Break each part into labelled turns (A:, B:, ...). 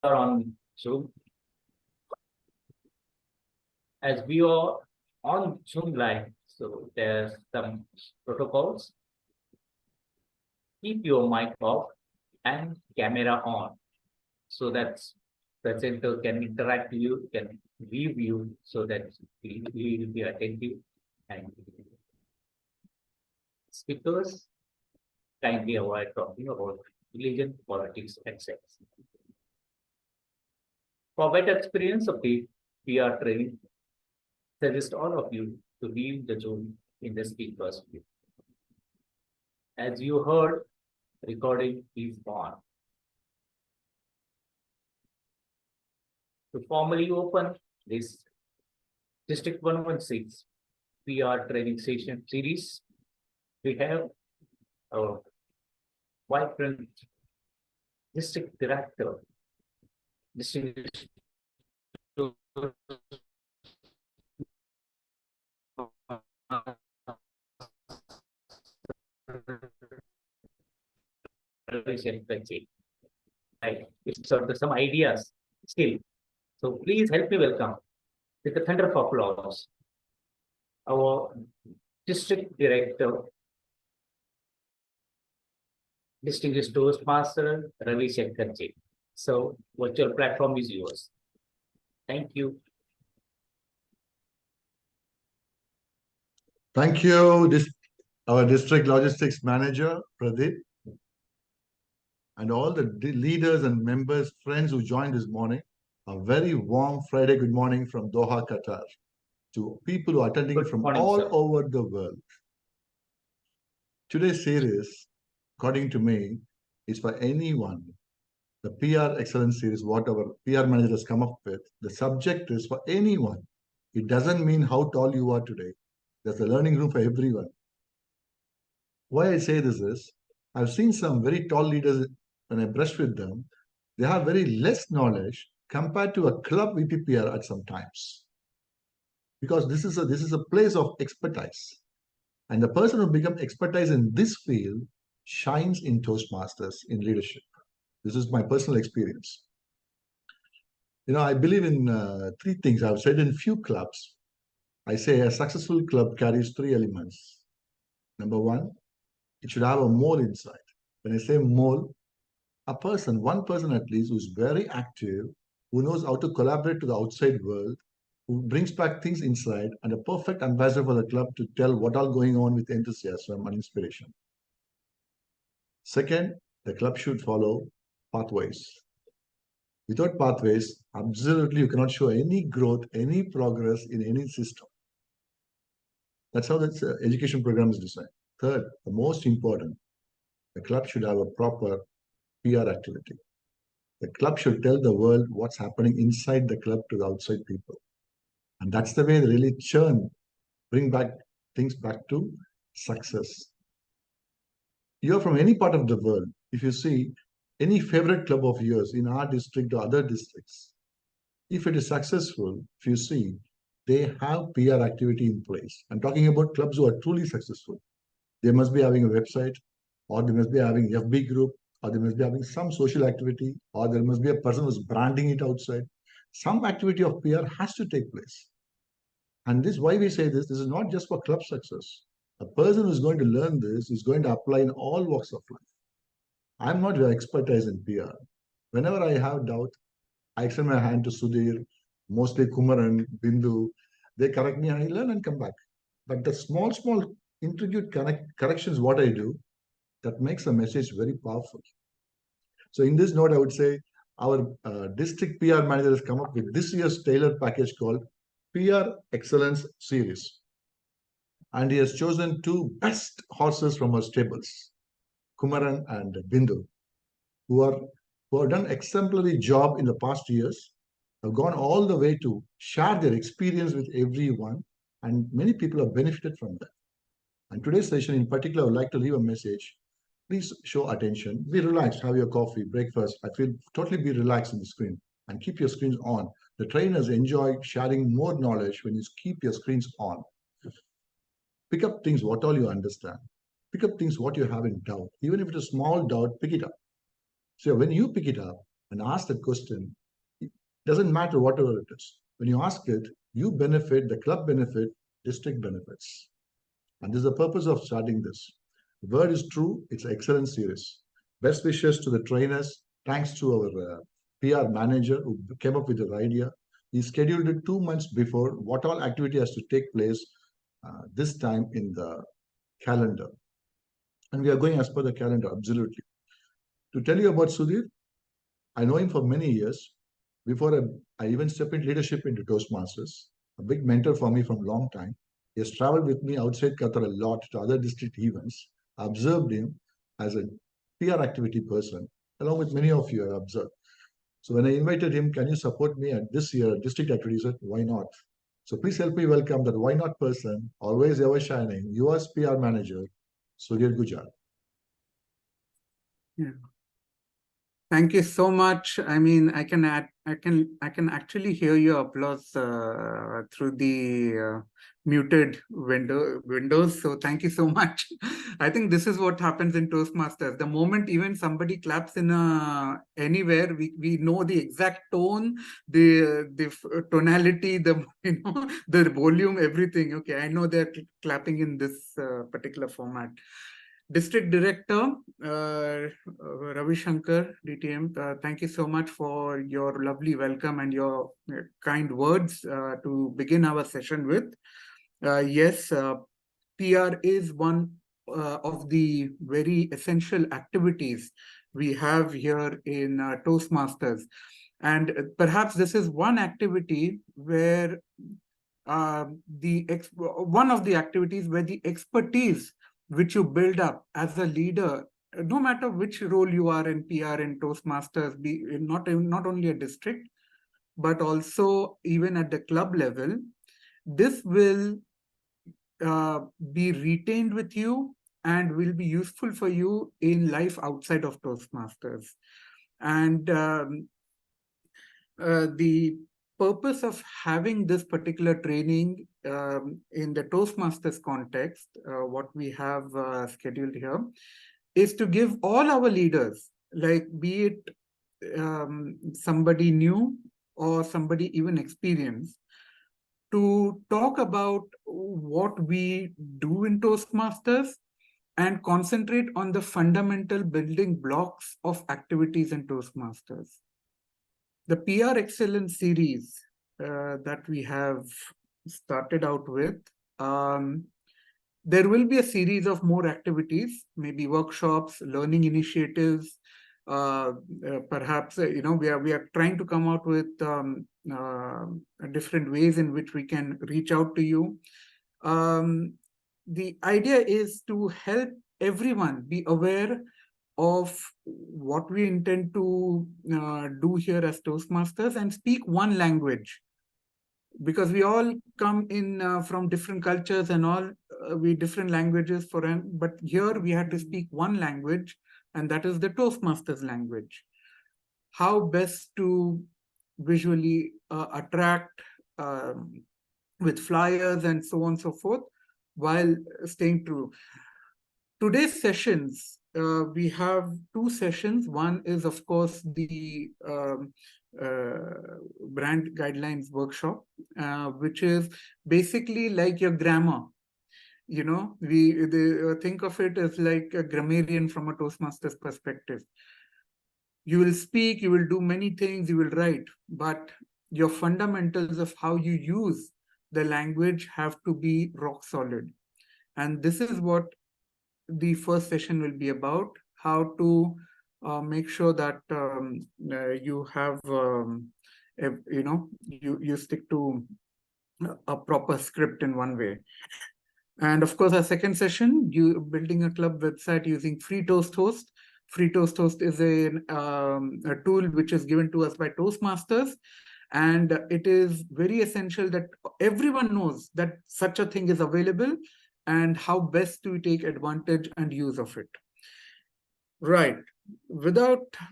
A: are on Zoom. As we are on Zoom live, so there's some protocols. Keep your mic off and camera on, so that presenter can interact with you, can view you, so that we will be attentive. And speakers kindly avoid talking about religion, politics, and sex. For better experience of the PR training, suggest all of you to leave the Zoom in the speaker's view. As you heard, recording is on. To formally open this District 116 PR training session series, we have our vibrant district director, distinguished right, it's sort of some ideas still. So please help me welcome with a thunder of applause our district director, distinguished Toastmaster Ravi Shankarji. So virtual platform is yours. Thank you.
B: Thank you, our district logistics manager, Pradeep, and all the leaders and members, friends who joined this morning. A very warm Friday good morning from Doha, Qatar, to people who are attending
A: Good
B: from
A: morning,
B: all
A: sir.
B: over the world. Today's series, according to me, is for anyone. The PR Excellence Series, what our PR manager has come up with, the subject is for anyone. It doesn't mean how tall you are today. There's a learning room for everyone. Why I say this is, I've seen some very tall leaders, when I brush with them, they have very less knowledge compared to a club VPPR at some times. Because this is a place of expertise. And the person who becomes expertise in this field shines in Toastmasters, in leadership. This is my personal experience. You know, I believe in three things. I've said in few clubs. I say a successful club carries three elements. Number one, it should have a mole inside. When I say mole, a person, one person at least, who's very active, who knows how to collaborate to the outside world, who brings back things inside, and a perfect ambassador for the club to tell what all going on with enthusiasm and inspiration. Second, the club should follow pathways. Without pathways, absolutely you cannot show any growth, any progress in any system. That's how the education program is designed. Third, the most important, the club should have a proper PR activity. The club should tell the world what's happening inside the club to the outside people. And that's the way they really bring back things back to success. You're from any part of the world. If you see any favorite club of yours in our district or other districts, if it is successful, if you see, they have PR activity in place. I'm talking about clubs who are truly successful. They must be having a website, or they must be having FB group, or they must be having some social activity, or there must be a person who's branding it outside. Some activity of PR has to take place. And this, why we say this is not just for club success. A person who's going to learn this is going to apply in all walks of life. I'm not your expertise in PR. Whenever I have doubt, I extend my hand to Sudhir, mostly Kumaran, Bindu. They correct me and I learn and come back. But the small intricate corrections, what I do, that makes the message very powerful. So in this note, I would say our district PR manager has come up with this year's tailored package called PR Excellence Series. And he has chosen two best horses from our stables, Kumaran and Bindu, who have done exemplary job in the past years, have gone all the way to share their experience with everyone, and many people have benefited from that. And today's session in particular, I would like to leave a message. Please show attention. Be relaxed, have your coffee, breakfast. I feel totally be relaxed in the screen and keep your screens on. The trainers enjoy sharing more knowledge when you keep your screens on. Pick up things, what all you understand. Pick up things, what you have in doubt. Even if it's a small doubt, pick it up. So when you pick it up and ask that question, it doesn't matter whatever it is. When you ask it, you benefit, the club benefit, district benefits. And this is the purpose of starting this. The word is true. It's an excellent series. Best wishes to the trainers. Thanks to our PR manager who came up with the idea. He scheduled it 2 months before what all activity has to take place this time in the calendar. And we are going as per the calendar, absolutely. To tell you about Sudhir, I know him for many years. Before I even stepped in leadership into Toastmasters, a big mentor for me from a long time. He has traveled with me outside Qatar a lot to other district events. I observed him as a PR activity person, along with many of you I observed. So when I invited him, can you support me at this year district activity? He said, why not? So please help me welcome that why not person, always ever shining, US PR manager, Sudhir Gujar.
C: Yeah. Thank you so much. I mean, I can actually hear your applause through the muted windows. So thank you so much. I think this is what happens in Toastmasters. The moment even somebody claps in anywhere, we know the exact tone, the tonality, the the volume, everything. Okay, I know they're clapping in this particular format. District Director Ravi Shankar, DTM, thank you so much for your lovely welcome and your kind words to begin our session with. Yes, PR is one of the very essential activities we have here in Toastmasters. And perhaps this is one activity where one of the activities where the expertise which you build up as a leader, no matter which role you are in PR and Toastmasters, be not only a district, but also even at the club level, this will be retained with you and will be useful for you in life outside of Toastmasters. And the purpose of having this particular training in the Toastmasters context, what we have scheduled here, is to give all our leaders, like be it somebody new or somebody even experienced, to talk about what we do in Toastmasters and concentrate on the fundamental building blocks of activities in Toastmasters. The PR Excellence series that we have started out with, there will be a series of more activities, maybe workshops, learning initiatives. Perhaps we are trying to come out with different ways in which we can reach out to you. The idea is to help everyone be aware of what we intend to do here as Toastmasters and speak one language, because we all come in from different cultures and all, we different languages but here we had to speak one language, and that is the Toastmasters language. How best to visually attract with flyers and so on and so forth, while staying true. Today's sessions, we have two sessions. One is, of course, the brand guidelines workshop, which is basically like your grammar. We think of it as like a grammarian from a Toastmasters perspective. You will speak, you will do many things, you will write, but your fundamentals of how you use the language have to be rock solid. And this is what the first session will be about, how to make sure that you have, you stick to a proper script in one way. And of course, our second session, you building a club website using Free Toast Host. Free Toast Host is a tool which is given to us by Toastmasters. And it is very essential that everyone knows that such a thing is available and how best to take advantage and use of it. Right.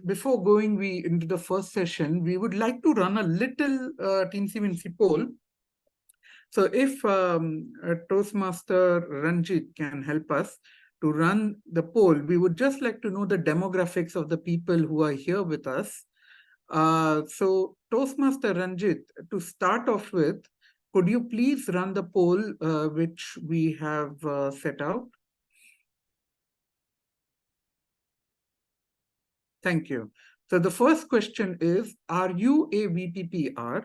C: Before going into the first session, we would like to run a little teensy-weensy poll. So if Toastmaster Ranjit can help us to run the poll, we would just like to know the demographics of the people who are here with us. So Toastmaster Ranjit, to start off with, could you please run the poll which we have set out? Thank you. So the first question is, are you a VPPR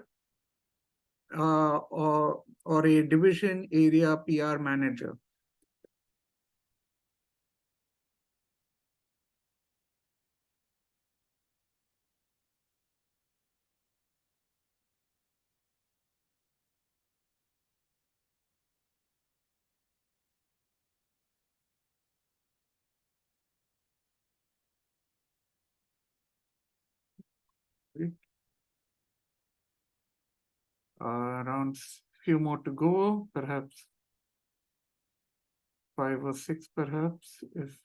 C: or a division area PR manager? Around few more to go, perhaps 5 or 6, perhaps. If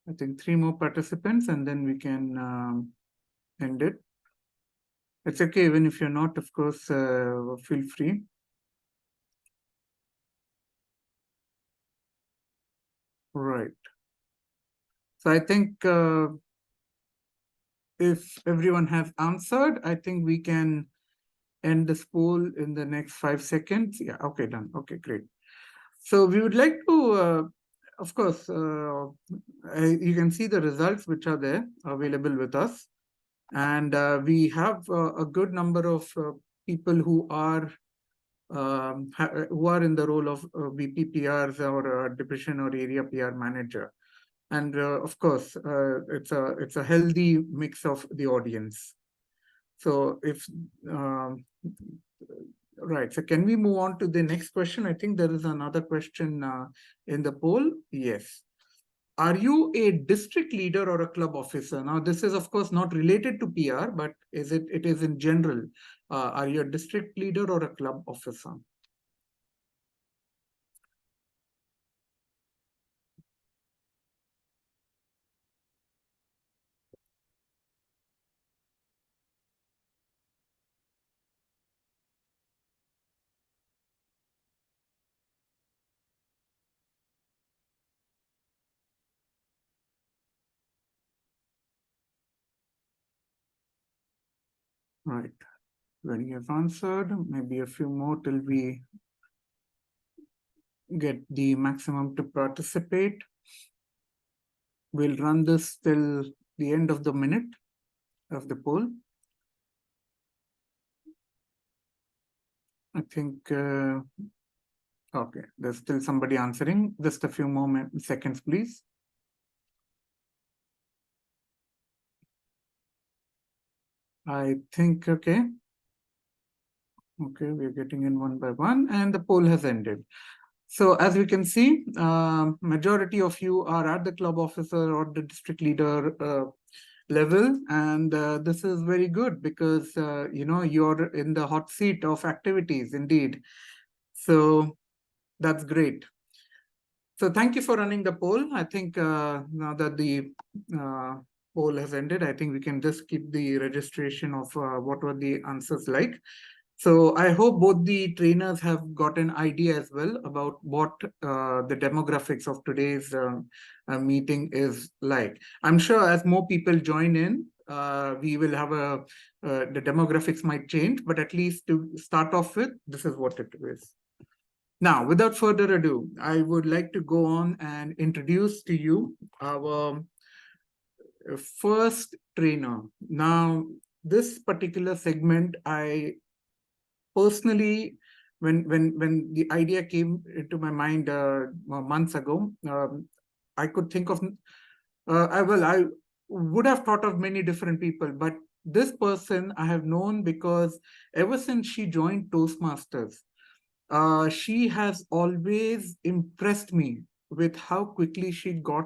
C: I think 3 more participants, and then we can end it. It's okay, even if you're not, of course, feel free. Right. So I think if everyone has answered, I think we can end this poll in the next 5 seconds. Yeah, okay, done. Okay, great. So we would like to, of course, you can see the results which are there available with us. And we have a good number of people who are in the role of VPPRs or division or area PR manager. And of course, it's a healthy mix of the audience. So if right, so can we move on to the next question? I think there is another question in the poll. Yes. Are you a district leader or a club officer? Now, this is of course not related to PR, but it is in general. Are you a district leader or a club officer? Right. When you have answered, maybe a few more till we get the maximum to participate. We'll run this till the end of the minute of the poll. I think, okay, there's still somebody answering. Just a few more seconds, please. I think, okay. Okay, we're getting in one by one, and the poll has ended. So as we can see, majority of you are at the club officer or the district leader level, and this is very good because you're in the hot seat of activities indeed. So that's great. So thank you for running the poll. I think now that the poll has ended, I think we can just keep the registration of what were the answers like. So I hope both the trainers have got an idea as well about what the demographics of today's meeting is like. I'm sure as more people join in, we will have the demographics might change, but at least to start off with, this is what it is. Now, without further ado, I would like to go on and introduce to you our first trainer. Now, this particular segment, I personally, when the idea came into my mind months ago, I could think of, I would have thought of many different people, but this person I have known because ever since she joined Toastmasters, she has always impressed me with how quickly she got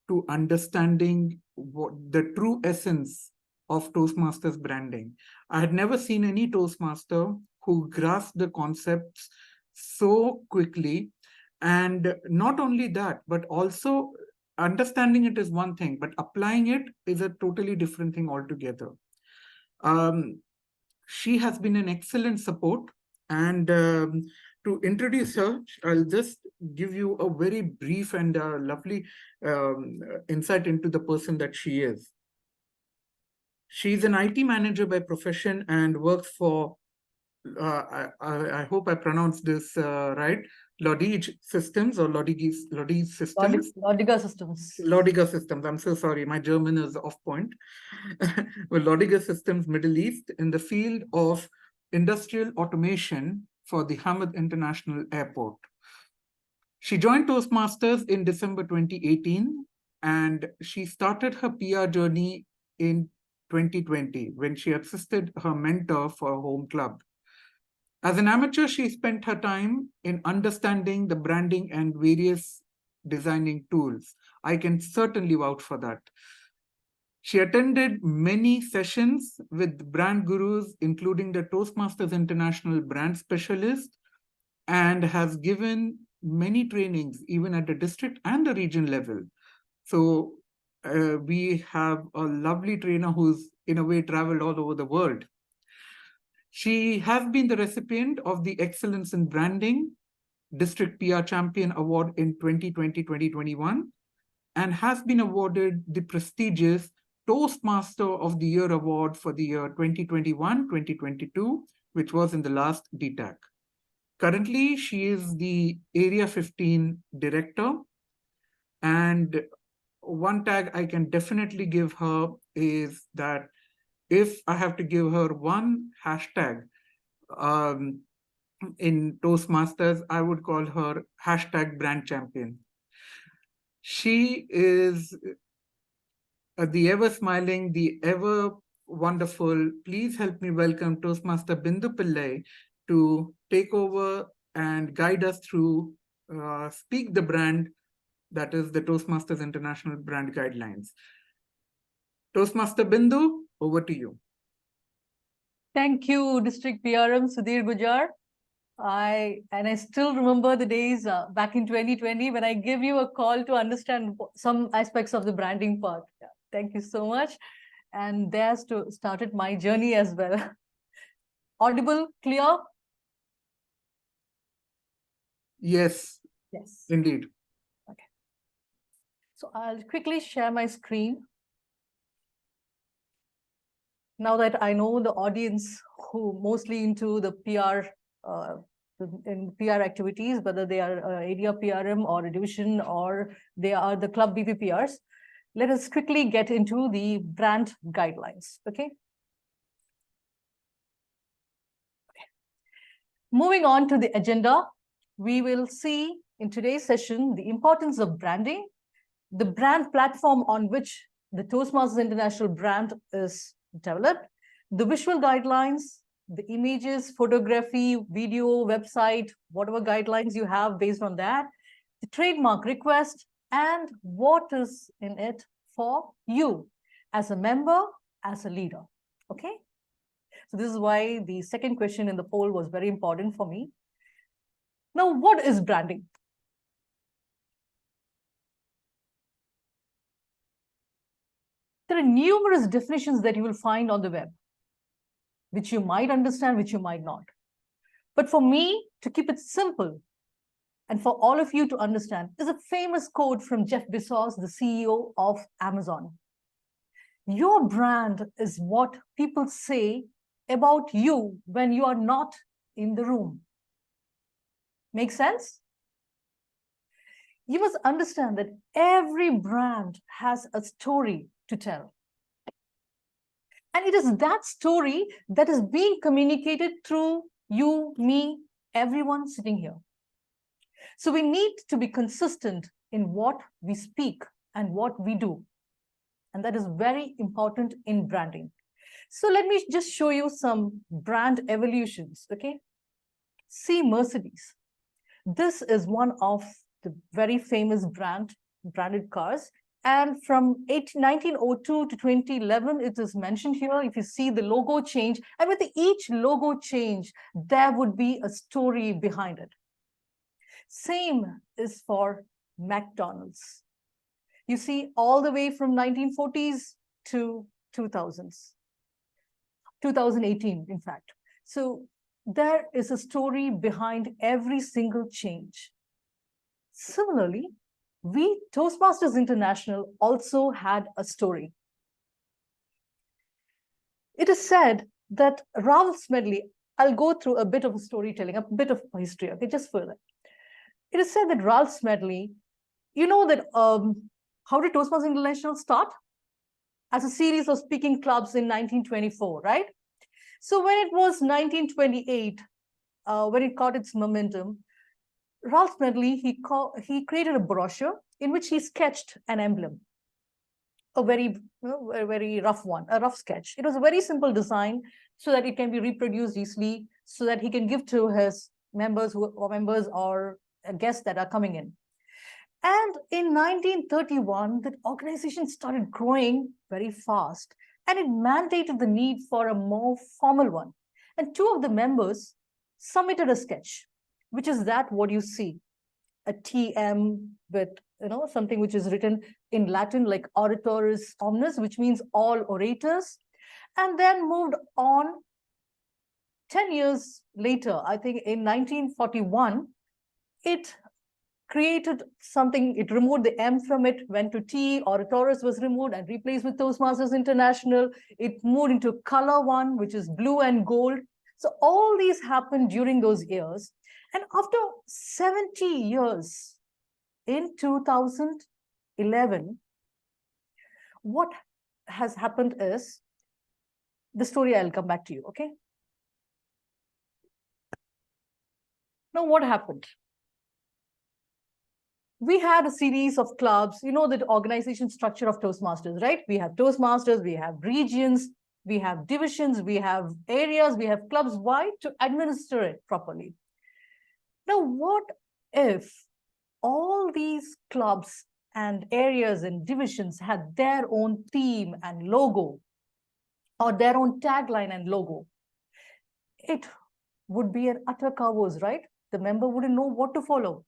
C: to understanding what the true essence of Toastmasters branding. I had never seen any Toastmaster who grasped the concepts so quickly. And not only that, but also understanding it is one thing, but applying it is a totally different thing altogether. She has been an excellent support, and to introduce her, I'll just give you a very brief and lovely insight into the person that she is. She's an IT manager by profession and works for, I hope I pronounced this right, Lodige Systems or Lodige Systems.
D: Lodiga Systems.
C: Lodiga Systems. I'm so sorry. My German is off point. Well, Lodiga Systems Middle East in the field of industrial automation for the Hamad International Airport. She joined Toastmasters in December 2018, and she started her PR journey in 2020 when she assisted her mentor for a home club. As an amateur, she spent her time in understanding the branding and various designing tools. I can certainly vouch for that. She attended many sessions with brand gurus, including the Toastmasters International Brand Specialist, and has given many trainings, even at the district and the region level. So we have a lovely trainer who's in a way traveled all over the world. She has been the recipient of the Excellence in Branding District PR Champion Award in 2020-2021 and has been awarded the prestigious Toastmaster of the Year Award for the year 2021-2022, which was in the last DTAC. Currently, she is the Area 15 Director, and one tag I can definitely give her is that if I have to give her one hashtag in Toastmasters, I would call her hashtag brand champion. She is the ever smiling, the ever wonderful. Please help me welcome Toastmaster Bindu Pillai to take over and guide us through Speak the Brand, that is the Toastmasters International Brand Guidelines. Toastmaster Bindu, over to you.
D: Thank you, District PRM Sudhir Gujar. I still remember the days back in 2020 when I gave you a call to understand some aspects of the branding part. Yeah, thank you so much. And there's to started my journey as well. Audible, clear?
C: Yes.
D: Yes.
C: Indeed.
D: Okay. So I'll quickly share my screen. Now that I know the audience who mostly into the PR in PR activities, whether they are area PRM or a division or they are the club BPPRs, let us quickly get into the brand guidelines. Okay. Moving on to the agenda, we will see in today's session the importance of branding, the brand platform on which the Toastmasters International brand is developed, the visual guidelines, the images, photography, video, website, whatever guidelines you have based on that, the trademark request, and what is in it for you as a member, as a leader. Okay. So this is why the second question in the poll was very important for me. Now, what is branding? There are numerous definitions that you will find on the web, which you might understand, which you might not. But for me, to keep it simple, and for all of you to understand, is a famous quote from Jeff Bezos, the CEO of Amazon. Your brand is what people say about you when you are not in the room. Make sense? You must understand that every brand has a story to tell. And it is that story that is being communicated through you, me, everyone sitting here. So we need to be consistent in what we speak and what we do. And that is very important in branding. So let me just show you some brand evolutions, okay? See Mercedes. This is one of the very famous branded cars. And from 1902 to 2011, it is mentioned here. If you see the logo change, and with each logo change, there would be a story behind it. Same is for McDonald's. You see all the way from 1940s to 2000s, 2018, in fact. So there is a story behind every single change. Similarly, we, Toastmasters International, also had a story. It is said that Ralph Smedley, I'll go through a bit of storytelling, a bit of history, okay, just for that. It is said that Ralph Smedley, you know that how did Toastmasters International start? As a series of speaking clubs in 1924, right? So when it was 1928, when it caught its momentum, Ralph Smedley, he created a brochure in which he sketched an emblem, a very rough one, a rough sketch. It was a very simple design so that it can be reproduced easily, so that he can give to his members or guests that are coming in. And in 1931, the organization started growing very fast, and it mandated the need for a more formal one. And two of the members submitted a sketch, which is that what you see, a TM with something which is written in Latin like oratoris omnes, which means all orators, and then moved on 10 years later, I think in 1941, it created something, it removed the M from it, went to T, oratoris was removed and replaced with Toastmasters International. It moved into color one, which is blue and gold. So all these happened during those years. And after 70 years, in 2011, what has happened is, the story I'll come back to you, okay? Now, what happened? We had a series of clubs, you know, the organization structure of Toastmasters, right? We have Toastmasters, we have regions, we have divisions, we have areas, we have clubs. Why? To administer it properly. Now, what if all these clubs and areas and divisions had their own theme and logo, or their own tagline and logo? It would be an utter chaos, right? The member wouldn't know what to follow.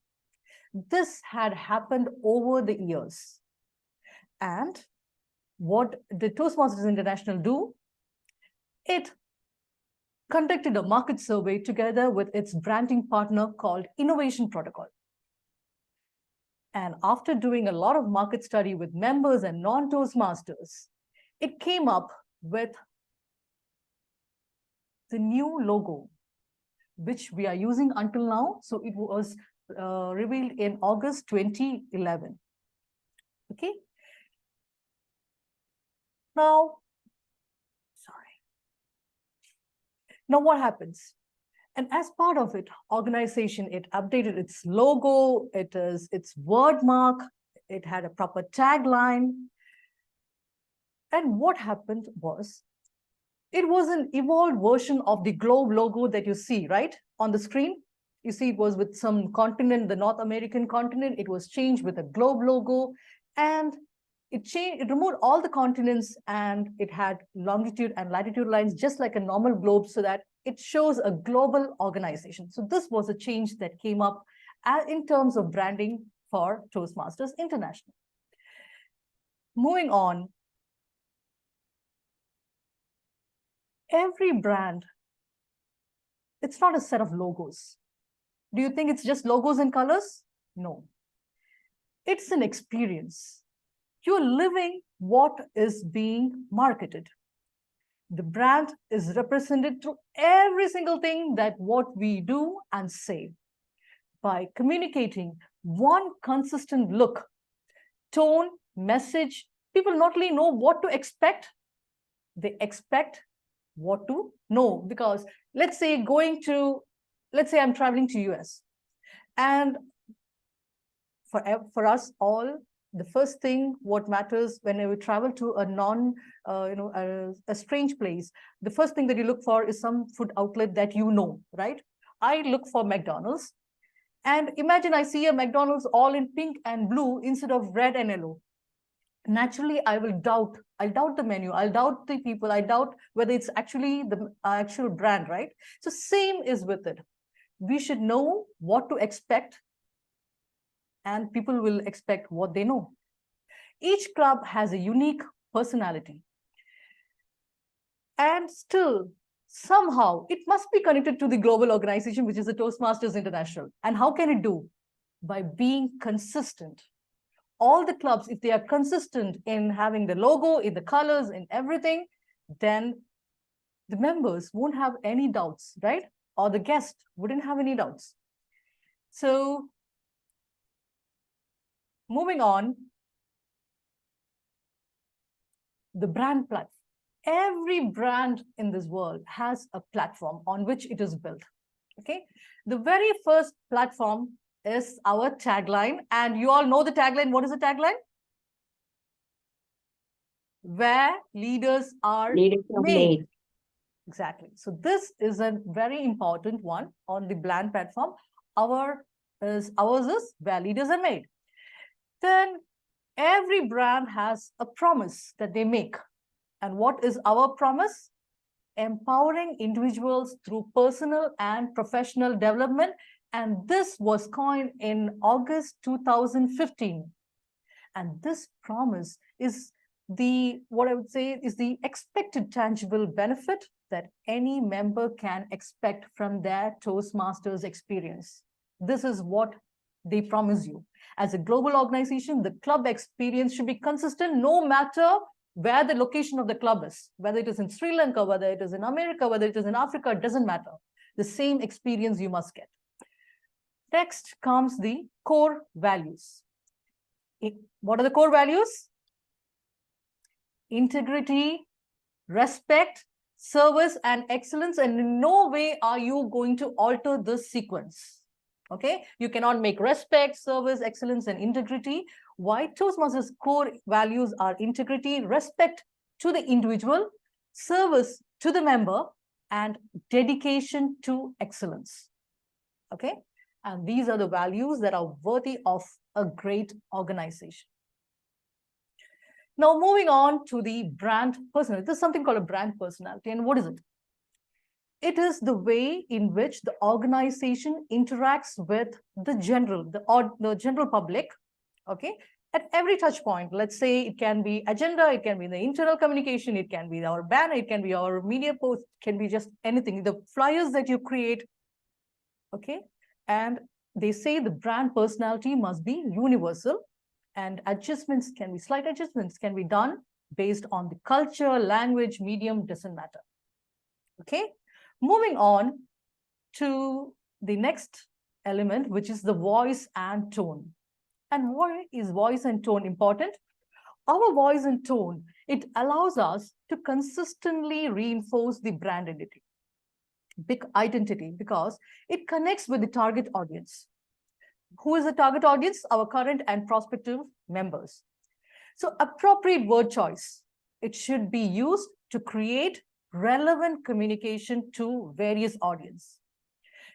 D: This had happened over the years. And what did Toastmasters International do? It conducted a market survey together with its branding partner called Innovation Protocol. And after doing a lot of market study with members and non-Toastmasters, it came up with the new logo, which we are using until now. So it was revealed in August 2011. Okay. Now, Now what happens? And as part of it, organization, it updated its logo, its word mark, it had a proper tagline. And what happened was, it was an evolved version of the globe logo that you see, right, on the screen. You see it was with some continent, the North American continent, it was changed with a globe logo, and it removed all the continents, and it had longitude and latitude lines just like a normal globe, so that it shows a global organization. So this was a change that came up in terms of branding for Toastmasters International. Moving on, every brand, it's not a set of logos. Do you think it's just logos and colors? No. It's an experience. You're living what is being marketed. The brand is represented through every single thing that what we do and say. By communicating one consistent look, tone, message, people not only know what to expect, they expect what to know. Because let's say I'm traveling to US, and for us all, the first thing what matters when we travel to a strange place, the first thing that you look for is some food outlet that you know, right? I look for McDonald's, and imagine I see a McDonald's all in pink and blue instead of red and yellow. Naturally, I'll doubt the menu, I'll doubt the people, I doubt whether it's actually the actual brand, right? So same is with it. We should know what to expect, and people will expect what they know. Each club has a unique personality. And still, somehow it must be connected to the global organization, which is the Toastmasters International. And how can it do? By being consistent. All the clubs, if they are consistent in having the logo, in the colors, in everything, then the members won't have any doubts, right? Or the guest wouldn't have any doubts. So moving on, the brand platform. Every brand in this world has a platform on which it is built. Okay. The very first platform is our tagline. And you all know the tagline. What is the tagline? Where leaders are made. Exactly. So this is a very important one on the brand platform. Ours is where leaders are made. Then every brand has a promise that they make. And what is our promise? Empowering individuals through personal and professional development. And this was coined in August 2015. And this promise is what I would say is the expected tangible benefit that any member can expect from their Toastmasters experience. This is what they promise you. As a global organization, the club experience should be consistent no matter where the location of the club is, whether it is in Sri Lanka, whether it is in America, whether it is in Africa, it doesn't matter. The same experience you must get. Next comes the core values. What are the core values? Integrity, respect, service, and excellence. And in no way are you going to alter this sequence. Okay, you cannot make respect, service, excellence, and integrity. Why? Toastmasters' core values are integrity, respect to the individual, service to the member, and dedication to excellence. Okay, and these are the values that are worthy of a great organization. Now, moving on to the brand personality. There's something called a brand personality. And what is it? It is the way in which the organization interacts with the general public, okay, at every touch point. Let's say it can be agenda, it can be the internal communication, it can be our banner, it can be our media post, it can be just anything, the flyers that you create, okay. And they say the brand personality must be universal, and slight adjustments can be done based on the culture, language, medium, doesn't matter. Okay. Moving on to the next element, which is the voice and tone. And why is voice and tone important? Our voice and tone, it allows us to consistently reinforce the brand identity because it connects with the target audience. Who is the target audience? Our current and prospective members. So appropriate word choice, it should be used to create relevant communication to various audience.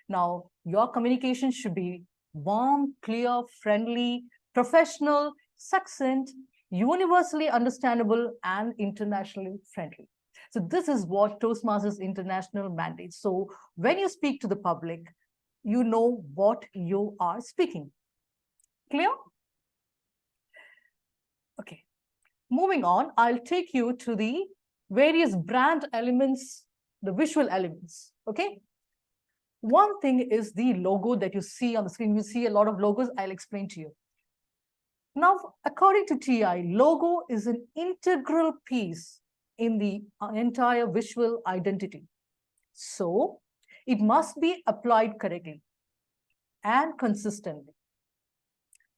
D: Now, your communication should be warm, clear, friendly, professional, succinct, universally understandable, and internationally friendly. So this is what Toastmasters International mandates. So when you speak to the public, you know what you are speaking. Clear? Okay. Moving on, I'll take you to the various brand elements, the visual elements, okay? One thing is the logo that you see on the screen. You see a lot of logos, I'll explain to you. Now, according to TI, logo is an integral piece in the entire visual identity. So, it must be applied correctly and consistently.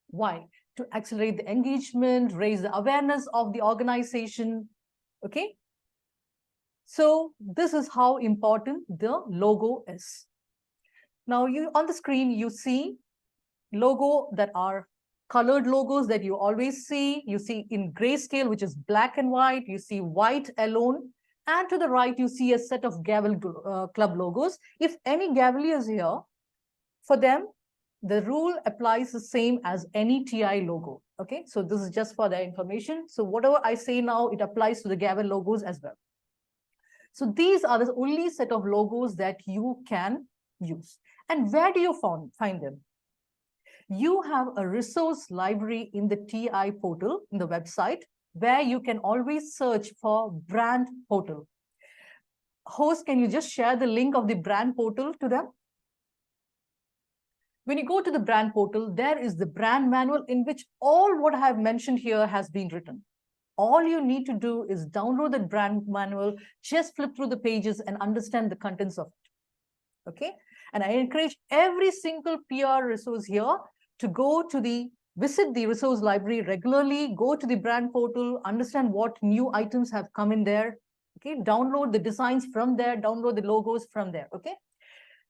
D: Why? To accelerate the engagement, raise the awareness of the organization, okay? So this is how important the logo is. Now, on the screen, you see logo that are colored logos that you always see. You see in grayscale, which is black and white. You see white alone. And to the right, you see a set of Gavel Club logos. If any Gavel is here, for them, the rule applies the same as any TI logo. Okay, so this is just for their information. So whatever I say now, it applies to the Gavel logos as well. So these are the only set of logos that you can use. And where do you find them? You have a resource library in the TI portal, in the website, where you can always search for brand portal. host, can you just share the link of the brand portal to them? When you go to the brand portal, there is the brand manual in which all what I have mentioned here has been written. All you need to do is download the brand manual, just flip through the pages and understand the contents of it. Okay. And I encourage every single PR resource here to visit the resource library regularly, go to the brand portal, understand what new items have come in there. Okay. Download the designs from there, download the logos from there. Okay.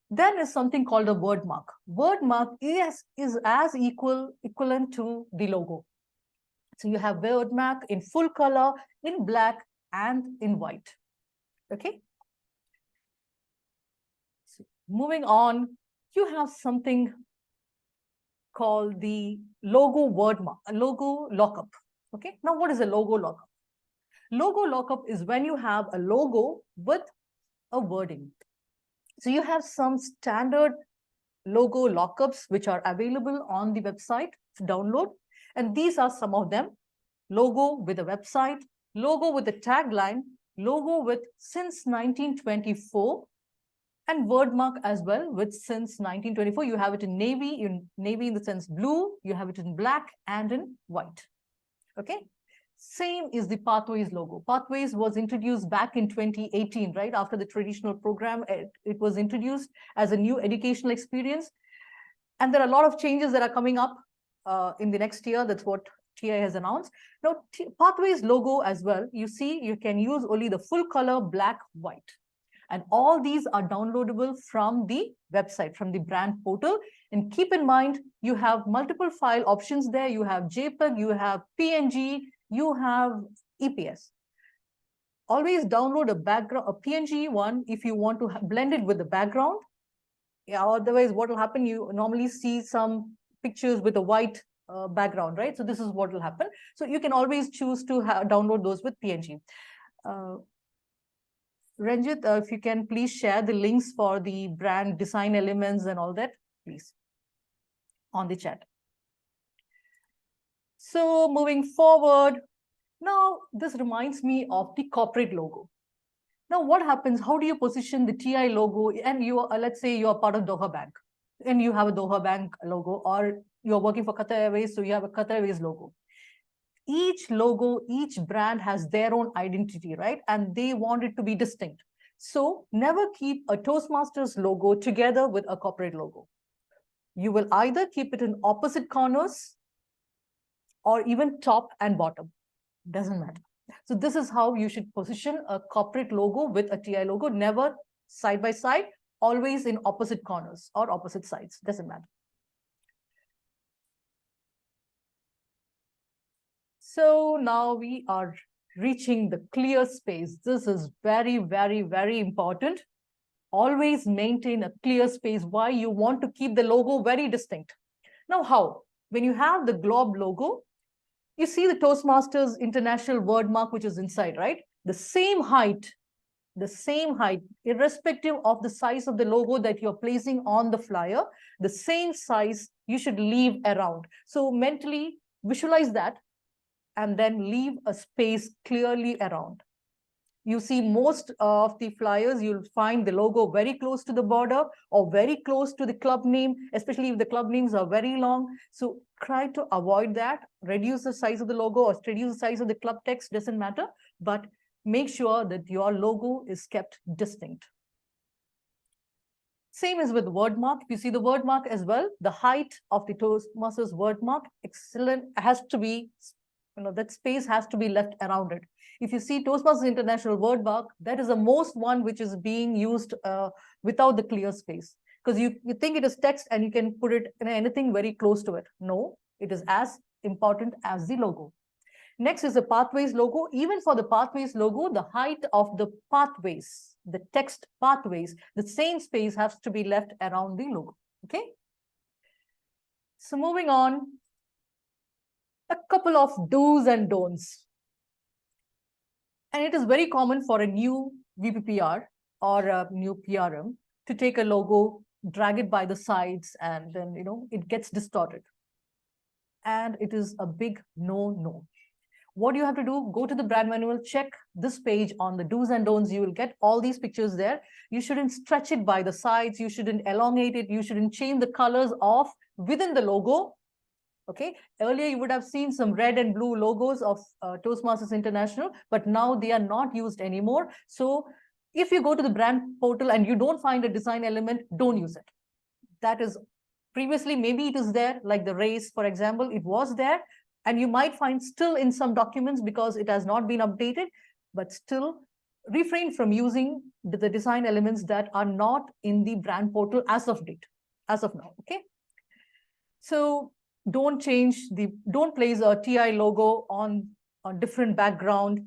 D: Then is something called a word mark. Word mark is as equivalent to the logo. So you have word mark in full color, in black, and in white. Okay. So moving on, you have something called the logo word mark, a logo lockup. Okay. Now, what is a logo lockup? Logo lockup is when you have a logo with a wording. So you have some standard logo lockups which are available on the website to download. And these are some of them: logo with a website, logo with a tagline, logo with since 1924, and word mark as well with since 1924. You have it in navy in the sense blue, you have it in black and in white. Okay. Same is the Pathways logo. Pathways was introduced back in 2018, right? After the traditional program, it was introduced as a new educational experience. And there are a lot of changes that are coming up in the next year. That's what TI has announced. Now, Pathways logo as well, you see, you can use only the full color, black, white. And all these are downloadable from the website, from the brand portal. And keep in mind, you have multiple file options there. You have JPEG, you have PNG, you have EPS. Always download a background, a PNG one, if you want to blend it with the background. Yeah, otherwise, what will happen? You normally see some pictures with a white background, right? So this is what will happen. So you can always choose to download those with PNG. Ranjit, if you can please share the links for the brand design elements and all that, please, on the chat. So moving forward, now this reminds me of the corporate logo. Now, what happens? How do you position the TI logo? And you, let's say you are part of Doha Bank and you have a Doha Bank logo, or you're working for Qatar Airways, so you have a Qatar Airways logo. Each logo, each brand has their own identity, right? And they want it to be distinct. So never keep a Toastmasters logo together with a corporate logo. You will either keep it in opposite corners or even top and bottom. Doesn't matter. So this is how you should position a corporate logo with a TI logo, never side by side, always in opposite corners or opposite sides, doesn't matter. So now we are reaching the clear space. This is very, very, very important. Always maintain a clear space. Why? You want to keep the logo very distinct. Now, how? When you have the globe logo, you see the Toastmasters international word mark, which is inside, right? The same height, irrespective of the size of the logo that you're placing on the flyer, the same size you should leave around. So mentally visualize that and then leave a space clearly around. You see most of the flyers, you'll find the logo very close to the border or very close to the club name, especially if the club names are very long. So try to avoid that. Reduce the size of the logo or reduce the size of the club text, doesn't matter. But make sure that your logo is kept distinct. Same as with word mark. If you see the word mark as well, the height of the Toastmasters word mark, excellent, has to be, that space has to be left around it. If you see Toastmasters International word mark, that is the most one which is being used without the clear space. Because you think it is text and you can put it in anything very close to it. No, it is as important as the logo. Next is the Pathways logo. Even for the Pathways logo, the height of the pathways, the text pathways, the same space has to be left around the logo. Okay. So moving on, a couple of do's and don'ts. And it is very common for a new VPPR or a new PRM to take a logo, drag it by the sides, and then, it gets distorted. And it is a big no. What you have to do, go to the brand manual, check this page on the do's and don'ts. You will get all these pictures there. You shouldn't stretch it by the sides. You shouldn't elongate it. You shouldn't change the colors of within the logo. Okay, earlier you would have seen some red and blue logos of Toastmasters International, but now they are not used anymore. So if you go to the brand portal and you don't find a design element, don't use it. That is previously, maybe it is there, like the race, for example, it was there, and you might find still in some documents because it has not been updated, but still refrain from using the design elements that are not in the brand portal as of now, okay? So don't place a TI logo on a different background.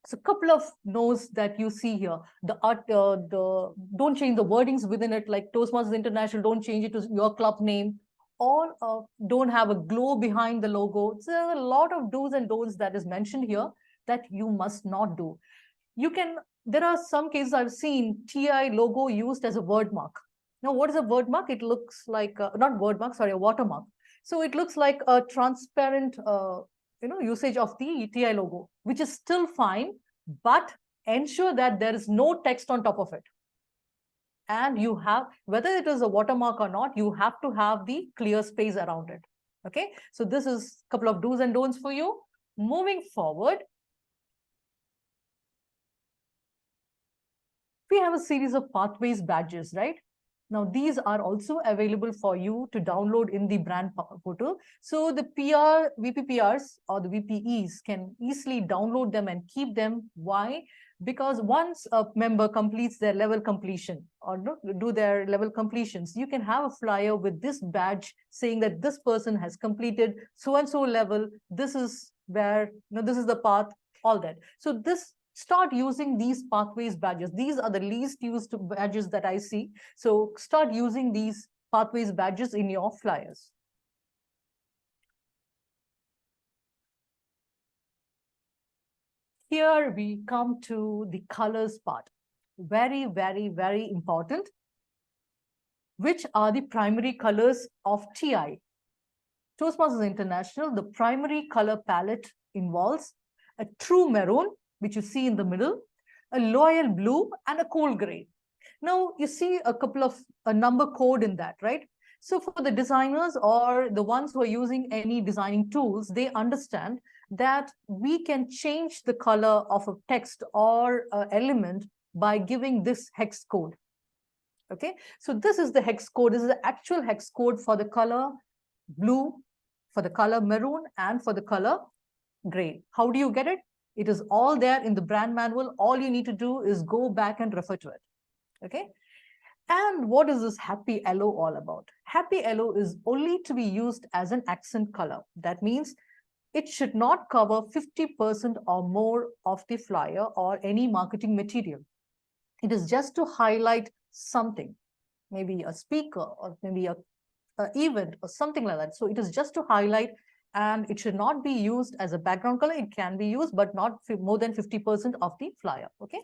D: So a couple of no's that you see here. Don't change the wordings within it, like Toastmasters International, don't change it to your club name, or don't have a glow behind the logo. So there are a lot of do's and don'ts that is mentioned here that you must not do. There are some cases I've seen TI logo used as a word mark. Now, what is a word mark? It looks like, not word mark, sorry, a watermark. So it looks like a transparent usage of the TI logo, which is still fine, but ensure that there is no text on top of it. And you have, whether it is a watermark or not, you have to have the clear space around it. Okay, so this is a couple of do's and don'ts for you. Moving forward, we have a series of pathways badges, right? Now, these are also available for you to download in the brand portal. So the VPPRs or the VPEs can easily download them and keep them. Why? Because once a member completes their level completion or do their level completions, you can have a flyer with this badge saying that this person has completed so-and-so level. This is where, this is the path, all that. So start using these pathways badges. These are the least used badges that I see. So start using these pathways badges in your flyers. Here we come to the colors part. Very, very, very important. Which are the primary colors of TI? Toastmasters International, the primary color palette involves a true maroon, which you see in the middle, a loyal blue, and a cool gray. Now, you see a number code in that, right? So for the designers or the ones who are using any designing tools, they understand that we can change the color of a text or element by giving this hex code. Okay, so this is the hex code. This is the actual hex code for the color blue, for the color maroon, and for the color gray. How do you get it? It is all there in the brand manual. All you need to do is go back and refer to it. Okay. And what is this happy yellow all about? Happy yellow is only to be used as an accent color. That means it should not cover 50% or more of the flyer or any marketing material. It is just to highlight something, maybe a speaker or maybe a event or something like that. So it is just to highlight, and it should not be used as a background color. It can be used, but not more than 50% of the flyer. Okay.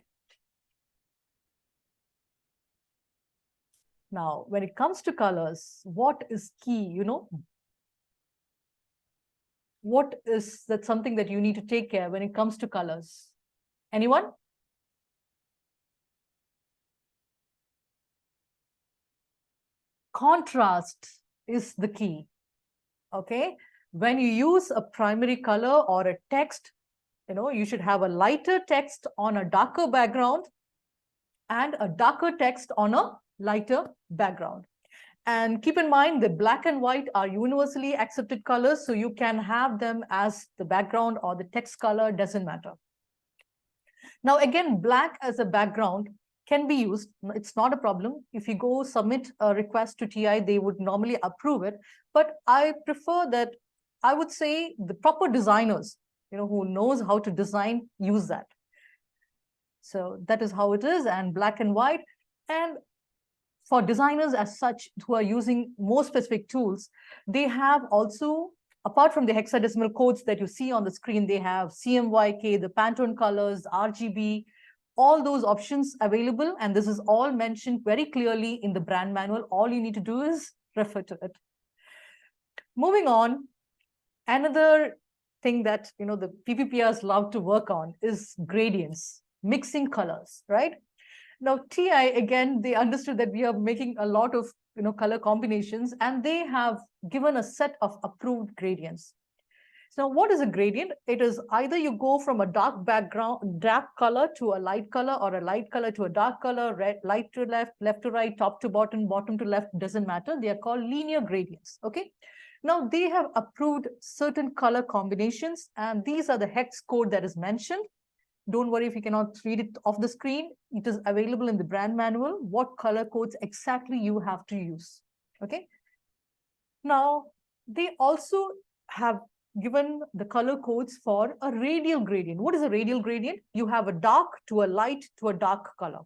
D: Now, when it comes to colors, what is key? What is that something that you need to take care when it comes to colors? Anyone? Contrast is the key. Okay. When you use a primary color or a text, you should have a lighter text on a darker background and a darker text on a lighter background. And keep in mind that black and white are universally accepted colors, so you can have them as the background or the text color, doesn't matter. Now, again, black as a background can be used. It's not a problem. If you go submit a request to TI, they would normally approve it. But I prefer that, I would say the proper designers, who knows how to design, use that. So that is how it is, and black and white. And for designers as such who are using more specific tools, they have also, apart from the hexadecimal codes that you see on the screen, they have CMYK, the Pantone colors, RGB, all those options available. And this is all mentioned very clearly in the brand manual. All you need to do is refer to it. Moving on, another thing that, the PPPRs love to work on is gradients, mixing colors, right? Now, TI, again, they understood that we are making a lot of, color combinations, and they have given a set of approved gradients. So what is a gradient? It is either you go from a dark background, dark color to a light color, or a light color to a dark color, light to left, left to right, top to bottom, bottom to left, doesn't matter. They are called linear gradients, okay? Now, they have approved certain color combinations, and these are the hex code that is mentioned. Don't worry if you cannot read it off the screen. It is available in the brand manual, what color codes exactly you have to use, okay? Now, they also have given the color codes for a radial gradient. What is a radial gradient? You have a dark to a light to a dark color.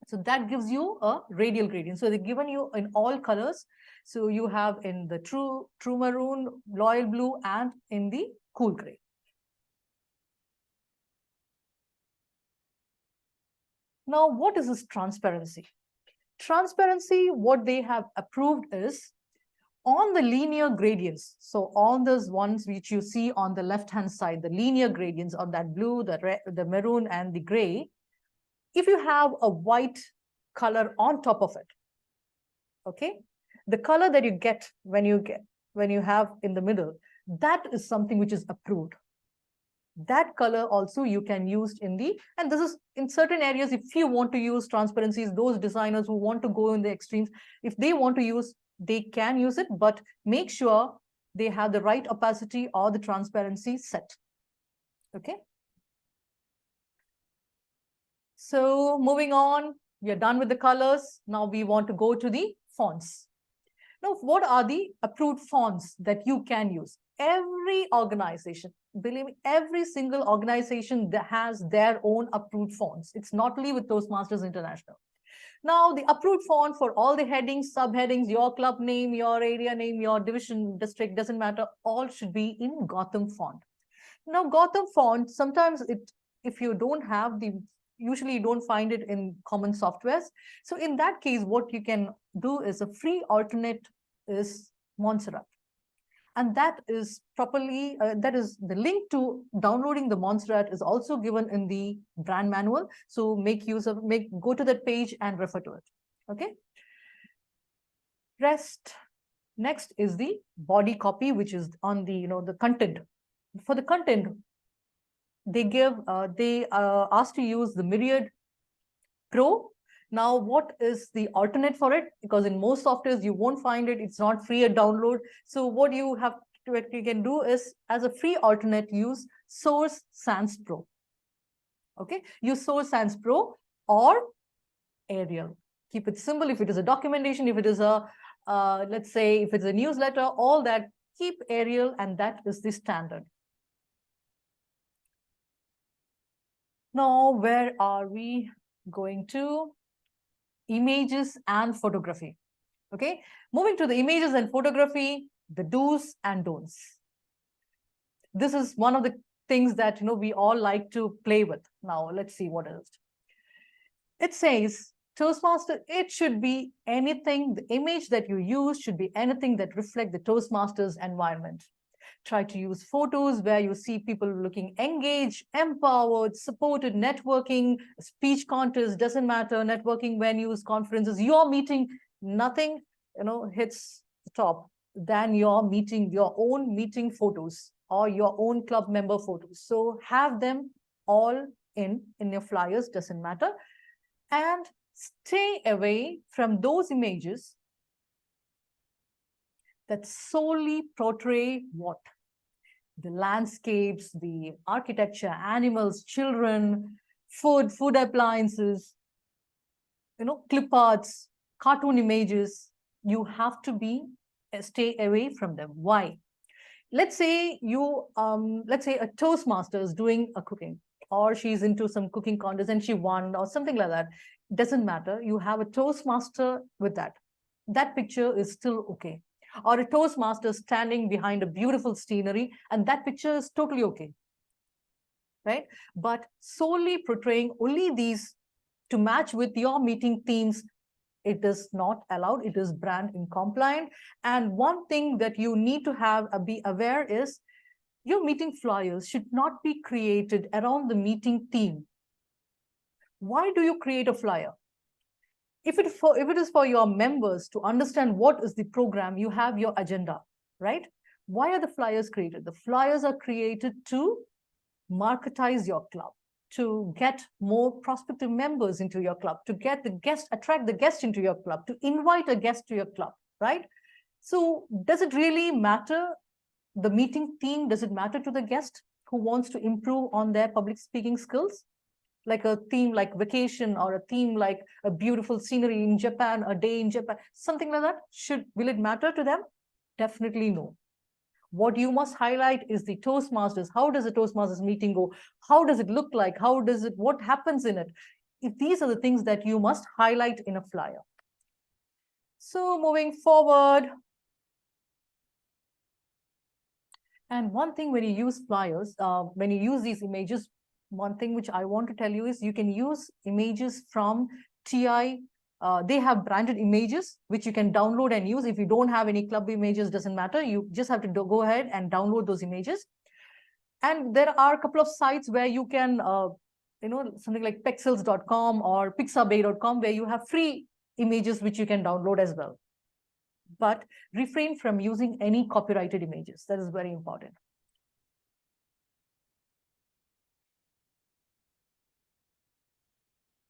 D: So that gives you a radial gradient. So they've given you in all colors. So you have in the true maroon, royal blue, and in the cool gray. Now, what is this transparency? Transparency, what they have approved is on the linear gradients. So on those ones which you see on the left-hand side, the linear gradients on that blue, the red, the maroon, and the gray, if you have a white color on top of it, okay, the color that you get when you have in the middle, that is something which is approved. That color also you can use in the, and this is in certain areas, if you want to use transparencies, those designers who want to go in the extremes, if they want to use, they can use it, but make sure they have the right opacity or the transparency set, okay? So moving on, we are done with the colors. Now we want to go to the fonts. Now, what are the approved fonts that you can use? Every organization, believe me, every single organization that has their own approved fonts. It's not only with Toastmasters International. Now, the approved font for all the headings, subheadings, your club name, your area name, your division, district, doesn't matter, all should be in Gotham font. Now, Gotham font, sometimes if you don't have usually you don't find it in common softwares. So in that case, what you can do is a free alternate is Montserrat. And that is properly, that is the link to downloading the Montserrat is also given in the brand manual. So make use of, go to that page and refer to it, okay? Next is the body copy, which is on the, the content. For the content, they ask to use the Myriad Pro. Now, what is the alternate for it? Because in most softwares, you won't find it. It's not free at download. So what you can do is, as a free alternate, use Source Sans Pro. Okay, use Source Sans Pro or Arial. Keep it simple. If it is a documentation, if it is a, let's say, if it's a newsletter, all that, keep Arial, and that is the standard. Now, where are we going to? Images and photography. Okay, moving to the images and photography, the do's and don'ts. This is one of the things that we all like to play with. Now, let's see what else. It says, Toastmaster, it should be anything, the image that you use should be anything that reflects the Toastmasters environment. Try to use photos where you see people looking engaged, empowered, supported, networking, speech contest, doesn't matter, networking venues, conferences, your meeting, nothing, hits the top than your own meeting photos or your own club member photos. So have them all in your flyers, doesn't matter. And stay away from those images that solely portray what? The landscapes, the architecture, animals, children, food appliances, clip arts, cartoon images. You have to stay away from them. Why? Let's say let's say a Toastmaster is doing a cooking, or she's into some cooking contest and she won or something like that. Doesn't matter. You have a Toastmaster with that. That picture is still okay. Or a Toastmaster standing behind a beautiful scenery, and that picture is totally okay, right? But solely portraying only these to match with your meeting themes, it is not allowed. It is brand incompliant. And one thing that you need to be aware is your meeting flyers should not be created around the meeting theme. Why do you create a flyer? If it is for your members to understand what is the program, you have your agenda, right? Why are the flyers created? The flyers are created to marketize your club, to get more prospective members into your club, to get the guest, attract the guest into your club, to invite a guest to your club, right? So does it really matter, the meeting theme, does it matter to the guest who wants to improve on their public speaking skills? Like a theme like vacation, or a theme like a beautiful scenery in Japan, a day in Japan, something like that. Will it matter to them? Definitely no. What you must highlight is the Toastmasters. How does a Toastmasters meeting go? How does it look like? What happens in it? If these are the things that you must highlight in a flyer. So moving forward. And one thing when you use flyers, when you use these images, one thing which I want to tell you is you can use images from TI. They have branded images which you can download and use. If you don't have any club images, doesn't matter. You just have to go ahead and download those images. And there are a couple of sites where you can, something like pexels.com or pixabay.com, where you have free images which you can download as well. But refrain from using any copyrighted images. That is very important.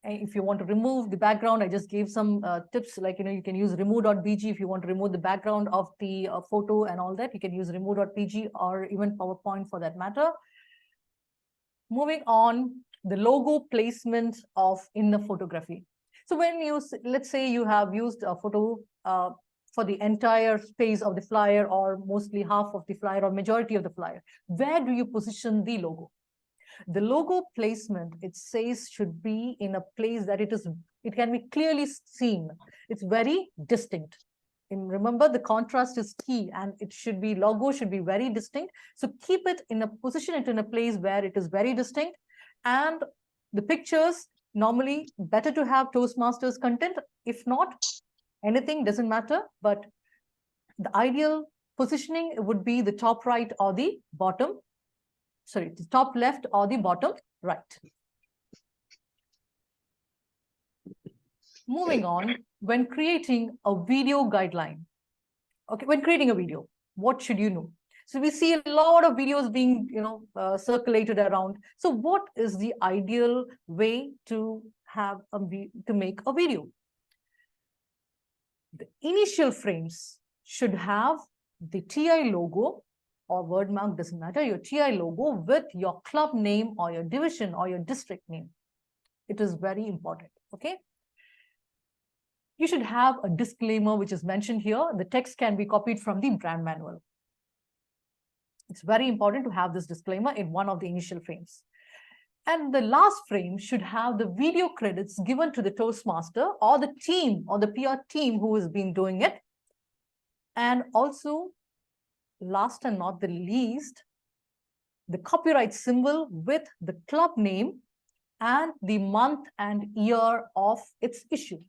D: And if you want to remove the background, I just gave some tips, like, you can use remove.bg if you want to remove the background of the photo and all that. You can use remove.bg or even PowerPoint for that matter. Moving on, the logo placement in the photography. So when let's say you have used a photo for the entire space of the flyer, or mostly half of the flyer, or majority of the flyer, where do you position the logo? The logo placement, it says, should be in a place that it can be clearly seen. It's very distinct. And remember, the contrast is key, and logo should be very distinct. So position it in a place where it is very distinct. And the pictures, normally better to have Toastmasters content. If not, anything doesn't matter, but the ideal positioning would be the top right or the bottom. Sorry, the top left or the bottom right. Moving on, when creating a video guideline. Okay, when creating a video, what should you know? So we see a lot of videos being, circulated around. So what is the ideal way to make a video? The initial frames should have the TI logo, or word mark, doesn't matter, your TI logo with your club name or your division or your district name. It is very important, okay? You should have a disclaimer which is mentioned here. The text can be copied from the brand manual. It's very important to have this disclaimer in one of the initial frames. And the last frame should have the video credits given to the Toastmaster or the team or the PR team who has been doing it. And also, last and not the least, the copyright symbol with the club name and the month and year of its issue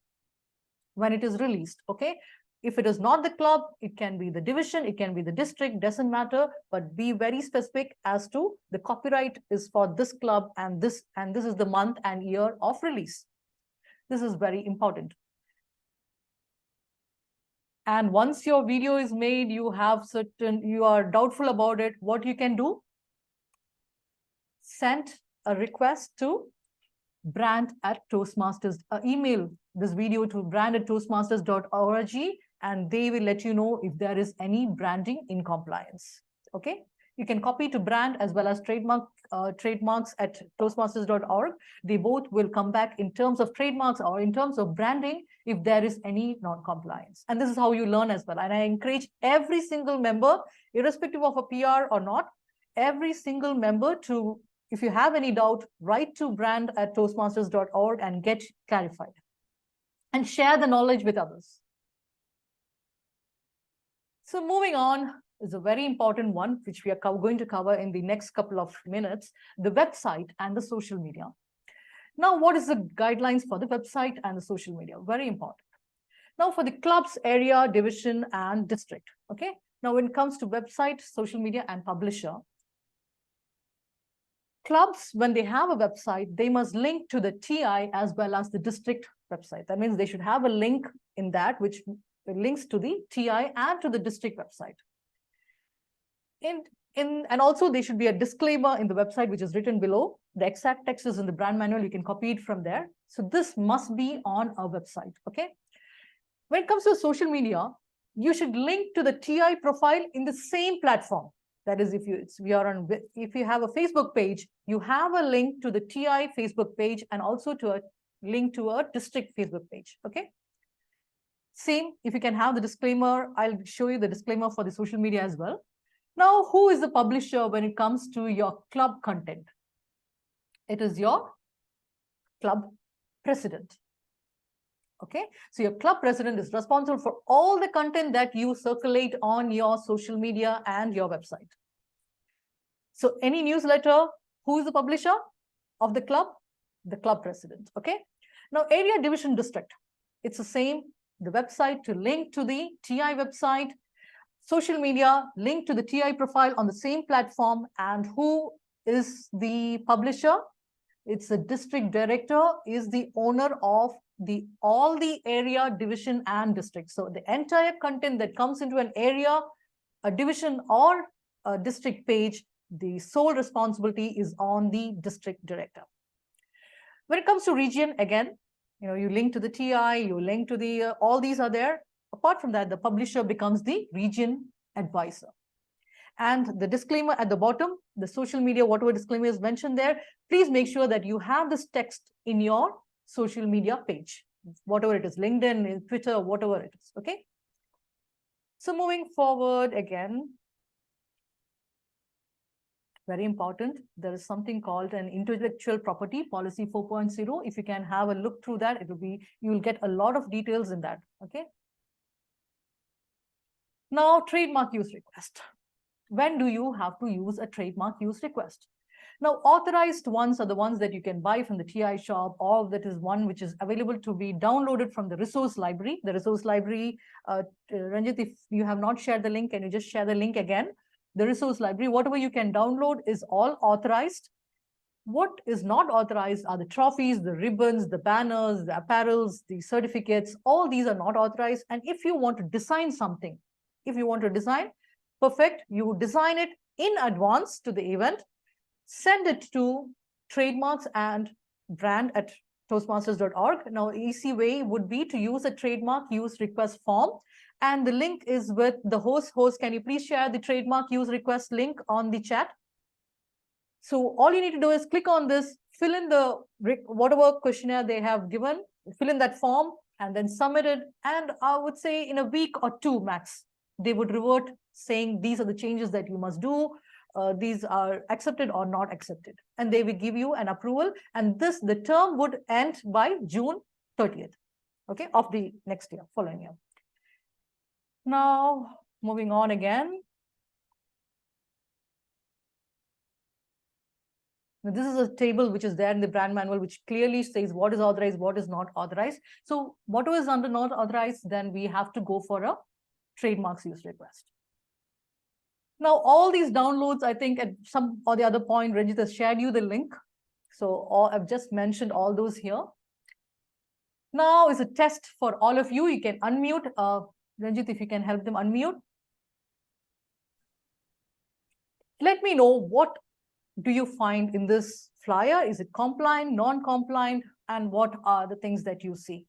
D: when it is released, okay? If it is not the club, it can be the division, it can be the district, doesn't matter, but be very specific as to the copyright is for this club and this is the month and year of release. This is very important. And once your video is made, you are doubtful about it, what you can do? Send a request to brand@Toastmasters, email this video to brand@toastmasters.org, and they will let you know if there is any branding in compliance. Okay, you can copy to brand as well as trademarks at toastmasters.org. They both will come back in terms of trademarks or in terms of branding if there is any non-compliance. And this is how you learn as well. And I encourage every single member, irrespective of a PR or not, every single member to, if you have any doubt, write to brand@toastmasters.org and get clarified. And share the knowledge with others. So moving on is a very important one, which we are going to cover in the next couple of minutes, the website and the social media. Now, what is the guidelines for the website and the social media? Very important. Now, for the clubs, area, division, and district, okay? Now, when it comes to website, social media, and publisher, clubs, when they have a website, they must link to the TI as well as the district website. That means they should have a link in that which links to the TI and to the district website. And also there should be a disclaimer in the website which is written below. The exact text is in the brand manual. You can copy it from there. So this must be on a website. Okay. When it comes to social media, you should link to the TI profile in the same platform. That is, if you have a Facebook page, you have a link to the TI Facebook page and also to a link to a district Facebook page. Okay. Same, if you can have the disclaimer, I'll show you the disclaimer for the social media as well. Now, who is the publisher when it comes to your club content? It is your club president. Okay, so your club president is responsible for all the content that you circulate on your social media and your website. So any newsletter, who is the publisher of the club? The club president. Okay, now area, division, district. It's the same. The website to link to the TI website, social media, link to the TI profile on the same platform. And who is the publisher? It's the district director, is the owner of all the area, division, and district. So the entire content that comes into an area, a division, or a district page, the sole responsibility is on the district director. When it comes to region, again, you link to the TI, you link to the all these are there. Apart from that, the publisher becomes the region advisor. And the disclaimer at the bottom, the social media, whatever disclaimer is mentioned there, please make sure that you have this text in your social media page, whatever it is, LinkedIn, Twitter, whatever it is. Okay. So moving forward again, very important, there is something called an intellectual property policy 4.0. If you can have a look through that, you will get a lot of details in that. Okay. Now, trademark use request. When do you have to use a trademark use request? Now, authorized ones are the ones that you can buy from the TI shop, or that is one which is available to be downloaded from the resource library. The resource library, Ranjit, if you have not shared the link, can you just share the link again? The resource library, whatever you can download is all authorized. What is not authorized are the trophies, the ribbons, the banners, the apparels, the certificates. All these are not authorized. And if you want to design something, perfect, you design it in advance to the event, send it to trademarks and brand at toastmasters.org. Now, easy way would be to use a trademark use request form. And the link is with the host. Host, can you please share the trademark use request link on the chat? So all you need to do is click on this, fill in the whatever questionnaire they have given, fill in that form, and then submit it. And I would say in a week or two max, they would revert saying these are the changes that you must do. These are accepted or not accepted. And they will give you an approval. And the term would end by June 30th, okay, of the next year, following year. Now, moving on again. Now, this is a table which is there in the brand manual, which clearly says what is authorized, what is not authorized. So whatever is under not authorized, then we have to go for a trademarks use request. Now, all these downloads, I think at some or the other point, Ranjit has shared you the link. So I've just mentioned all those here. Now is a test for all of you. You can unmute. Ranjit, if you can help them unmute. Let me know, what do you find in this flyer? Is it compliant, non-compliant, and what are the things that you see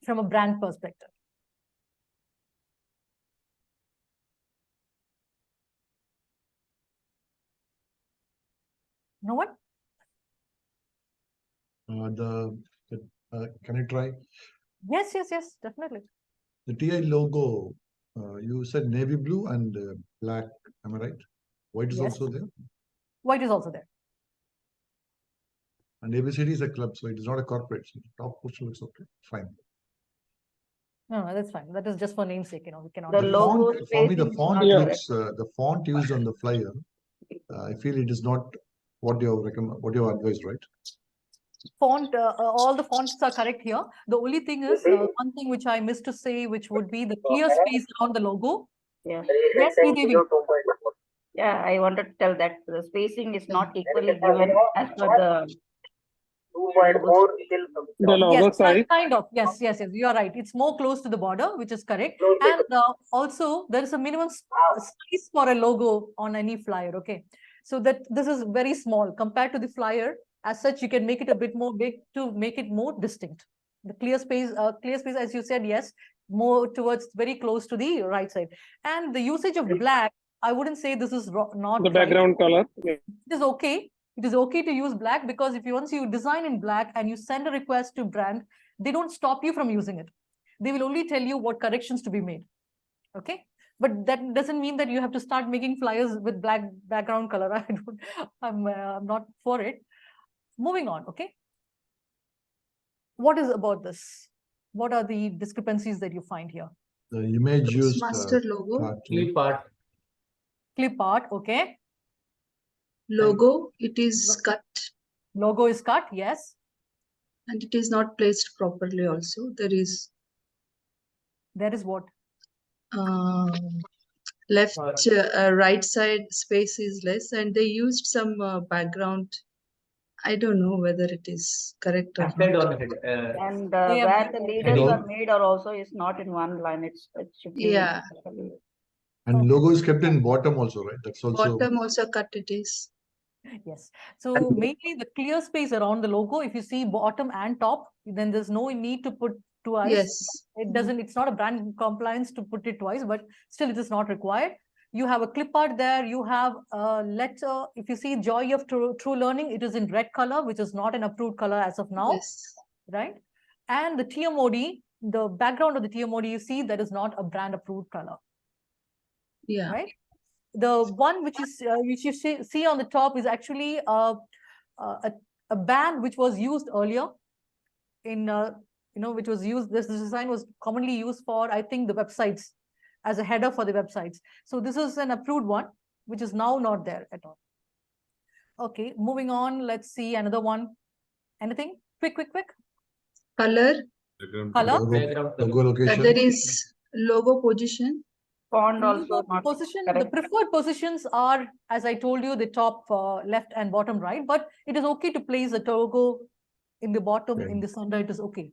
D: from a brand perspective? No one?
B: Can you try?
D: Yes, definitely.
B: The TI logo, you said navy blue and black, am I right? White is also there?
D: White is also there.
B: And ABCD is a club, so it is not a corporate. So top portion looks okay. Fine.
D: No, that's fine. That is just for namesake, we cannot.
E: The logo
B: font, for me, the font
E: not
B: looks, the font used on the flyer, I feel it is not what you recommend, what you advised, right?
D: Font, all the fonts are correct here. The only thing is, one thing which I missed to say, which would be the clear space around the logo.
E: Yeah.
D: Yes, Sridevi.
E: Yeah, I wanted to tell that the spacing is not equally given as per the.
F: The logo
D: Yes,
F: size.
D: kind of. Yes, yes, yes. You are right. It's more close to the border, which is correct. And also, there is a minimum space for a logo on any flyer. Okay, so that this is very small compared to the flyer. As such, you can make it a bit more big to make it more distinct. The clear space, as you said, yes, more towards very close to the right side. And the usage of black, I wouldn't say this is not
F: The
D: right.
F: background color. Yeah.
D: It is okay. It is okay to use black because if you once you design in black and you send a request to brand, they don't stop you from using it. They will only tell you what corrections to be made. Okay. But that doesn't mean that you have to start making flyers with black background color. I'm not for it. Moving on. Okay. What is about this? What are the discrepancies that you find here?
B: The image used.
G: Master logo.
B: partly.
A: Clip art.
D: Clip art. Okay.
G: Logo, it is cut
D: Logo is cut. Yes.
G: and it is not placed properly also. There is
D: There is what?
G: left, right side space is less and they used some background. I don't know whether it is correct or
A: Acted
G: not.
A: on head.
E: And
D: They have
E: where the leaders
A: heading.
E: are made or also is not in one line. It should be.
G: Yeah.
B: And logo is kept in bottom also, right? That's also.
G: Bottom also cut it is.
D: Yes. So mainly the clear space around the logo, if you see bottom and top, then there's no need to put twice.
G: Yes.
D: It doesn't, it's not a brand compliance to put it twice, but still it is not required. You have a clip art there. You have a letter. If you see Joy of True Learning, it is in red color, which is not an approved color as of now,
G: Yes.
D: right? And the TMOD, the background of the TMOD, you see that is not a brand approved color,
G: Yeah.
D: right? The one which you see on the top is actually a band which was used earlier in which was used. This design was commonly used for, I think, the websites as a header for the websites. So this is an approved one, which is now not there at all. Okay, moving on. Let's see another one. Anything? Quick.
G: Color.
D: Color.
B: Logo location.
G: There is logo position.
E: Font also not
D: Position. The
E: correct.
D: preferred positions are, as I told you, the top left and bottom right. But it is okay to place a logo in the bottom, in the center. It is okay.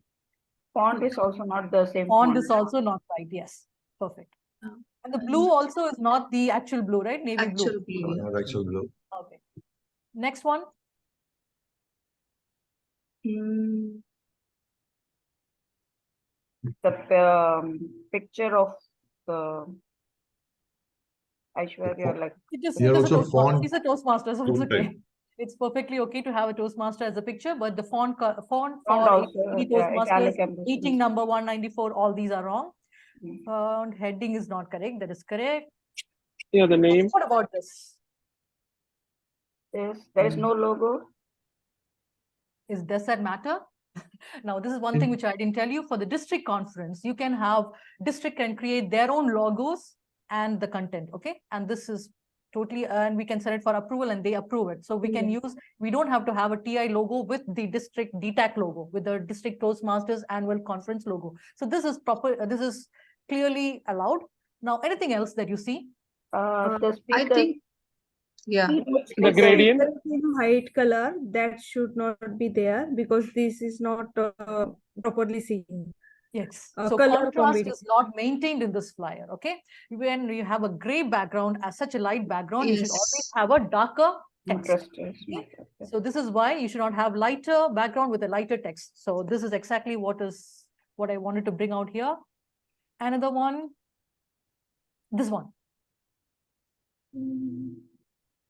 E: Font is also not the same.
D: Font is also not right. Yes, perfect. And the blue also is not the actual blue, right? Navy
G: Actual
D: blue.
G: blue.
B: Not actual blue.
D: Okay. Next one.
E: The picture of the Aishwarya, like
D: It is,
B: Here
D: it is a
B: also
D: Toastmaster.
B: font-
D: It's a Toastmaster, so it's
B: Font
D: okay. It's perfectly okay to have a Toastmaster as a picture, but the font for
E: also,
D: Toastmasters,
E: italic and this
D: meeting
E: is-
D: number 194, all these are wrong.
E: Mm.
D: Font heading is not correct. That is correct.
F: Yeah, the name.
D: What about this?
E: there is no logo.
D: Does that matter? Now, this is one thing which I didn't tell you. For the district conference, you can have district can create their own logos and the content. Okay, and this is totally, and we can send it for approval and they approve it. So we can use, we don't have to have a TI logo with the district DTAC logo, with the district Toastmasters annual conference logo. So this is proper, this is clearly allowed. Now, anything else that you see?
E: The
G: I
E: speaker.
G: think, yeah.
F: The gradient.
H: Height color that should not be there because this is not properly seen.
D: Yes.
H: So
D: So
H: color
D: contrast
H: combination.
D: is not maintained in this flyer. Okay. When you have a gray background as such a light background, you should always
G: Yes.
D: have a darker text.
E: Interesting.
D: Okay. So this is why you should not have lighter background with a lighter text. So this is exactly what I wanted to bring out here. Another one, this one.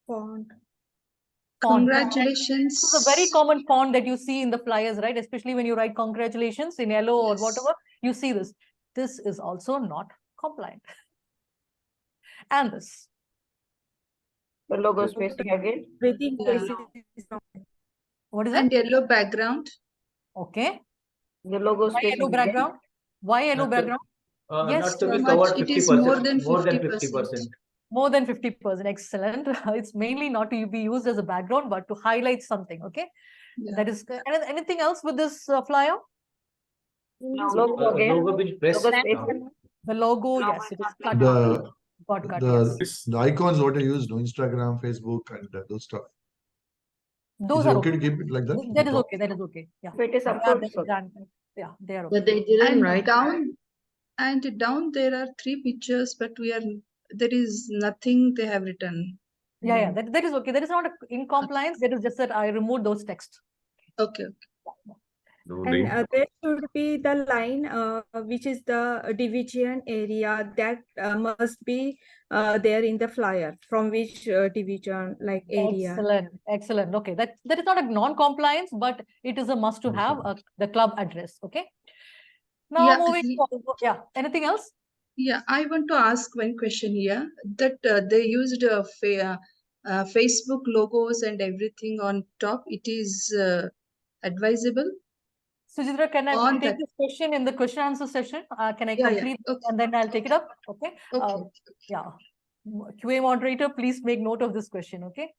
H: Font.
D: Font.
G: Congratulations.
D: This is a very common font that you see in the flyers, right? Especially when you write congratulations in yellow or
G: Yes.
D: whatever, you see this. This is also not compliant. And this.
E: The logo spacing again.
H: Everything
G: Yeah.
H: is not.
D: What is it?
G: And yellow background.
D: Okay.
E: The logo
D: Why
E: spacing
D: yellow
E: again.
D: background? Why yellow
A: Not to-
D: background? Yes,
A: Not to be
G: so
A: covered
G: much, it
A: 50%.
G: is more than
A: More than
G: 50%.
A: 50%.
D: more than 50%. Excellent. It's mainly not to be used as a background, but to highlight something. Okay.
G: Yeah.
D: That is. Anything else with this flyer?
E: Logo again.
A: Logo being pressed
E: Logo
A: down.
E: spacing.
D: The logo, yes, it is cut.
B: The
D: got yes.
B: The icons what you use, no, Instagram, Facebook, and those stuff.
D: Those
B: Is it
D: are
B: okay
D: okay.
B: to keep it like that?
D: That is okay. That is okay. Yeah.
E: If it is
D: They are
E: approved,
D: their
E: so
D: brand. Yeah, they are okay.
I: But they didn't
G: And
I: write
G: down there are 3 pictures, but there is nothing they have written.
D: Yeah, that is okay. That is not in compliance. That is just that I removed those texts.
G: Okay.
H: And there should be the line which is the division area that must be there in the flyer, from which division, like area.
D: Excellent. Okay, that is not a non-compliance, but it is a must to have the club address. Okay. Now
G: Yeah,
D: moving forward. Yeah. Anything else?
G: Yeah, I want to ask one question here. That they used Facebook logos and everything on top. It is advisable?
D: Sujitra, can I
G: On
D: take
G: that.
D: this question in the question answer session? Can I
G: Yeah,
D: complete
G: okay.
D: and then I'll take it up? Okay.
G: Okay.
D: Yeah. QA moderator, please make note of this question. Okay.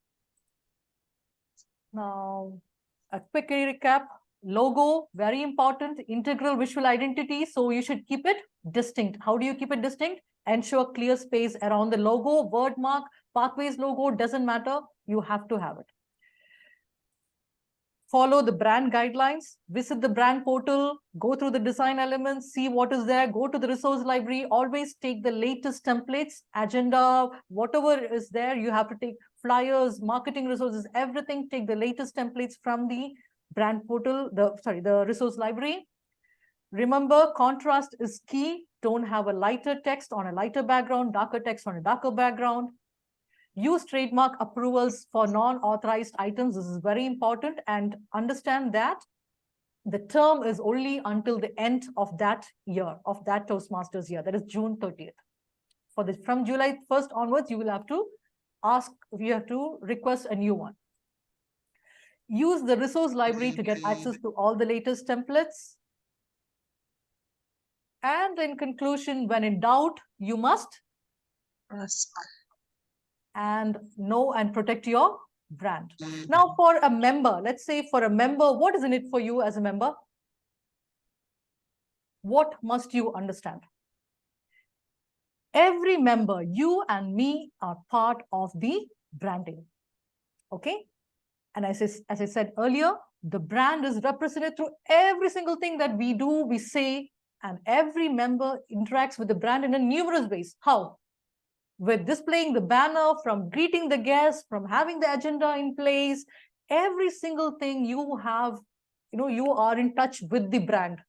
D: Now, a quick recap. Logo, very important, integral visual identity. So you should keep it distinct. How do you keep it distinct? Ensure clear space around the logo, word mark, Pathways logo, doesn't matter. You have to have it. Follow the brand guidelines, visit the brand portal, go through the design elements, see what is there, go to the resource library, always take the latest templates, agenda, whatever is there, you have to take flyers, marketing resources, everything, take the latest templates from the brand portal, the resource library. Remember, contrast is key. Don't have a lighter text on a lighter background, darker text on a darker background. Use trademark approvals for non-authorized items. This is very important, and understand that the term is only until the end of that year, of that Toastmasters year, that is June 30th. From July 1st onwards, you will have to request a new one. Use the resource library to get access to all the latest templates. And in conclusion, when in doubt, you must
G: Ask.
D: And know and protect your brand. Now, for a member, let's say for a member, what is in it for you as a member? What must you understand? Every member, you and me, are part of the branding. Okay? And as I said earlier, the brand is represented through every single thing that we do, we say, and every member interacts with the brand in a numerous ways. How? With displaying the banner, from greeting the guests, from having the agenda in place, every single thing you have, you are in touch with the brand,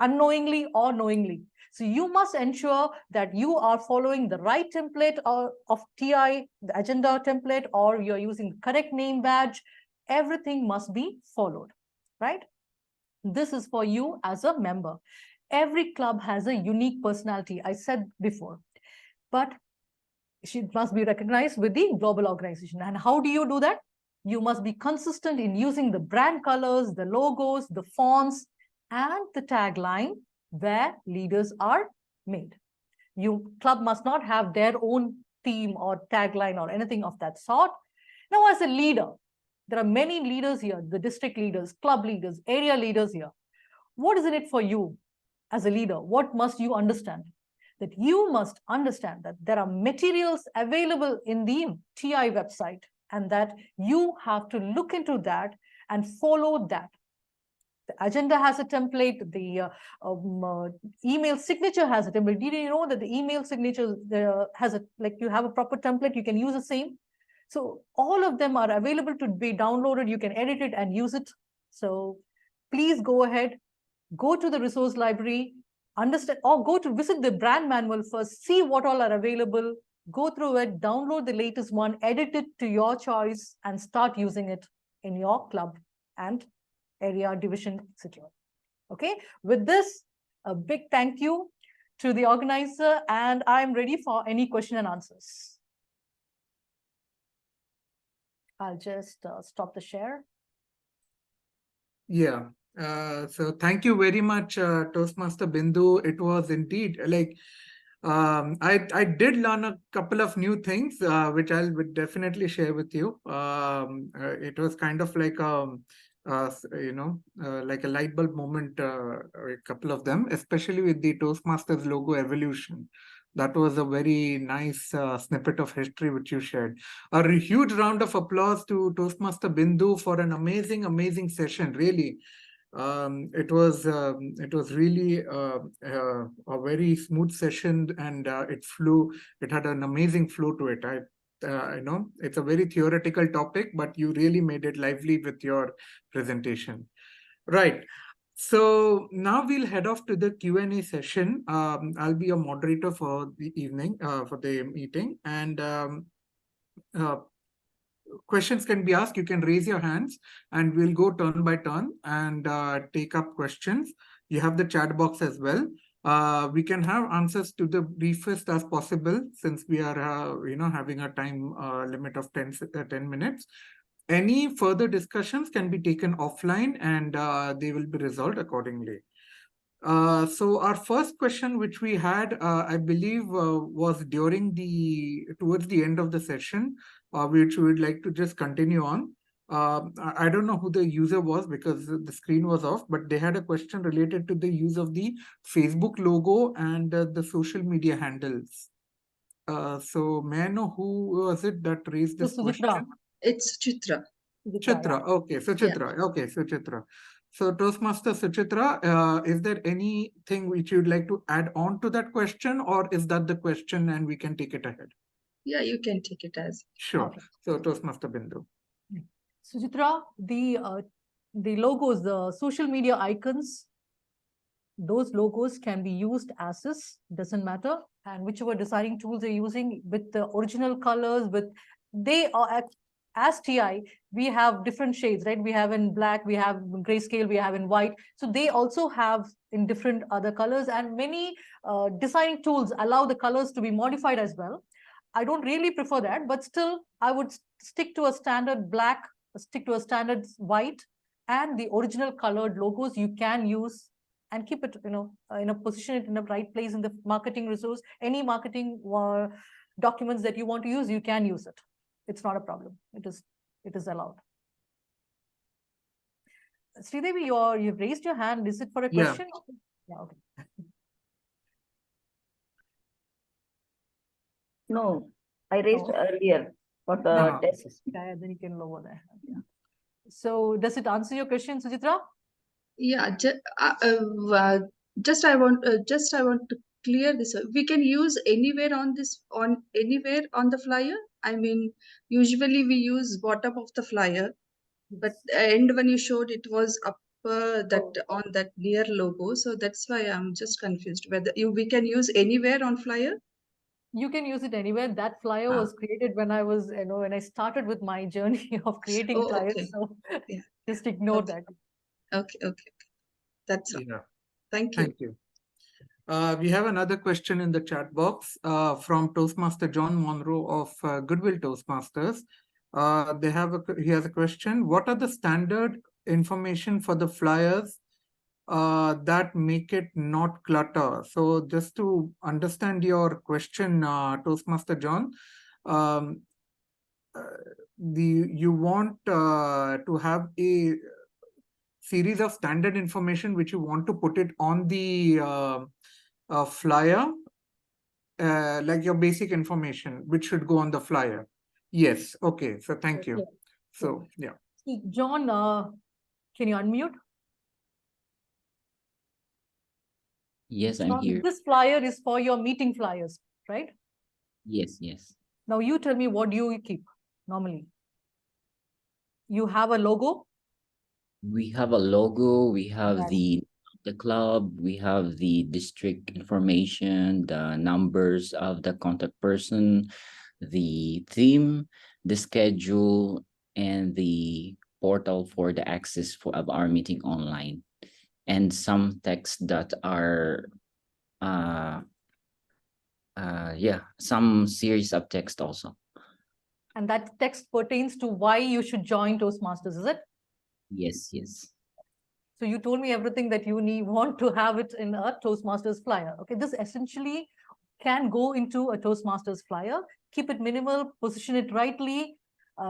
D: unknowingly or knowingly. So you must ensure that you are following the right template of TI, the agenda template, or you're using the correct name badge. Everything must be followed, right? This is for you as a member. Every club has a unique personality, I said before, but she must be recognized with the global organization. And how do you do that? You must be consistent in using the brand colors, the logos, the fonts, and the tagline where leaders are made. Your club must not have their own theme or tagline or anything of that sort. Now, as a leader, there are many leaders here, the district leaders, club leaders, area leaders here. What is in it for you as a leader? What must you understand? That you must understand that there are materials available in the TI website, and that you have to look into that and follow that. The agenda has a template, the email signature has a template. Did you know that the email signature has you have a proper template, you can use the same? So all of them are available to be downloaded. You can edit it and use it. So please go ahead, go to the resource library, understand, or go to visit the brand manual first, see what all are available, go through it, download the latest one, edit it to your choice, and start using it in your club and area, division, etc. Okay, with this, a big thank you to the organizer, and I'm ready for any question and answers. I'll just stop the share.
C: Yeah. So thank you very much, Toastmaster Bindu. It was indeed I did learn a couple of new things, which I would definitely share with you. It was kind of like like a light bulb moment, a couple of them, especially with the Toastmasters logo evolution. That was a very nice snippet of history which you shared. A huge round of applause to Toastmaster Bindu for an amazing, amazing session. Really, it was really a very smooth session, and it flew. It had an amazing flow to it. I know it's a very theoretical topic, but you really made it lively with your presentation. Right. So now we'll head off to the Q&A session. I'll be a moderator for the evening, for the meeting, and questions can be asked. You can raise your hands and we'll go turn by turn and take up questions. You have the chat box as well. We can have answers to the briefest as possible, since we are having a time limit of 10 minutes. Any further discussions can be taken offline, and they will be resolved accordingly. So our first question, which we had, I believe, was towards the end of the session, which we would like to just continue on. I don't know who the user was because the screen was off, but they had a question related to the use of the Facebook logo and the social media handles. So may I know who was it that raised this question?
G: It's Chitra.
C: Chitra, okay, so Chitra, okay, so Chitra. So Toastmaster Suchitra, is there anything which you'd like to add on to that question, or is that the question and we can take it ahead?
G: Yeah, you can take it as.
C: Sure.
D: Okay.
C: So Toastmaster Bindu.
D: Suchitra, the logos, the social media icons, those logos can be used as is, doesn't matter. And whichever designing tools they're using with the original colors, they are as TI, we have different shades, right? We have in black, we have in grayscale, we have in white. So they also have in different other colors, and many designing tools allow the colors to be modified as well. I don't really prefer that, but still I would stick to a standard black, stick to a standard white, and the original colored logos you can use and keep it, in a position it in the right place in the marketing resource. Any marketing documents that you want to use, you can use it. It's not a problem. It is allowed. Sridevi, you've raised your hand. Is it for a question? Yeah, okay.
E: No, I raised earlier for the test.
D: Yeah, then you can lower that. Yeah. So does it answer your question, Suchitra?
G: Yeah, just I want to clear this. We can use anywhere on the flyer. I mean, usually we use bottom of the flyer, but end when you showed it was up on that near logo. So that's why I'm just confused whether we can use anywhere on flyer.
D: You can use it anywhere. That flyer was created when I was, when I started with my journey of creating flyers.
G: Okay.
D: So
G: Yeah.
D: just ignore that.
G: Okay. That's all.
C: Yeah.
G: Thank you.
C: Thank you. We have another question in the chat box from Toastmaster John Monroe of Goodwill Toastmasters. He has a question. What are the standard information for the flyers that make it not clutter? So just to understand your question, Toastmaster John, you want to have a series of standard information which you want to put it on the flyer, like your basic information, which should go on the flyer. Yes. Okay. So thank you. So yeah.
D: John, can you unmute?
I: Yes, I'm here.
D: This flyer is for your meeting flyers, right?
I: Yes.
D: Now you tell me, what do you keep normally? You have a logo?
I: We have a logo, we have the club, we have the district information, the numbers of the contact person, the theme, the schedule, and the portal for the access of our meeting online, and some text that are some series of text also.
D: And that text pertains to why you should join Toastmasters, is it?
I: Yes.
D: So you told me everything that you want to have it in a Toastmasters flyer. Okay, this essentially can go into a Toastmasters flyer. Keep it minimal, position it rightly.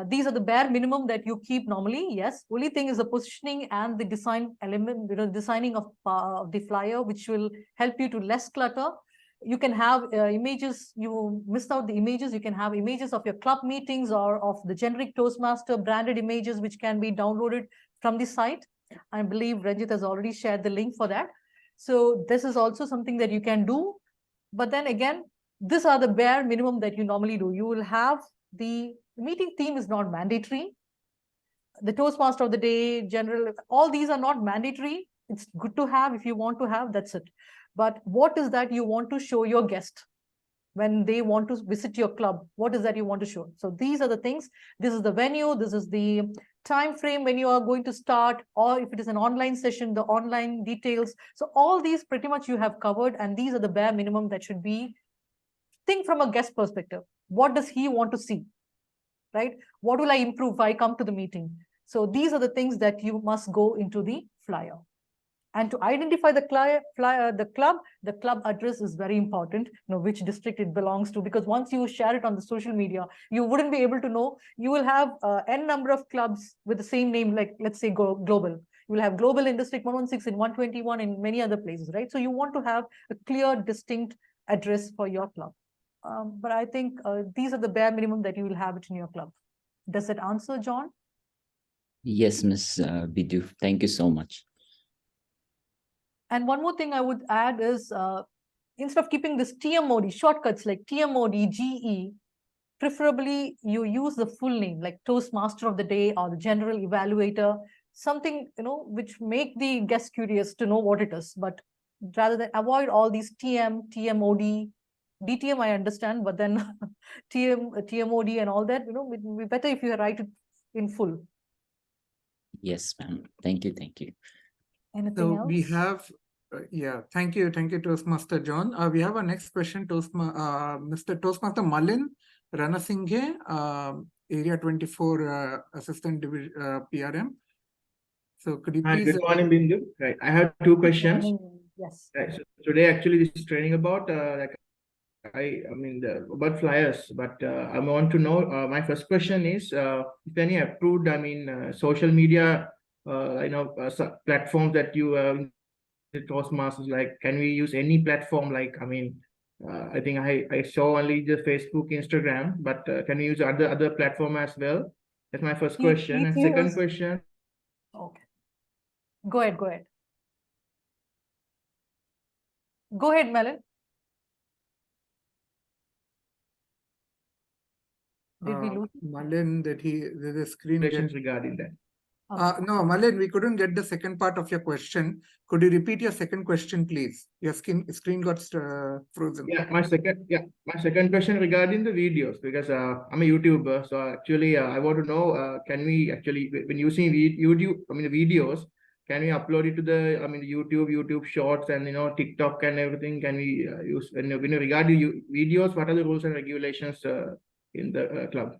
D: These are the bare minimum that you keep normally. Yes, only thing is the positioning and the design element, designing of the flyer, which will help you to less clutter. You can have images, you missed out the images, you can have images of your club meetings or of the generic Toastmaster branded images, which can be downloaded from the site. I believe Ranjit has already shared the link for that. So this is also something that you can do. But then again, these are the bare minimum that you normally do. You will have the meeting theme is not mandatory. The Toastmaster of the day, general, all these are not mandatory. It's good to have if you want to have, that's it. But what is that you want to show your guest when they want to visit your club? What is that you want to show? So these are the things. This is the venue. This is the time frame when you are going to start, or if it is an online session, the online details. So all these pretty much you have covered, and these are the bare minimum that should be. Think from a guest perspective. What does he want to see? Right? What will I improve if I come to the meeting? So these are the things that you must go into the flyer. And to identify the club address is very important, which district it belongs to, because once you share it on the social media, you wouldn't be able to know. You will have n number of clubs with the same name, like let's say global. You will have global in district 116, in 121, in many other places, right? So you want to have a clear, distinct address for your club. But I think these are the bare minimum that you will have it in your club. Does that answer, John?
I: Yes, Ms. Bindu. Thank you so much.
D: And one more thing I would add is, instead of keeping this TMOD, shortcuts like TMOD, GE, preferably you use the full name, like Toastmaster of the day or the general evaluator, something, which make the guest curious to know what it is. But rather than avoid all these TMOD, DTM, I understand, but then TMOD and all that, it would be better if you write it in full.
I: Yes, ma'am. Thank you. Thank you.
D: Anything else?
C: We have, thank you, Toastmaster John. We have our next question, Mr. Toastmaster Malin Ranasinghe, Area 24 Assistant PRM. So could you please?
J: Good morning, Bindu. Right, I have two questions.
D: Yes.
J: Right, so today actually this is training about about flyers, but I want to know. My first question is if any approved, social media, platforms that you the Toastmasters, like, can we use any platform? Like, I think I saw only the Facebook, Instagram, but can we use other platform as well? That's my first question. And second question.
D: Okay. Go ahead. Go ahead, Melon. Did we lose
C: Malin, did the screen
J: get regarding that?
C: No, Malin, we couldn't get the second part of your question. Could you repeat your second question, please? Your screen got frozen.
J: Yeah, my second question regarding the videos, because I'm a YouTuber, so actually I want to know, can we actually, when using YouTube, the videos, can we upload it to the YouTube Shorts and TikTok and everything? Can we use regarding videos? What are the rules and regulations in the club?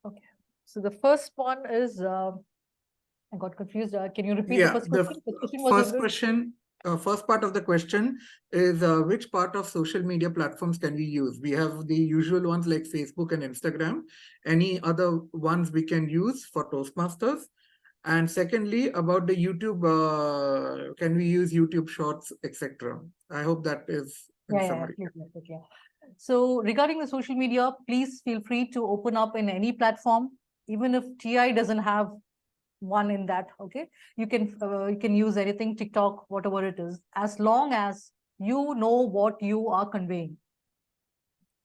D: Okay, so the first one is I got confused. Can you repeat the first question?
C: First part of the question is which part of social media platforms can we use? We have the usual ones like Facebook and Instagram. Any other ones we can use for Toastmasters? And secondly, about the YouTube, can we use YouTube Shorts, etc.? I hope that is in summary.
D: Yeah. So regarding the social media, please feel free to open up in any platform, even if TI doesn't have one in that. Okay, you can use anything, TikTok, whatever it is, as long as you know what you are conveying.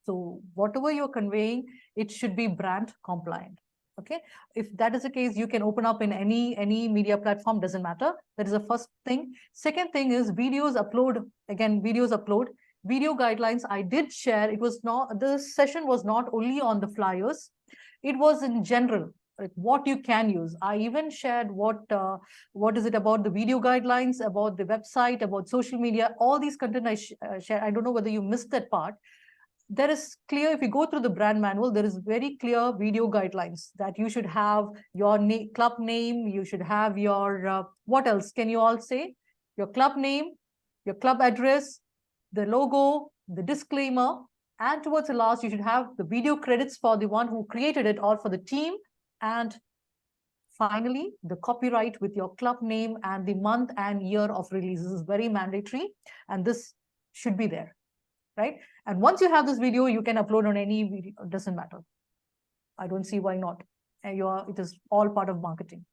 D: So whatever you're conveying, it should be brand compliant. Okay, if that is the case, you can open up in any media platform, doesn't matter. That is the first thing. Second thing is videos upload. Again, videos upload. Video guidelines I did share. It was not, the session was not only on the flyers, it was in general, like what you can use. I even shared what is it about the video guidelines, about the website, about social media, all these content I shared. I don't know whether you missed that part. There is clear, if you go through the brand manual, there is very clear video guidelines that you should have your club name, you should have your, what else can you all say? Your club name, your club address, the logo, the disclaimer, and towards the last, you should have the video credits for the one who created it or for the team. And finally, the copyright with your club name and the month and year of release. This is very mandatory. And this should be there, right? And once you have this video, you can upload on any video, it doesn't matter. I don't see why not. And it is all part of marketing.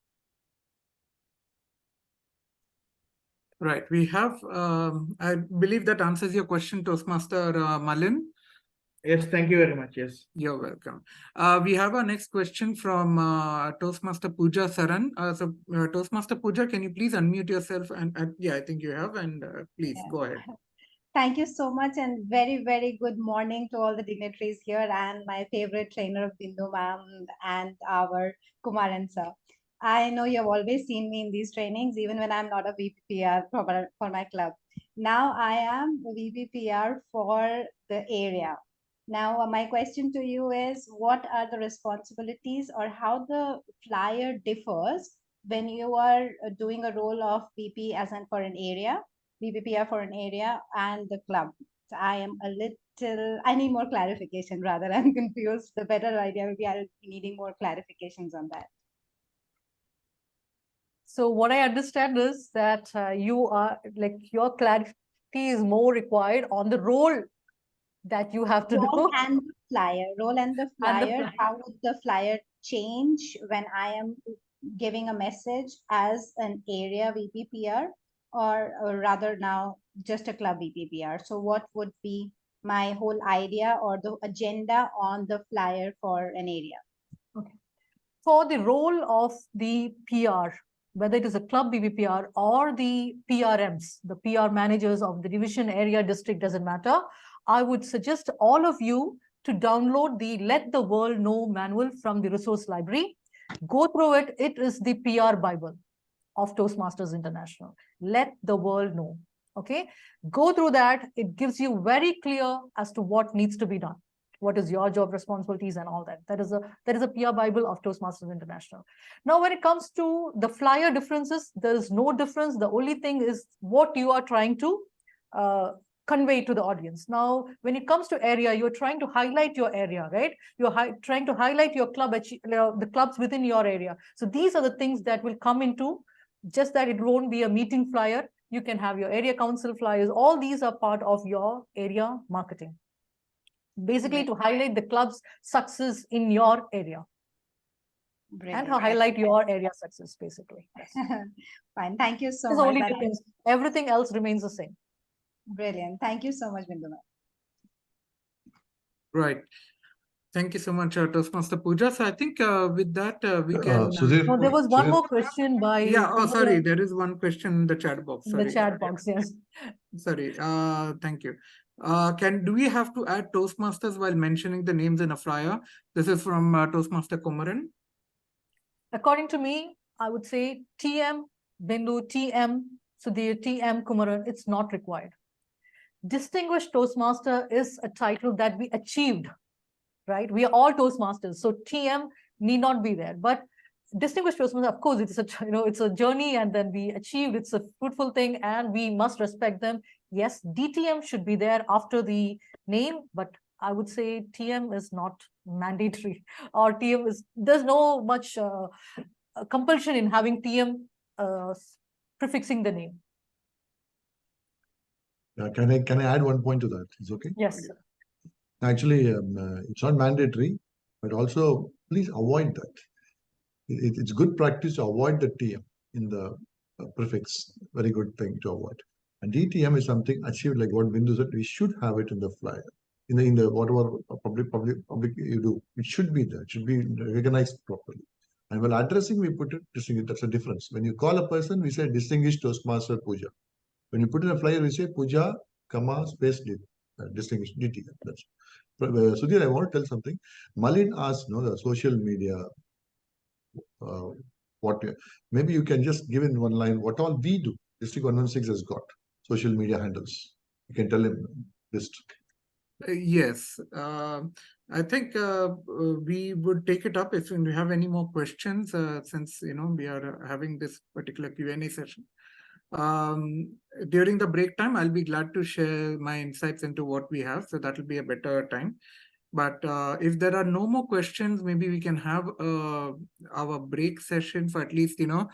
C: Right. We have, I believe that answers your question, Toastmaster Malin.
J: Yes, thank you very much. Yes.
C: You're welcome. We have our next question from Toastmaster Pooja Saran. Toastmaster Pooja, can you please unmute yourself? And yeah, I think you have. And please go ahead.
K: Thank you so much, and very, very good morning to all the dignitaries here and my favorite trainer of Bindu ma'am and our Kumaran sir. I know you have always seen me in these trainings, even when I'm not a VPPR for my club. Now I am a VPPR for the area. Now, my question to you is, what are the responsibilities or how the flyer differs when you are doing a role of VP as in for an area, VPPR for an area and the club? So I am a little, I need more clarification rather. I'm confused. The better idea would be I'll be needing more clarifications on that.
D: So what I understand is that you are like your clarity is more required on the role that you have to
K: role
D: do.
K: And the flyer, role and the flyer. How would the flyer change when I am giving a message as an area VPPR or rather now just a club VPPR? So what would be my whole idea or the agenda on the flyer for an area?
D: Okay. For the role of the PR, whether it is a club BBPR or the PRMs, the PR managers of the division, area, district, doesn't matter. I would suggest all of you to download the Let the World Know manual from the resource library. Go through it. It is the PR Bible of Toastmasters International. Let the world know. Okay. Go through that. It gives you very clear as to what needs to be done. What is your job responsibilities and all that. That is a PR Bible of Toastmasters International. Now, when it comes to the flyer differences, there is no difference. The only thing is what you are trying to convey to the audience. Now, when it comes to area, you're trying to highlight your area, right? You're trying to highlight your club, the clubs within your area. So these are the things that will come into, just that it won't be a meeting flyer. You can have your area council flyers. All these are part of your area marketing. Basically, to highlight the club's success in your area. Brilliant. And to highlight your area success, basically. Yes.
K: Fine. Thank you so
D: much. Only difference. Everything else remains the same.
K: Brilliant. Thank you so much, Bindu.
C: Right. Thank you so much, Toastmaster Pooja. So I think with that, we can...
D: no, there was one more question by...
C: Yeah, oh, sorry. There is one question in the chat box.
D: Sorry. In the chat box, yes.
C: Sorry. Thank you. Do we have to add Toastmasters while mentioning the names in a flyer? This is from Toastmaster Kumaran.
D: According to me, I would say TM, Bindu, TM, Sudhir, TM, Kumaran, it's not required. Distinguished Toastmaster is a title that we achieved, right? We are all Toastmasters, so TM need not be there. But distinguished Toastmaster, of course, it's a journey, and then we achieved. It's a fruitful thing, and we must respect them. Yes, DTM should be there after the name, but I would say TM is not mandatory, or TM is, there's no much compulsion in having TM prefixing the name.
B: Can I add one point to that? Is okay?
D: Yes.
B: Actually, it's not mandatory, but also please avoid that. It's good practice to avoid the TM in the prefix. Very good thing to avoid. And DTM is something achieved, like what Bindu said. We should have it in the flyer, in the whatever public you do. It should be there. It should be recognized properly. And while addressing, we put it distinguished. That's a difference. When you call a person, we say distinguished Toastmaster Pooja. When you put in a flyer, we say Pooja, comma, space, distinguished DTM. That's Sudhir, I want to tell something. Malin asked, the social media. Maybe you can just give in one line what all we do. District 116 has got social media handles. You can tell him this.
C: Yes, I think we would take it up if we have any more questions, since we are having this particular Q&A session. During the break time, I'll be glad to share my insights into what we have, so that will be a better time. But if there are no more questions, maybe we can have our break session for at least, so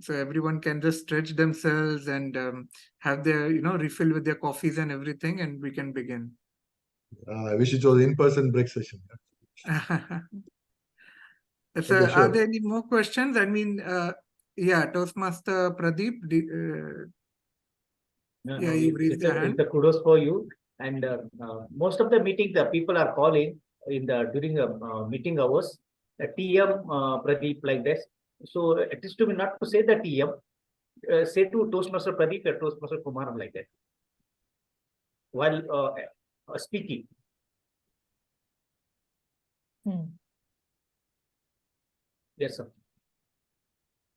C: everyone can just stretch themselves and have their, refill with their coffees and everything, and we can begin.
B: I wish it was in-person break session.
C: So,
B: Okay,
C: are
B: sure.
C: there any more questions? I mean, yeah, Toastmaster Pradeep, yeah, you raised your hand.
A: It's a kudos for you. And most of the meetings, the people are calling during the meeting hours, TM Pradeep like this. So it is to me not to say the TM, say to Toastmaster Pradeep or Toastmaster Kumaran like that while speaking. Yes, sir.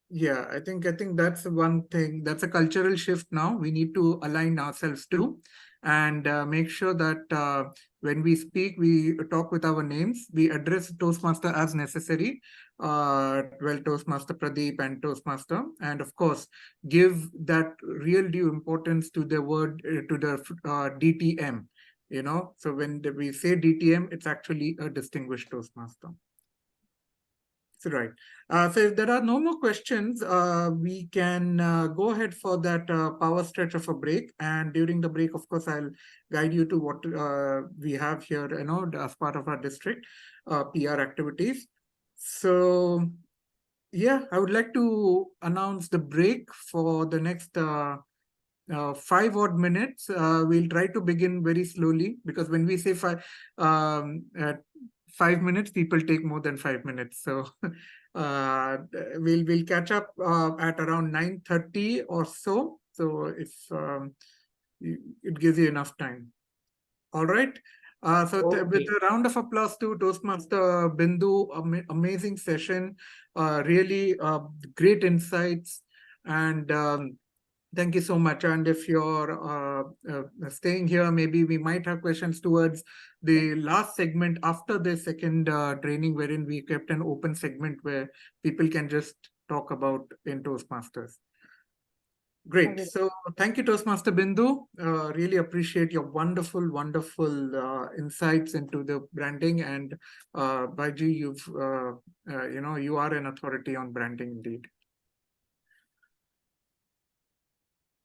C: Yeah, I think that's one thing. That's a cultural shift now. We need to align ourselves to, and make sure that when we speak, we talk with our names. We address Toastmaster as necessary. Well, Toastmaster Pradeep and Toastmaster, and of course, give that real due importance to the word to the DTM. So when we say DTM, it's actually a distinguished Toastmaster. Right. So if there are no more questions, we can go ahead for that power stretch of a break. And during the break, of course, I'll guide you to what we have here, as part of our district PR activities. So, yeah, I would like to announce the break for the next 5 odd minutes. We'll try to begin very slowly, because when we say 5 minutes, people take more than 5 minutes. So we'll catch up at around 9:30 or so. So if it gives you enough time. All right. With a round of applause to Toastmaster Bindu, amazing session, really great insights, and thank you so much. And if you're staying here, maybe we might have questions towards the last segment after the second training, wherein we kept an open segment where people can just talk about in Toastmasters. Great. So thank you, Toastmaster Bindu. Really appreciate your wonderful, wonderful insights into the branding. And Baiji, you are an authority on branding indeed.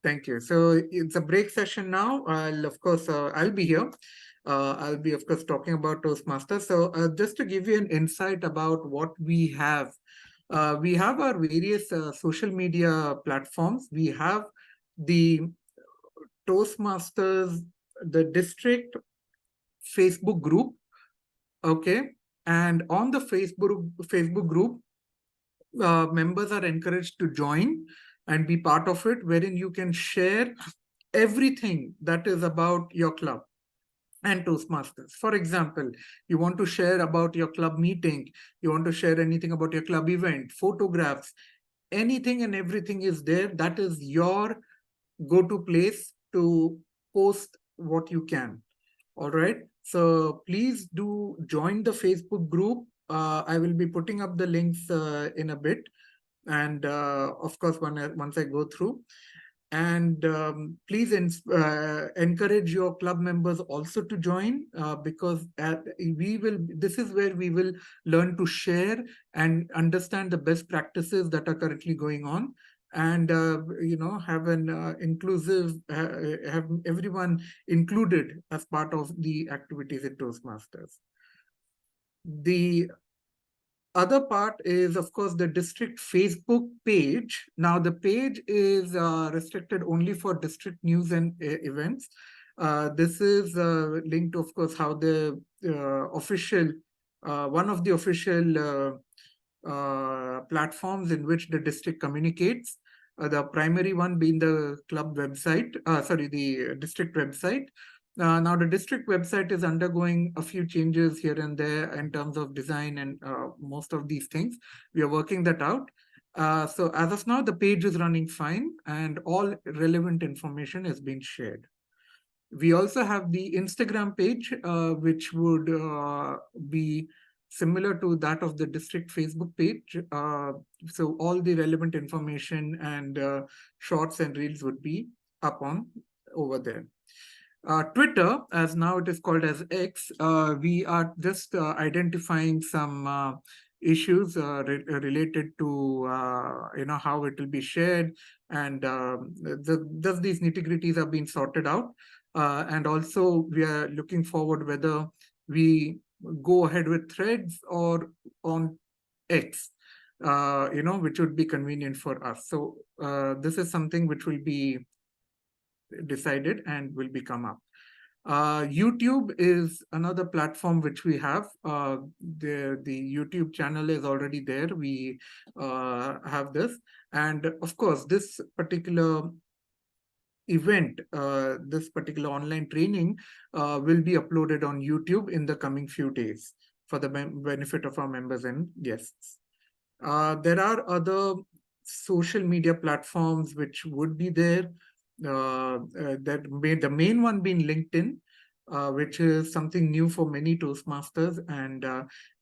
C: Thank you. So it's a break session now. I'll be here. I'll be, of course, talking about Toastmasters. So just to give you an insight about what we have our various social media platforms. We have the Toastmasters, the district Facebook group. Okay. And on the Facebook group, members are encouraged to join and be part of it, wherein you can share everything that is about your club and Toastmasters. For example, you want to share about your club meeting, you want to share anything about your club event, photographs, anything and everything is there. That is your go-to place to post what you can. All right. So please do join the Facebook group. I will be putting up the links in a bit. And of course, once I go through. And please encourage your club members also to join, because this is where we will learn to share and understand the best practices that are currently going on, and have an inclusive, have everyone included as part of the activities at Toastmasters. The other part is, of course, the district Facebook page. Now, the page is restricted only for district news and events. This is linked to, of course, how the official, one of the official platforms in which the district communicates. The primary one being the club website, the district website. Now, the district website is undergoing a few changes here and there in terms of design and most of these things. We are working that out. So as of now, the page is running fine and all relevant information is being shared. We also have the Instagram page, which would be similar to that of the district Facebook page. So all the relevant information and shorts and reels would be up on over there. Twitter, as now it is called as X, we are just identifying some issues related to how it will be shared, and just these nitty-gritties are being sorted out. And also we are looking forward whether we go ahead with threads or on X, which would be convenient for us. So this is something which will be decided and will become up. YouTube is another platform which we have. The YouTube channel is already there. We have this, and of course, this particular event, this particular online training will be uploaded on YouTube in the coming few days for the benefit of our members and guests. There are other social media platforms which would be there. The main one being LinkedIn, which is something new for many Toastmasters. And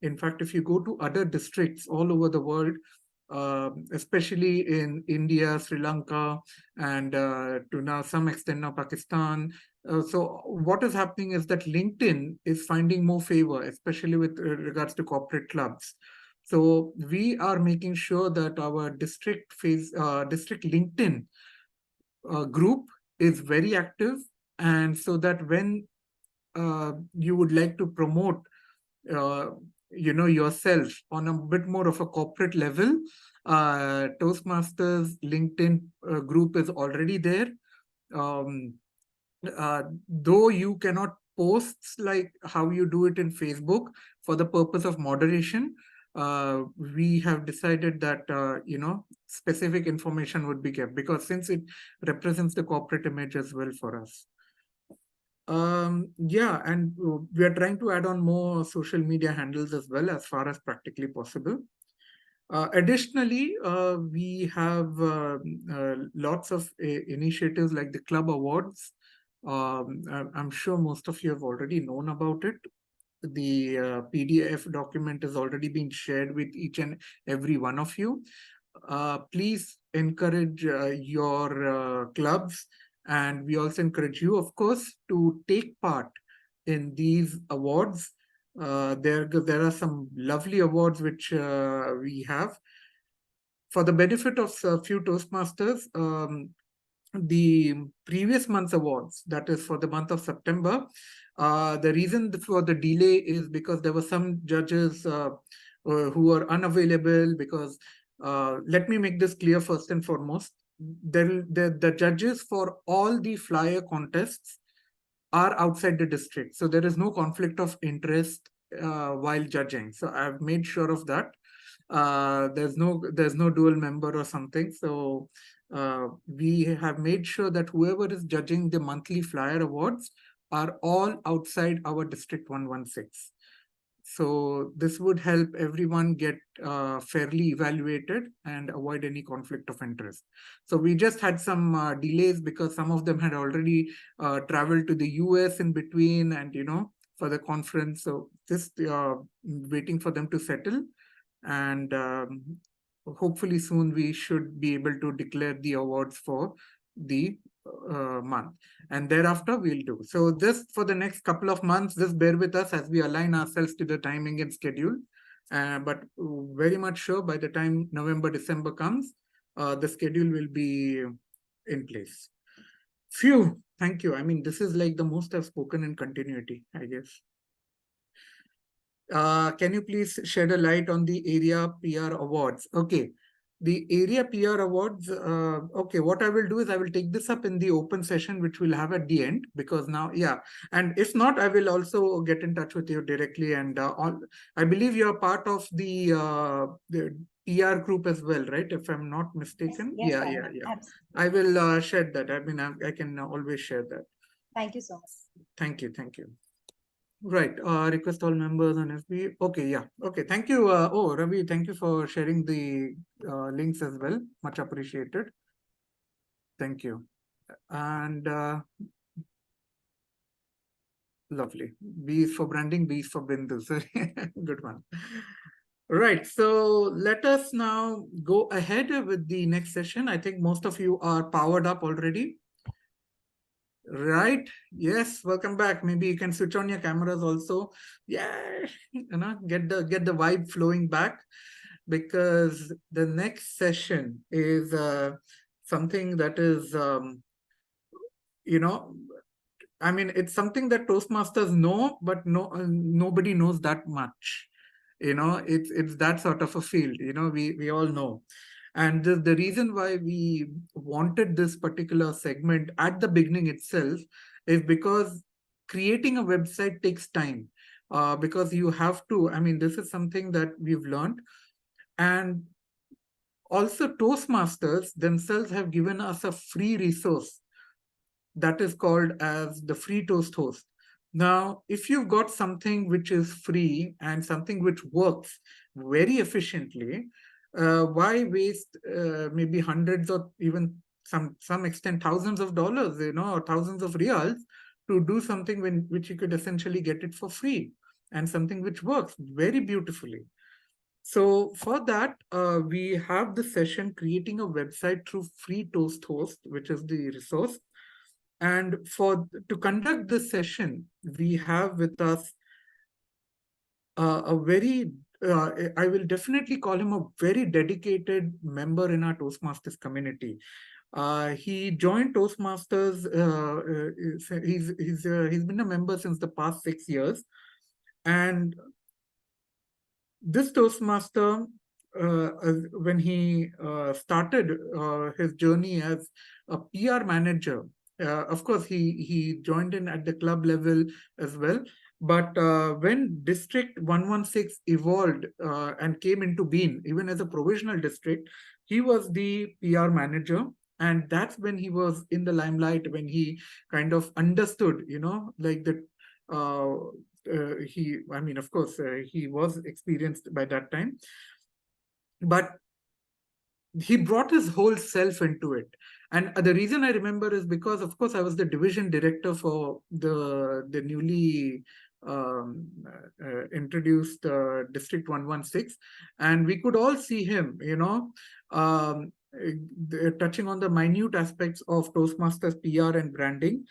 C: in fact, if you go to other districts all over the world, especially in India, Sri Lanka, and to now some extent now Pakistan. So what is happening is that LinkedIn is finding more favor, especially with regards to corporate clubs. So we are making sure that our district LinkedIn group is very active, and so that when you would like to promote yourself on a bit more of a corporate level, Toastmasters LinkedIn group is already there. Though you cannot post like how you do it in Facebook for the purpose of moderation, we have decided that specific information would be kept, because since it represents the corporate image as well for us. Yeah, and we are trying to add on more social media handles as well as far as practically possible. Additionally, we have lots of initiatives like the club awards. I'm sure most of you have already known about it. The PDF document is already being shared with each and every one of you. Please encourage your clubs, and we also encourage you, of course, to take part in these awards. There are some lovely awards which we have. For the benefit of a few Toastmasters, the previous month's awards, that is for the month of September, the reason for the delay is because there were some judges who were unavailable, because let me make this clear first and foremost. The judges for all the flyer contests are outside the district, so there is no conflict of interest while judging. So I've made sure of that. There's no dual member or something. So we have made sure that whoever is judging the monthly flyer awards are all outside our district 116. So this would help everyone get fairly evaluated and avoid any conflict of interest. So we just had some delays because some of them had already traveled to the US in between, and for the conference. So just waiting for them to settle, and hopefully soon we should be able to declare the awards for the month, and thereafter we'll do. So just for the next couple of months, just bear with us as we align ourselves to the timing and schedule. But very much sure by the time November, December comes, the schedule will be in place. Phew, thank you. I mean, this is like the most I've spoken in continuity, I guess. Can you please shed a light on the area PR awards? Okay. The area PR awards, okay, what I will do is I will take this up in the open session, which we'll have at the end, because now, yeah. And if not, I will also get in touch with you directly. And I believe you're part of the PR group as well, right? If I'm not mistaken.
K: Yes,
C: Yeah.
K: absolutely.
C: I will share that. I mean, I can always share that.
K: Thank you so much.
C: Thank you. Right. Request all members on FB. Okay, yeah. Okay, thank you. Oh, Ravi, thank you for sharing the links as well. Much appreciated. Thank you. And lovely. B is for branding, B is for Bindu. Good one. Right. So let us now go ahead with the next session. I think most of you are powered up already. Right. Yes. Welcome back. Maybe you can switch on your cameras also. Yeah. Get the vibe flowing back, because the next session is something that is I mean, it's something that Toastmasters know, but nobody knows that much. It's that sort of a field. We all know. And the reason why we wanted this particular segment at the beginning itself is because creating a website takes time. Because you have to, I mean, this is something that we've learned. And also Toastmasters themselves have given us a free resource that is called as the free toast host. Now, if you've got something which is free and something which works very efficiently, why waste maybe hundreds or even some extent thousands of dollars, or thousands of reals to do something which you could essentially get it for free, and something which works very beautifully. So for that, we have the session creating a website through free toast host, which is the resource. And to conduct this session, we have with us a very, I will definitely call him a very dedicated member in our Toastmasters community. He joined Toastmasters. He's been a member since the past 6 years, and this Toastmaster, when he started his journey as a PR manager, of course, he joined in at the club level as well. But when District 116 evolved and came into being, even as a provisional district, he was the PR manager. And that's when he was in the limelight, when he kind of understood, like the I mean, of course, he was experienced by that time, but he brought his whole self into it. And the reason I remember is because, of course, I was the division director for the newly introduced District 116, and we could all see him, touching on the minute aspects of Toastmasters PR and branding.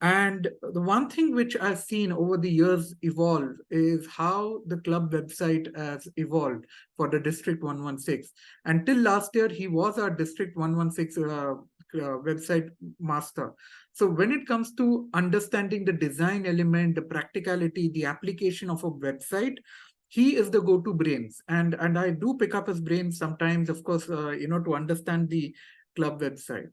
C: And the one thing which I've seen over the years evolve is how the club website has evolved for the District 116. Until last year, he was our District 116 website master. So when it comes to understanding the design element, the practicality, the application of a website, he is the go-to brains. And I do pick up his brains sometimes, of course, to understand the club website.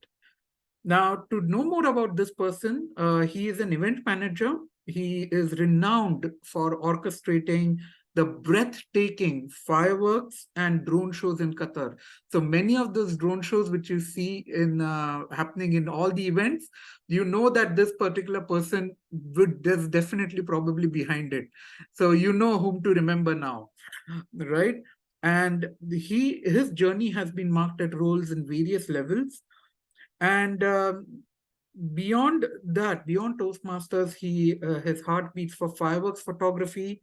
C: Now, to know more about this person, he is an event manager. He is renowned for orchestrating the breathtaking fireworks and drone shows in Qatar. So many of those drone shows which you see in happening in all the events, you know that this particular person is definitely probably behind it. So you know whom to remember now, right? And his journey has been marked at roles in various levels. And beyond that, beyond Toastmasters, his heart beats for fireworks photography,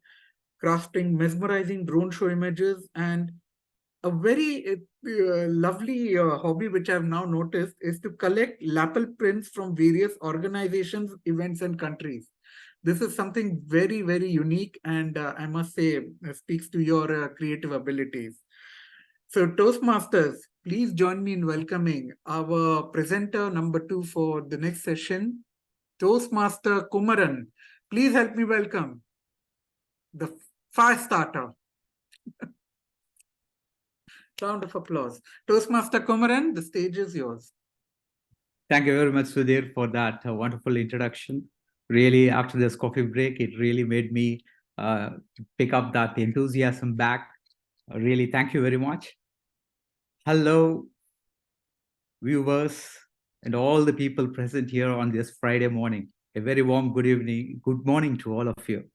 C: crafting mesmerizing drone show images, and a very lovely hobby which I've now noticed is to collect lapel prints from various organizations, events, and countries. This is something very, very unique, and I must say, speaks to your creative abilities. So Toastmasters, please join me in welcoming our presenter number 2 for the next session, Toastmaster Kumaran. Please help me welcome the fire starter. Round of applause. Toastmaster Kumaran, the stage is yours.
L: Thank you very much, Sudhir, for that wonderful introduction. Really, after this coffee break, it really made me pick up that enthusiasm back. Really, thank you very much. Hello, viewers, and all the people present here on this Friday morning. A very warm good evening, good morning to all of you.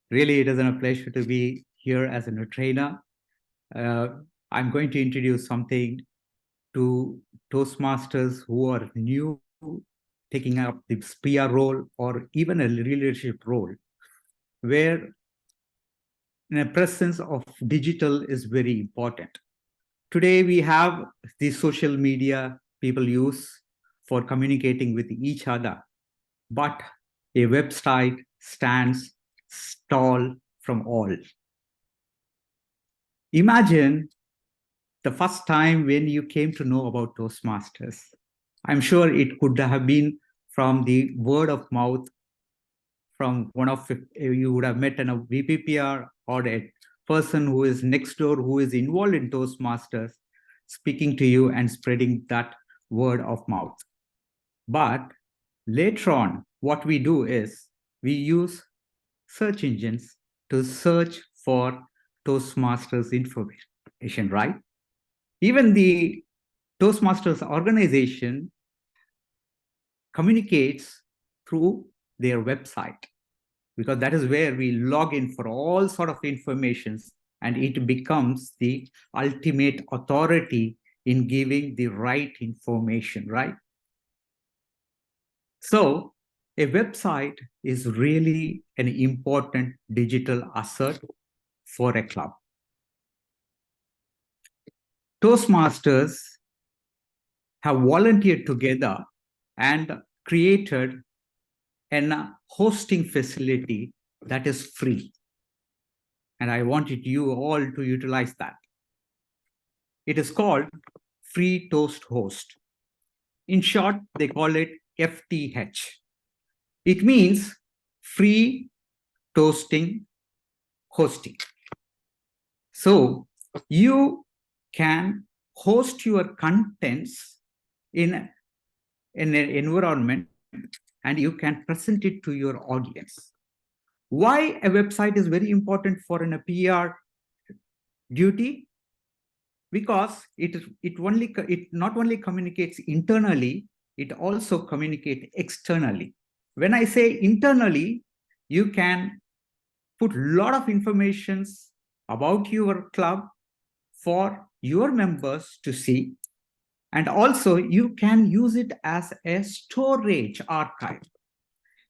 L: Really, it is a pleasure to be here as a trainer. I'm going to introduce something to Toastmasters who are new, taking up the PR role or even a leadership role, where the presence of digital is very important. Today, we have the social media people use for communicating with each other but a website stands tall from all. Imagine the first time when you came to know about Toastmasters. I'm sure it could have been from the word of mouth, from one of you would have met a VPPR or a person who is next door who is involved in Toastmasters speaking to you and spreading that word of mouth. But later on, what we do is we use search engines to search for Toastmasters information, right? Even the Toastmasters organization communicates through their website, because that is where we log in for all sort of informations, and it becomes the ultimate authority in giving the right information, right? So a website is really an important digital asset for a club. Toastmasters have volunteered together and created a hosting facility that is free. And I wanted you all to utilize that. It is called Free Toast Host. In short, they call it FTH. It means free toasting hosting. So you can host your contents in an environment and you can present it to your audience. Why a website is very important for a PR duty? Because it not only communicates internally, it also communicates externally. When I say internally, you can put a lot of information about your club for your members to see. And also you can use it as a storage archive.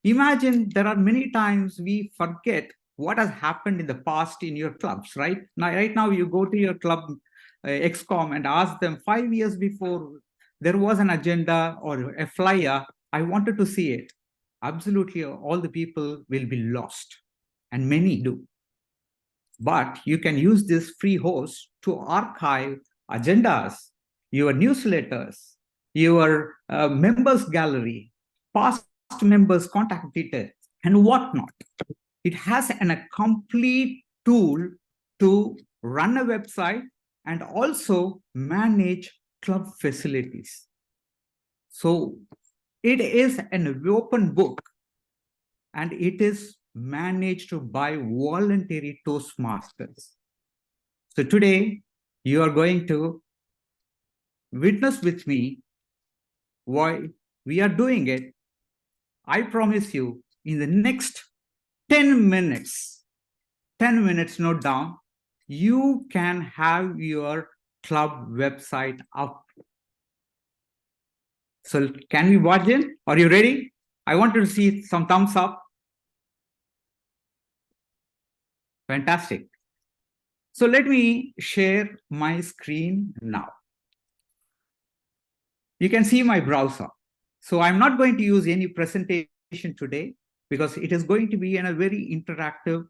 L: Imagine there are many times we forget what has happened in the past in your clubs, right? Right now you go to your club XCOM and ask them 5 years before there was an agenda or a flyer, I wanted to see it. Absolutely all the people will be lost, and many do. But you can use this free host to archive agendas, your newsletters, your members gallery, past members contact details, and whatnot. It has a complete tool to run a website and also manage club facilities. So it is an open book, and it is managed by voluntary Toastmasters. So today you are going to witness with me why we are doing it. I promise you, in the next 10 minutes, note down, you can have your club website up. So can we watch it? Are you ready? I want to see some thumbs up. Fantastic. So let me share my screen now. You can see my browser. So I'm not going to use any presentation today because it is going to be in a very interactive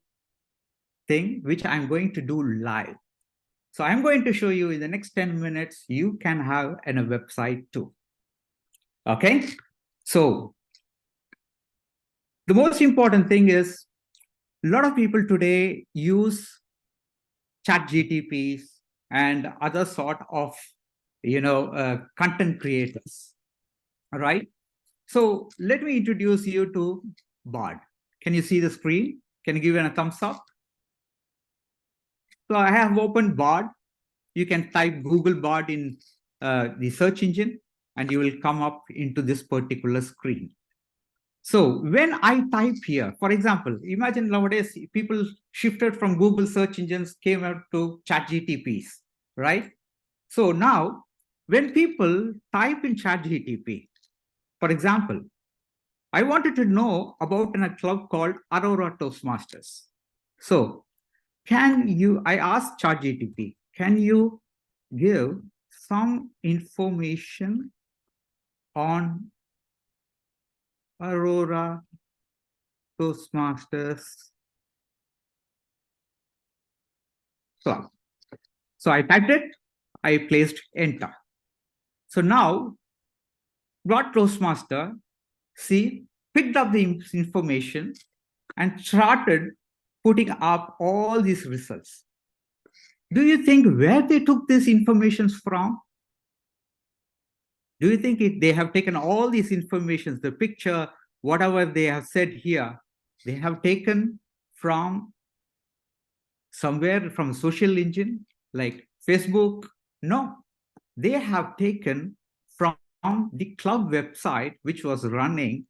L: thing, which I'm going to do live. So I'm going to show you in the next 10 minutes, you can have a website too. Okay. So the most important thing is a lot of people today use chat GTPs and other sort of, content creators. All right. So let me introduce you to Bard. Can you see the screen? Can you give it a thumbs up? So I have opened Bard. You can type Google Bard in the search engine and you will come up into this particular screen. So when I type here, for example, imagine nowadays people shifted from Google search engines, came out to chat GTPs, right? So now when people type in chat GTP, for example, I wanted to know about a club called Aurora Toastmasters. So I asked ChatGPT, can you give some information on
C: Aurora Toastmasters Club. So I typed it, I placed enter. So now, Broad Toastmaster, see, picked up the information and started putting up all these results. Do you think where they took these informations from? Do you think they have taken all these informations, the picture, whatever they have said here, they have taken from somewhere from social engine like Facebook? No, they have taken from the club website, which was running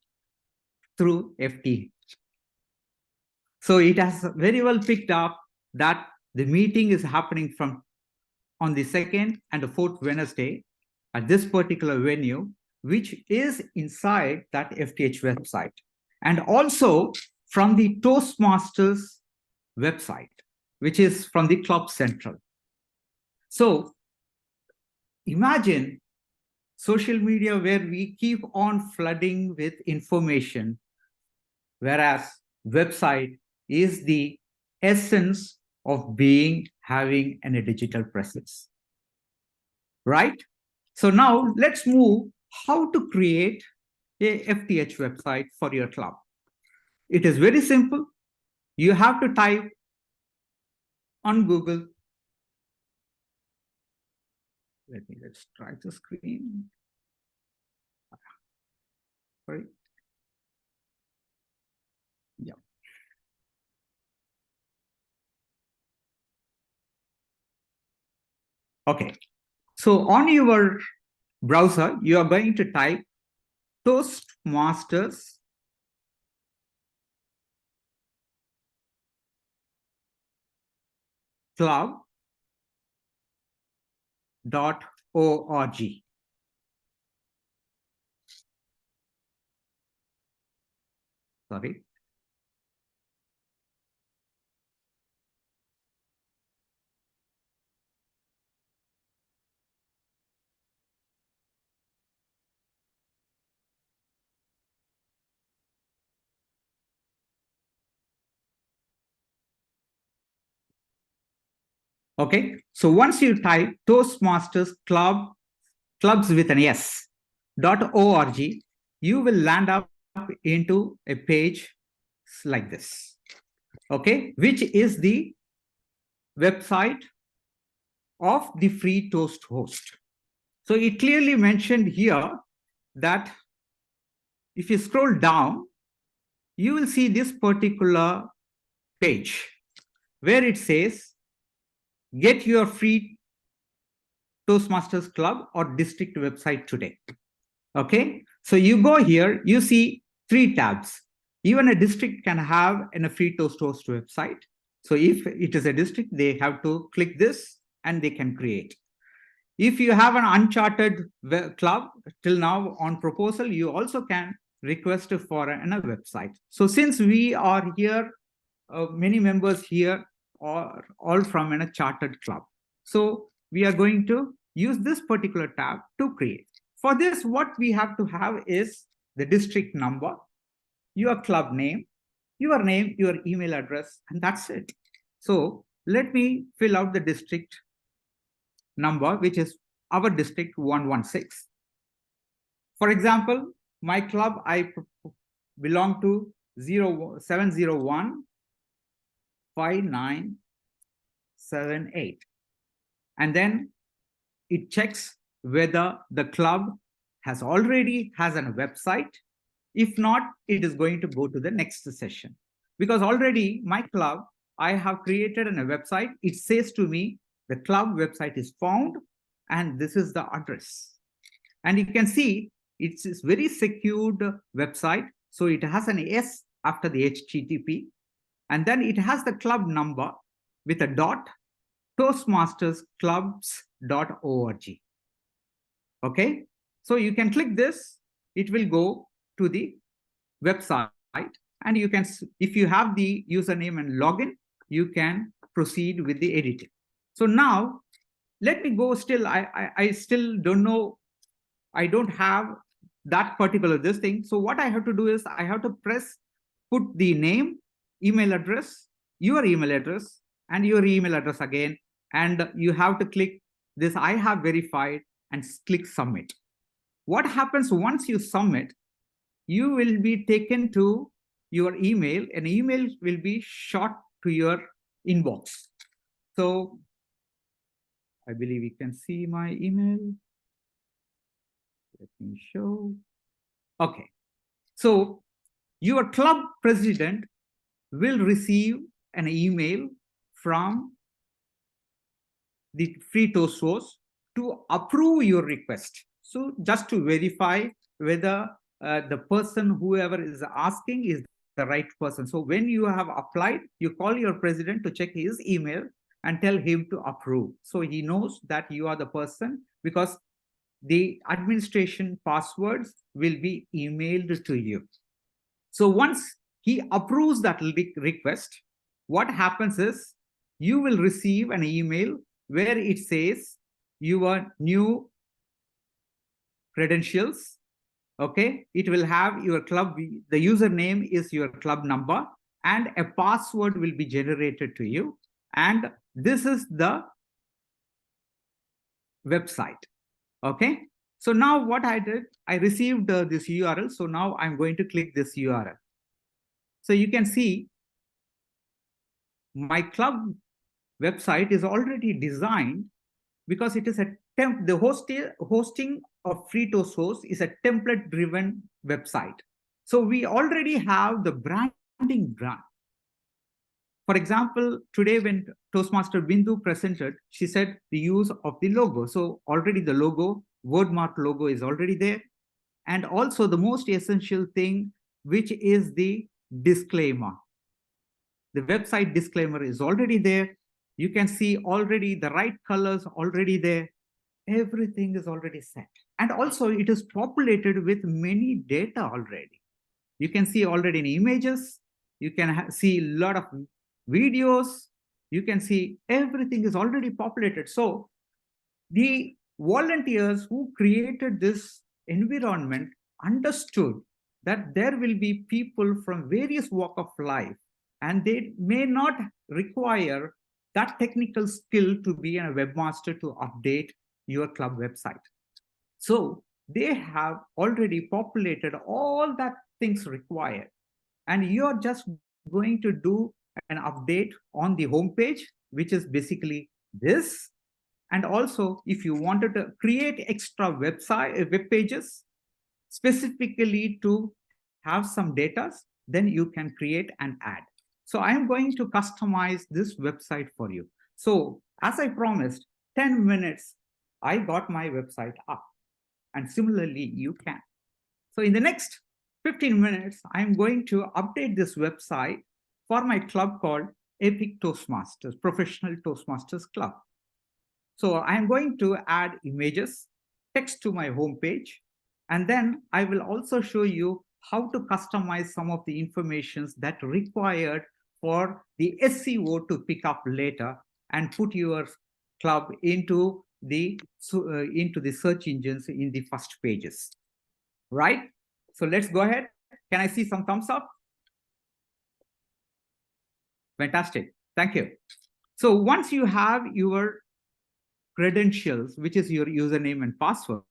C: through FT. So it has very well picked up that the meeting is happening from on the 2nd and the 4th Wednesday at this particular venue, which is inside that FTH website, and also from the Toastmasters website, which is from the Club Central. So imagine social media where we keep on flooding with information, whereas website is the essence of having a digital presence, right? So now let's move how to create a FTH website for your club. It is very simple. You have to type on Google. Let's try the screen. Sorry. Yeah. Okay. So on your browser, you are going to type Toastmasters club.org. Sorry. Okay, so once you type Toastmasters clubs with an S .org, you will land up into a page like this, okay, which is the website of the free Toast host. So it clearly mentioned here that if you scroll down, you will see this particular page where it says, get your free Toastmasters club or district website today. Okay, so you go here, you see 3 tabs. Even a district can have a free Toast host website. So if it is a district, they have to click this and they can create. If you have an uncharted club till now on proposal, you also can request for a website. So since we are here, many members here are all from a chartered club. So we are going to use this particular tab to create. For this, what we have to have is the district number, your club name, your email address, and that's it. So let me fill out the district number, which is our district 116. For example, my club, I belong to 701 5978. And then it checks whether the club has a website. If not, it is going to go to the next session. Because already my club, I have created a website. It says to me, the club website is found, and this is the address. And you can see it's a very secured website. So it has an S after the HTTP. And then it has the club number with a dot, toastmastersclubs.org. Okay, so you can click this, it will go to the website, and you can, if you have the username and login, you can proceed with the editing. So now let me go. Still, I still don't know, I don't have that particular this thing. So what I have to do is I have to put the name, email address, your email address, and your email address again. And you have to click this I have verified and click submit. What happens once you submit, you will be taken to your email. An email will be shot to your inbox. So I believe you can see my email. Let me show. Okay. So your club president will receive an email from the free toast source to approve your request. So just to verify whether the person, whoever is asking, is the right person. So when you have applied, you call your president to check his email and tell him to approve. So he knows that you are the person, because the administration passwords will be emailed to you. So once he approves that request, what happens is you will receive an email where it says your new credentials. Okay, it will have your club, the username is your club number, and a password will be generated to you. And this is the website. Okay, so now what I did, I received this URL. So now I'm going to click this URL. So you can see my club website is already designed, because it is the hosting of free toast source is a template driven website. So we already have the branding done. For example, today when Toastmaster Bindu presented, she said the use of the logo. So already the logo, wordmark logo is already there. And also the most essential thing, which is the disclaimer. The website disclaimer is already there. You can see already the right colors already there. Everything is already set. And also it is populated with many data already. You can see already in images. You can see a lot of videos. You can see everything is already populated. So the volunteers who created this environment understood that there will be people from various walks of life, and they may not require that technical skill to be a webmaster to update your club website. So they have already populated all that things required, and you're just going to do an update on the homepage, which is basically this. And also, if you wanted to create extra web pages specifically to have some data, then you can create and add. So I'm going to customize this website for you. So as I promised, 10 minutes, I got my website up. And similarly, you can. So in the next 15 minutes, I'm going to update this website for my club called Epic Toastmasters, Professional Toastmasters Club. So I'm going to add images, text to my homepage, and then I will also show you how to customize some of the informations that required for the SEO to pick up later and put your club into the search engines in the first pages, right? So let's go ahead. Can I see some thumbs up? Fantastic. Thank you. So once you have your credentials, which is your username and password,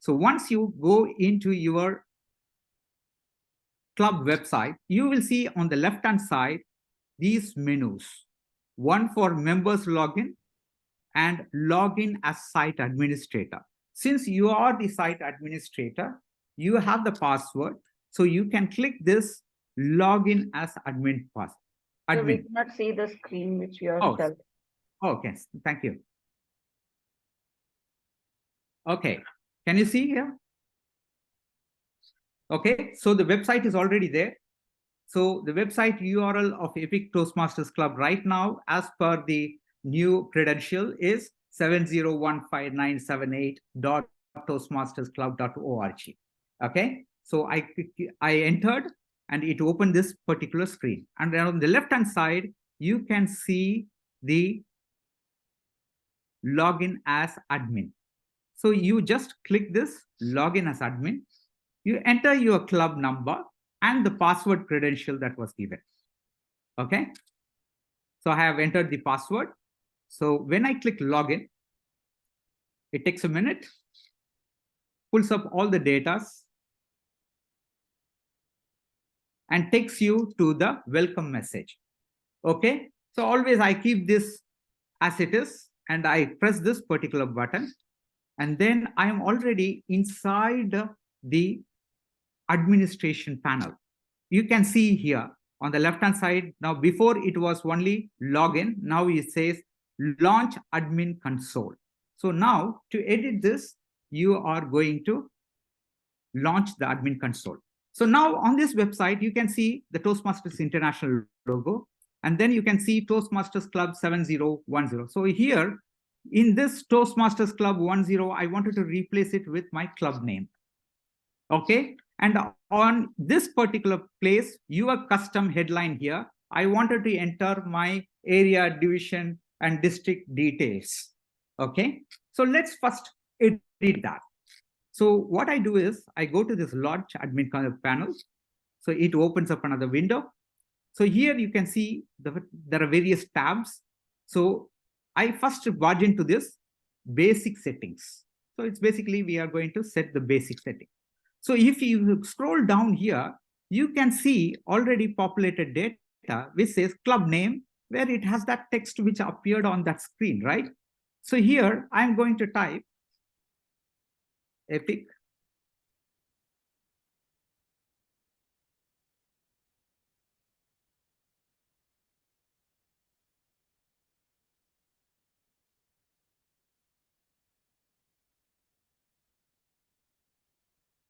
C: so once you go into your club website, you will see on the left-hand side these menus. One for members login and login as site administrator. Since you are the site administrator, you have the password, so you can click this login as admin password.
E: So we cannot see the screen which you have done.
C: Okay, thank you. Okay, can you see here? Okay, so the website is already there. So the website URL of Epic Toastmasters Club right now, as per the new credential, is 7015978.toastmastersclub.org. Okay, so I entered and it opened this particular screen. And then on the left-hand side, you can see the login as admin. So you just click this login as admin.
L: you enter your club number and the password credential that was given. Okay. So I have entered the password. So when I click login, it takes a minute, pulls up all the data, and takes you to the welcome message. Okay. So always I keep this as it is, and I press this particular button, and then I am already inside the administration panel. You can see here on the left-hand side, now before it was only login, now it says launch admin console. So now to edit this, you are going to launch the admin console. So now on this website, you can see the Toastmasters International logo, and then you can see Toastmasters Club 7010. So here in this Toastmasters Club 10, I wanted to replace it with my club name. Okay. And on this particular place, your custom headline here, I wanted to enter my area, division, and district details. Okay. So let's first edit that. So what I do is I go to this launch admin panel. So it opens up another window. So here you can see there are various tabs. So I first barge into this basic settings. So it's basically we are going to set the basic setting. So if you scroll down here, you can see already populated data which says club name, where it has that text which appeared on that screen, right? So here I'm going to type Epic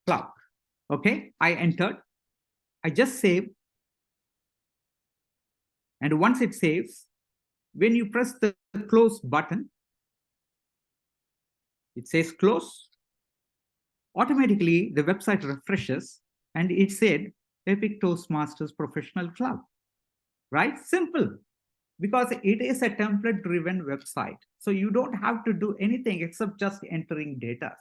L: Club. Okay, I entered. I just save. And once it saves, when you press the close button, it says close. Automatically, the website refreshes and it said Epic Toastmasters Professional Club. Right? Simple. Because it is a template-driven website. So you don't have to do anything except just entering data.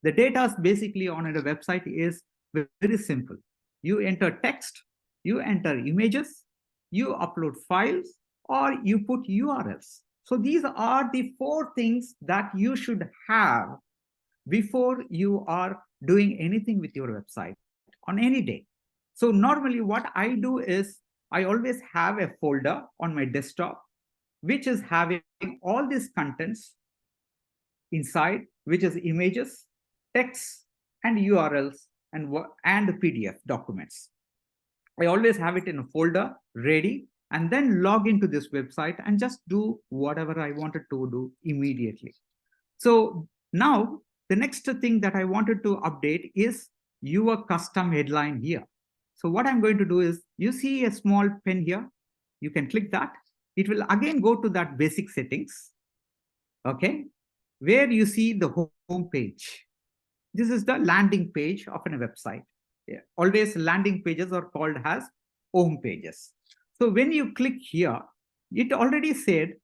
L: The data basically on a website is very simple. You enter text, you enter images, you upload files, or you put URLs. So these are the 4 things that you should have before you are doing anything with your website on any day. So normally what I do is I always have a folder on my desktop, which is having all these contents inside, which is images, text, and URLs, and PDF documents. I always have it in a folder ready, and then log into this website and just do whatever I wanted to do immediately. So now the next thing that I wanted to update is your custom headline here. So what I'm going to do is, you see a small pen here, you can click that. It will again go to that basic settings, okay, where you see the home page. This is the landing page of a website. Yeah. Always landing pages are called as home pages. So when you click here, it already said,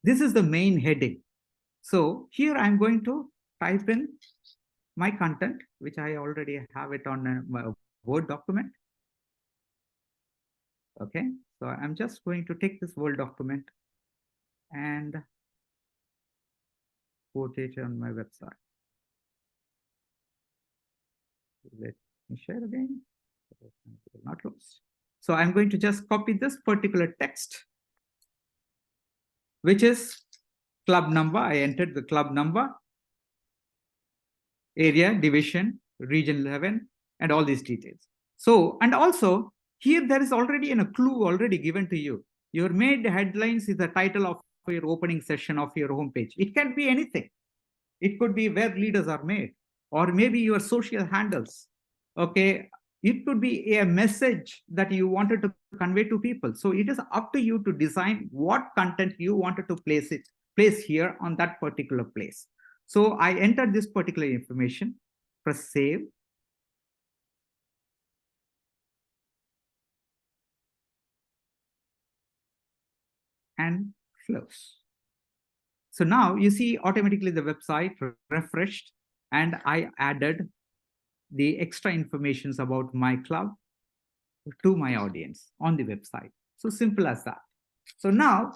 L: this is the main heading. So here I'm going to type in my content, which I already have it on my Word document. Okay, so I'm just going to take this Word document and put it on my website. Let me share again. Not close. So I'm going to just copy this particular text, which is club number. I entered the club number, area, division, region 11, and all these details. So, and also here there is already a clue already given to you. Your main headlines is the title of your opening session of your homepage. It can be anything. It could be where leaders are made, or maybe your social handles. Okay, it could be a message that you wanted to convey to people. So it is up to you to design what content you wanted to place here on that particular place. So I entered this particular information, press save. And close. So now you see automatically the website refreshed, and I added the extra informations about my club to my audience on the website. So simple as that. So now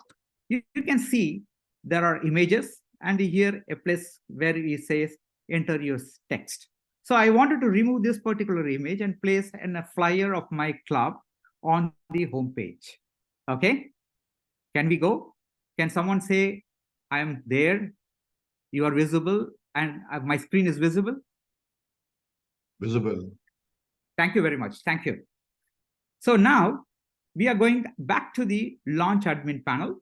L: you can see there are images, and here a place where it says enter your text. So I wanted to remove this particular image and place a flyer of my club on the home page. Okay, can we go? Can someone say, I am there, you are visible, and my screen is visible?
B: Visible.
L: Thank you very much. Thank you. So now we are going back to the launch admin panel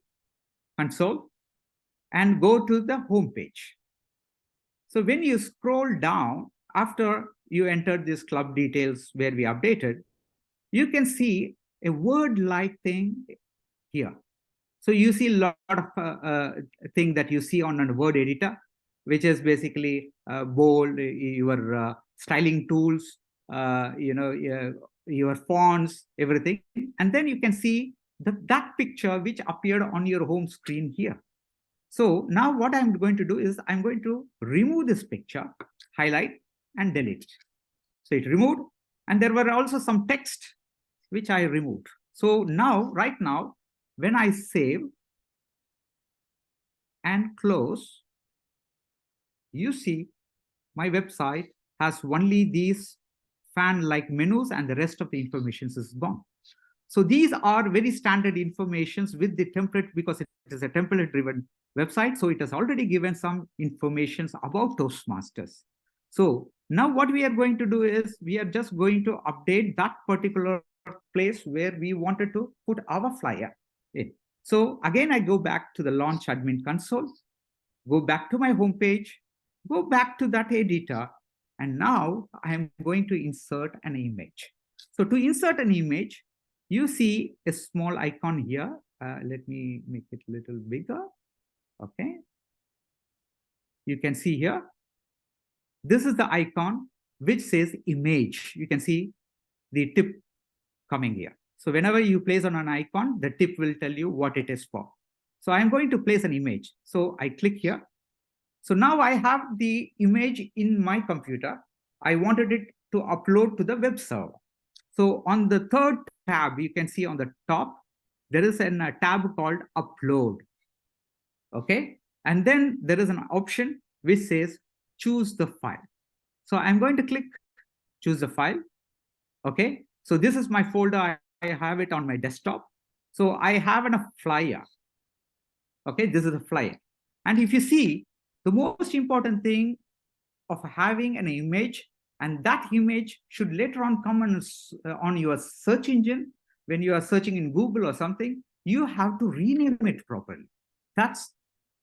L: console and go to the home page. So when you scroll down, after you entered this club details where we updated, you can see a word-like thing here. So you see a lot of thing that you see on a word editor, which is basically bold, your styling tools, your fonts, everything. And then you can see that picture which appeared on your home screen here. So now what I'm going to do is I'm going to remove this picture, highlight and delete. So it removed, and there were also some text which I removed. So now, right now, when I save and close, you see my website has only these fan-like menus, and the rest of the information is gone. So these are very standard informations with the template, because it is a template-driven website. So it has already given some information about Toastmasters. So now what we are going to do is we are just going to update that particular place where we wanted to put our flyer in. So again, I go back to the launch admin console, go back to my home page, go back to that editor, and now I am going to insert an image. So to insert an image, you see a small icon here. Let me make it a little bigger. Okay. You can see here. This is the icon which says image. You can see the tip coming here. So whenever you place on an icon, the tip will tell you what it is for. So I'm going to place an image. So I click here. So now I have the image in my computer. I wanted it to upload to the web server. So on the third tab, you can see on the top, there is a tab called upload. Okay. And then there is an option which says choose the file. So I'm going to click choose the file. Okay. So this is my folder. I have it on my desktop. So I have a flyer. Okay. This is a flyer. And if you see, the most important thing of having an image, and that image should later on come on your search engine. When you are searching in Google or something, you have to rename it properly.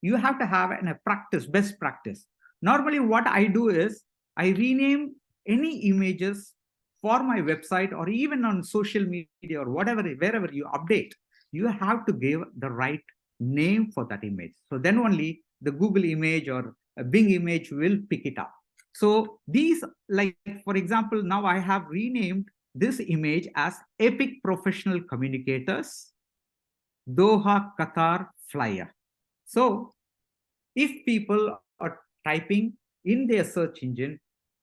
L: You have to have a practice, best practice. Normally what I do is I rename any images for my website, or even on social media or whatever, wherever you update, you have to give the right name for that image. So then only the Google image or a Bing image will pick it up. So these, like, for example, now I have renamed this image as Epic Professional Communicators Doha, Qatar flyer. So if people are typing in their search engine,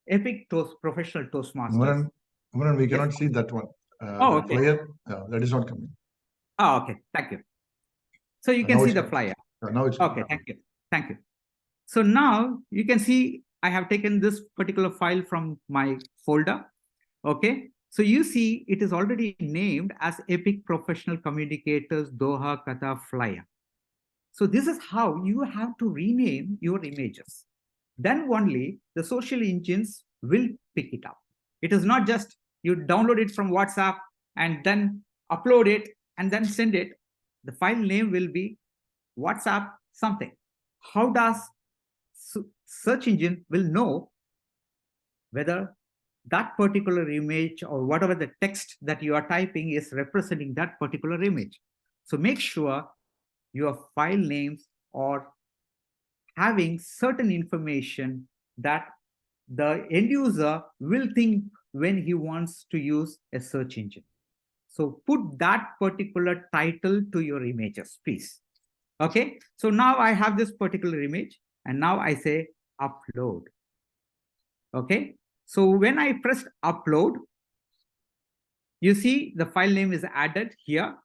L: Epic Professional Toastmasters.
B: Kumaran, we cannot see that one.
L: Okay.
B: Flyer, that is not coming.
L: Oh, okay. Thank you. So you can see the flyer.
B: Now it's
L: okay. Thank you. Thank you. So now you can see I have taken this particular file from my folder. Okay. So you see it is already named as Epic Professional Communicators Doha, Qatar flyer. So this is how you have to rename your images. Then only the social engines will pick it up. It is not just you download it from WhatsApp and then upload it and then send it. The file name will be WhatsApp something. How does search engine will know whether that particular image or whatever the text that you are typing is representing that particular image? So make sure your file names are having certain information that the end user will think when he wants to use a search engine. So put that particular title to your images, please. Okay, so now I have this particular image, and now I say upload. Okay, So when I press upload, you see the file name is added here.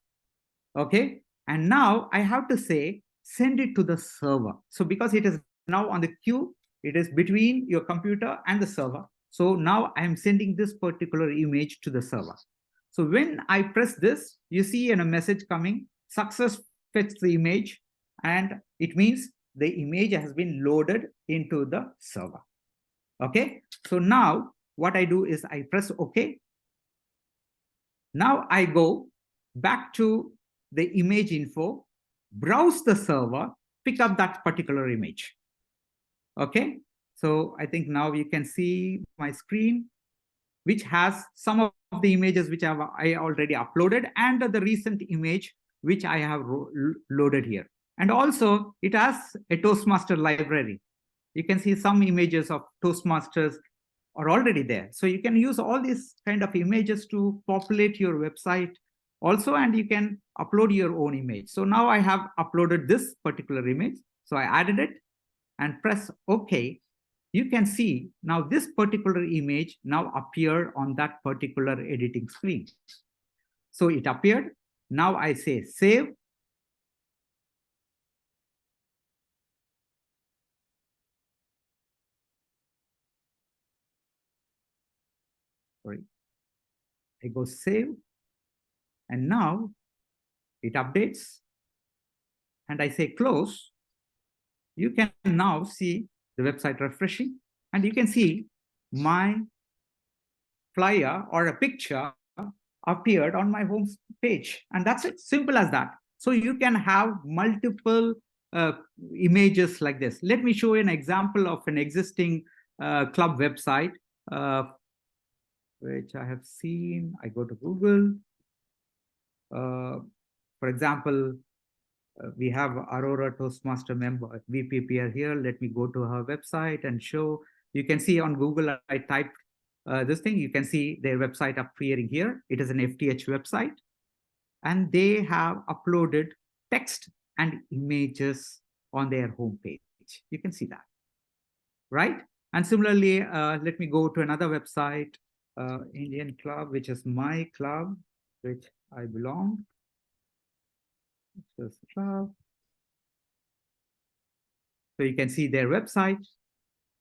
L: Okay. And now I have to say, send it to the server. So because it is now on the queue, it is between your computer and the server. So now I am sending this particular image to the server. So when I press this, you see a message coming, success fetch the image, and it means the image has been loaded into the server. Okay. So now what I do is I press OK. Now I go back to the image info, browse the server, pick up that particular image. Okay. So I think now you can see my screen, which has some of the images which I already uploaded and the recent image which I have loaded here. And also it has a Toastmaster library. You can see some images of Toastmasters are already there. So you can use all these kind of images to populate your website also, and you can upload your own image. So now I have uploaded this particular image. So I added it and press OK. You can see now this particular image now appeared on that particular editing screen. So it appeared. Now I say save. Sorry. I go save. And now it updates. And I say close. You can now see the website refreshing. And you can see my flyer or a picture appeared on my home page. And that's it, simple as that. So you can have multiple images like this. Let me show you an example of an existing club website, which I have seen. I go to Google. For example, we have Aurora Toastmaster member VPPR here. Let me go to her website and show. You can see on Google, I typed this thing. You can see their website appearing here. It is an FTH website. And they have uploaded text and images on their homepage. You can see that, right? And similarly, let me go to another website, Indian Club, which is my club, which I belong. Just club. So you can see their website.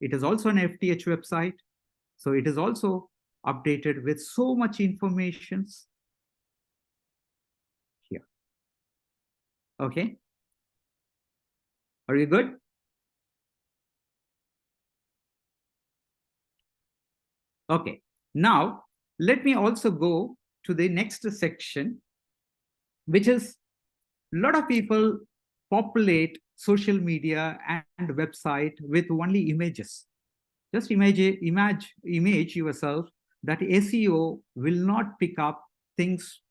L: It is also an FTH website. So it is also updated with so much information here. Okay. Are you good? Okay. Now, let me also go to the next section, which is a lot of people populate social media and website with only images. Just image yourself that SEO will not pick up things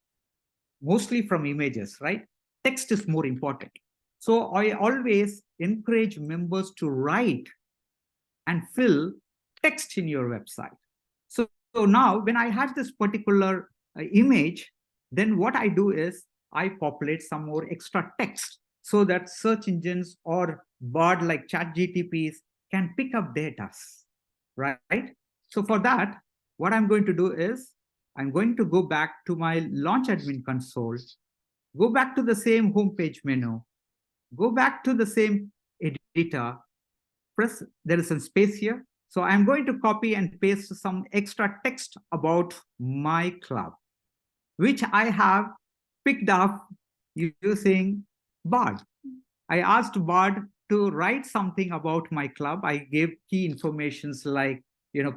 L: mostly from images, right? Text is more important. So I always encourage members to write and fill text in your website. So now when I have this particular image, then what I do is I populate some more extra text so that search engines or Bard like ChatGPTs can pick up data, right? So for that, what I'm going to do is I'm going to go back to my launch admin console, go back to the same homepage menu, go back to the same editor, press, there is some space here. So I'm going to copy and paste some extra text about my club, which I have picked up using Bard. I asked Bard to write something about my club. I gave key informations like,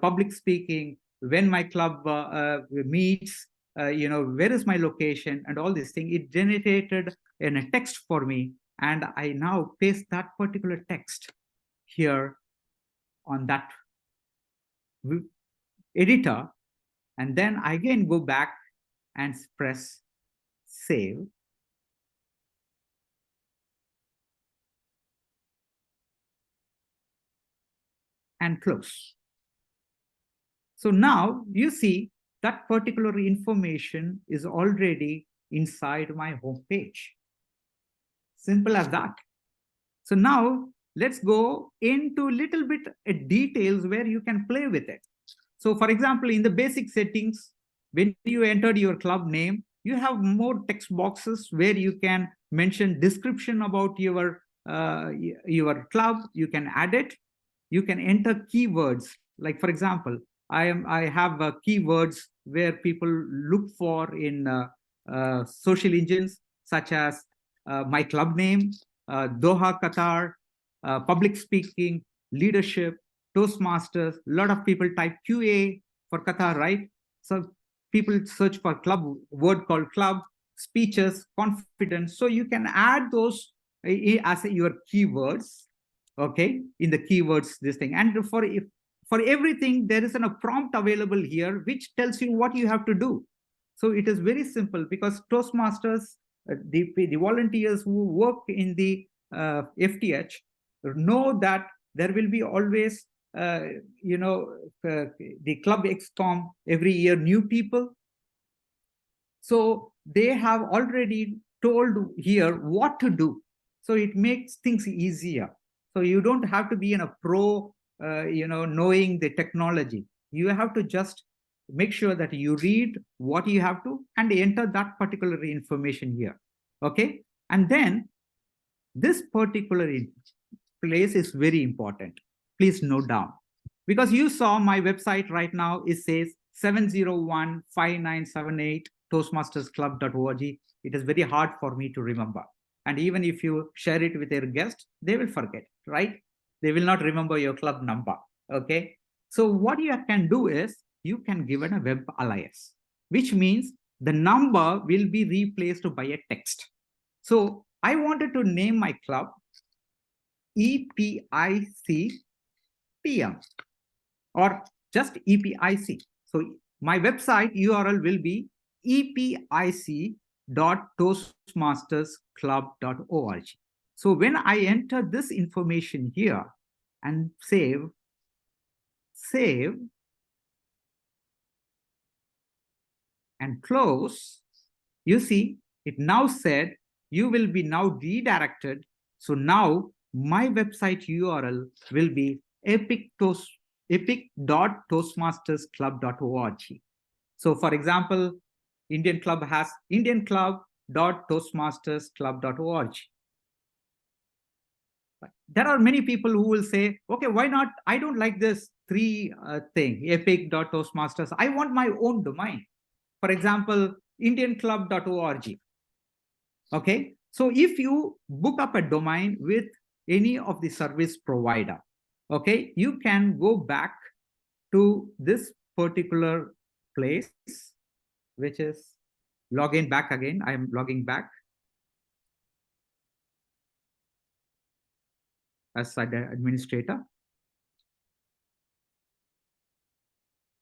L: public speaking, when my club meets, where is my location and all these things. It generated in a text for me. And I now paste that particular text here on that editor. And then I again go back and press save. And close. So now you see that particular information is already inside my home page. Simple as that. So now let's go into a little bit details where you can play with it. So for example, in the basic settings, when you entered your club name, you have more text boxes where you can mention description about your club. You can add it. You can enter keywords. Like for example, I have keywords where people look for in social engines such as my club name, Doha, Qatar, public speaking, leadership, Toastmasters. A lot of people type QA for Qatar, right? So people search for club, word called club, speeches, confidence. So you can add those as your keywords, okay, in the keywords, this thing. And for everything, there is a prompt available here, which tells you what you have to do. So it is very simple because Toastmasters, the volunteers who work in the FTH know that there will be always, the club XCOM every year, new people. So they have already told here what to do. So it makes things easier. So you don't have to be in a pro, knowing the technology. You have to just make sure that you read what you have to and enter that particular information here. Okay. And then this particular place is very important. Please note down, because you saw my website right now, it says 701-5978 toastmastersclub.org. It is very hard for me to remember. And even if you share it with your guest, they will forget, right? They will not remember your club number, okay? So what you can do is you can give it a web alias, which means the number will be replaced by a text. So I wanted to name my club EPIC PM or just EPIC. So my website URL will be epic.toastmastersclub.org. So when I enter this information here and save, and close, you see, it now said you will be now redirected. So now my website URL will be epic.toastmastersclub.org. So for example, Indian Club has indianclub.toastmastersclub.org. There are many people who will say, okay, why not? I don't like this three thing, epic.toastmasters. I want my own domain. For example, indianclub.org. Okay, so if you book up a domain with any of the service provider, okay, you can go back to this particular place, which is login back again. I am logging back as an administrator.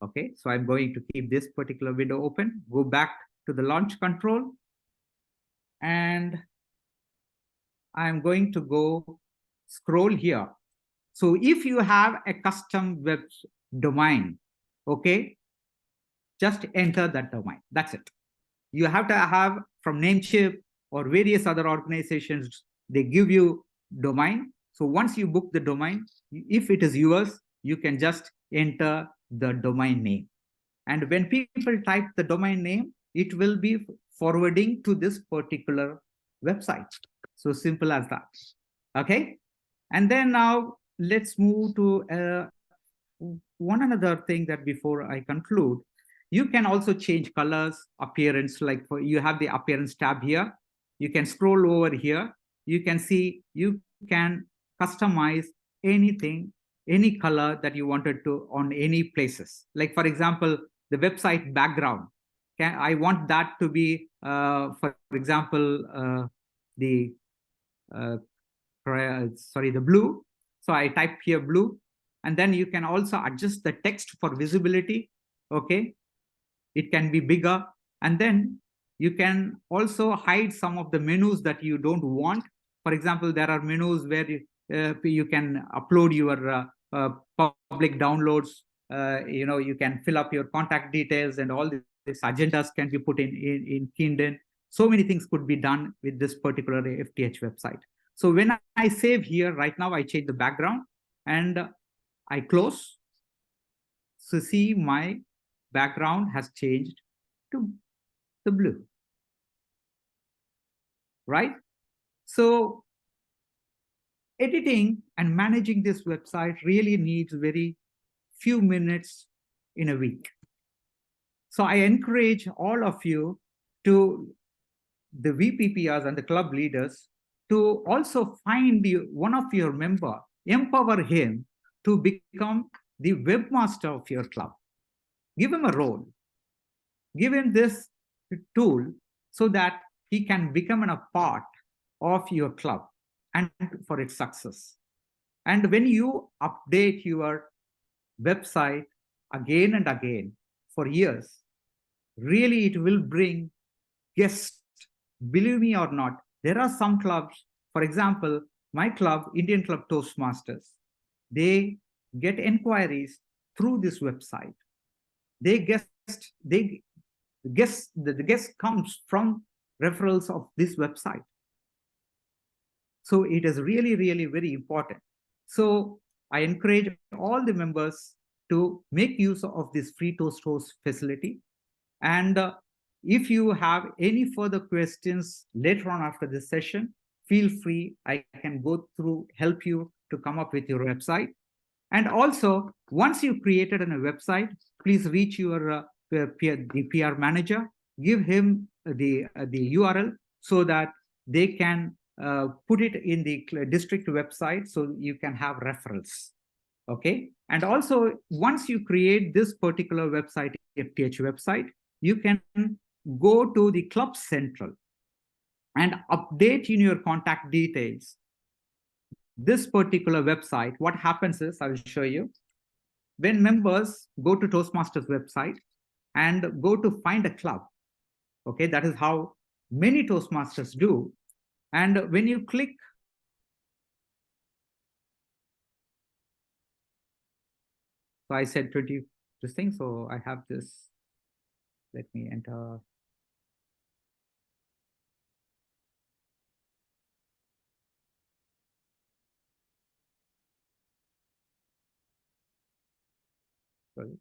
L: Okay, so I'm going to keep this particular window open, go back to the launch control, and I'm going to go scroll here. So if you have a custom web domain, okay, just enter that domain. That's it. You have to have from Namecheap or various other organizations, they give you domain. So once you book the domain, if it is yours, you can just enter the domain name. And when people type the domain name, it will be forwarding to this particular website. So simple as that. Okay. And then now let's move to one another thing that before I conclude, you can also change colors, appearance, like you have the appearance tab here. You can scroll over here. You can see, you can customize anything, any color that you wanted to on any places. Like for example, the website background. I want that to be, for example, the blue. So I type here blue, and then you can also adjust the text for visibility. Okay, it can be bigger, and then you can also hide some of the menus that you don't want. For example, there are menus where you can upload your public downloads. You can fill up your contact details, and all these agendas can be put in Kindle. So many things could be done with this particular FTH website. So when I save here, right now I change the background and I close. So see, my background has changed to the blue, right? So editing and managing this website really needs very few minutes in a week. So I encourage all of you to, the VPPRs and the club leaders, to also find one of your member, empower him to become the webmaster of your club. Give him a role. Give him this tool so that he can become a part of your club and for its success. And when you update your website again and again for years, really it will bring guests. Believe me or not, there are some clubs, for example, my club, Indian Club Toastmasters, they get inquiries through this website. The guest comes from referrals of this website. So it is really, really very important. So I encourage all the members to make use of this free Toast host facility. And if you have any further questions later on after this session, feel free. I can go through, help you to come up with your website. And also, once you created a website, please reach your the PR manager, give him the URL so that they can put it in the district website so you can have referrals. Okay. And also, once you create this particular website, FTH website, you can go to the Club Central and update in your contact details. This particular website, what happens is, I will show you. When members go to Toastmasters website and go to find a club, okay, that is how many Toastmasters do. And when you click, so I said 20 this thing, so I have this. Let me enter. Sorry.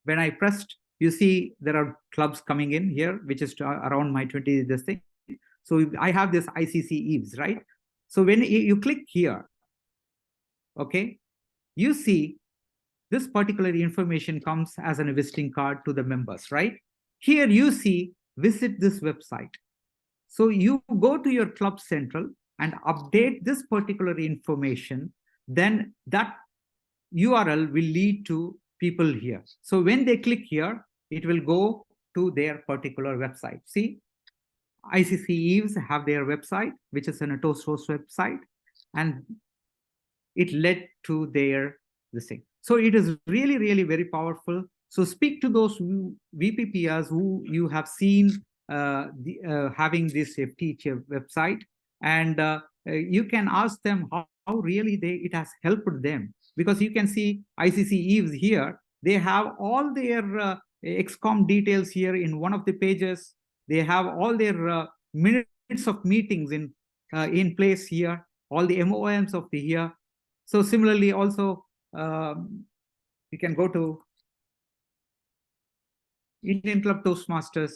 L: When I pressed, you see there are clubs coming in here, which is around my 20 this thing. So I have this ICC Eves, right? So when you click here, okay, you see this particular information comes as a visiting card to the members, right? Here you see, visit this website. So you go to your Club Central and update this particular information, then that URL will lead to people here. So when they click here, it will go to their particular website. See, ICC Eves have their website, which is a Toast host website, and it led to their this thing. So it is really, really very powerful. So speak to those VPPRs who you have seen having this FTH website, and you can ask them how really it has helped them. Because you can see ICC Eves here, they have all their XCOM details here in one of the pages. They have all their minutes of meetings in place here, all the MOMs of the year. So similarly, also you can go to Indian Club Toastmasters.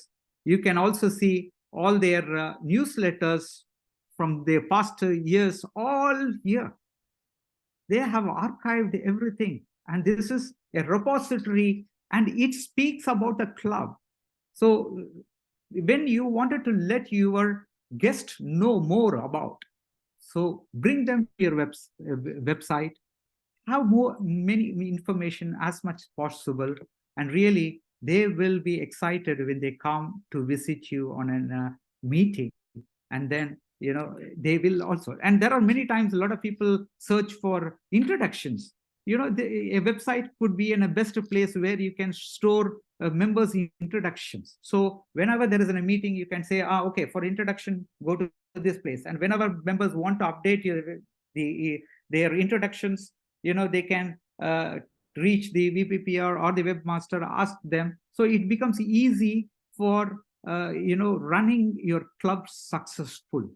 L: You can also see all their newsletters from their past years, all here. They have archived everything, and this is a repository, and it speaks about the club. So when you wanted to let your guests know more about, so bring them to your website, have many information as much as possible, and really they will be excited when they come to visit you on a meeting, and then they will also. And there are many times a lot of people search for introductions. a website could be in a best place where you can store members' introductions. So whenever there is a meeting, you can say, okay, for introduction, go to this place. And whenever members want to update their introductions, they can reach the VPPR or the webmaster, ask them. So it becomes easy for running your club successful.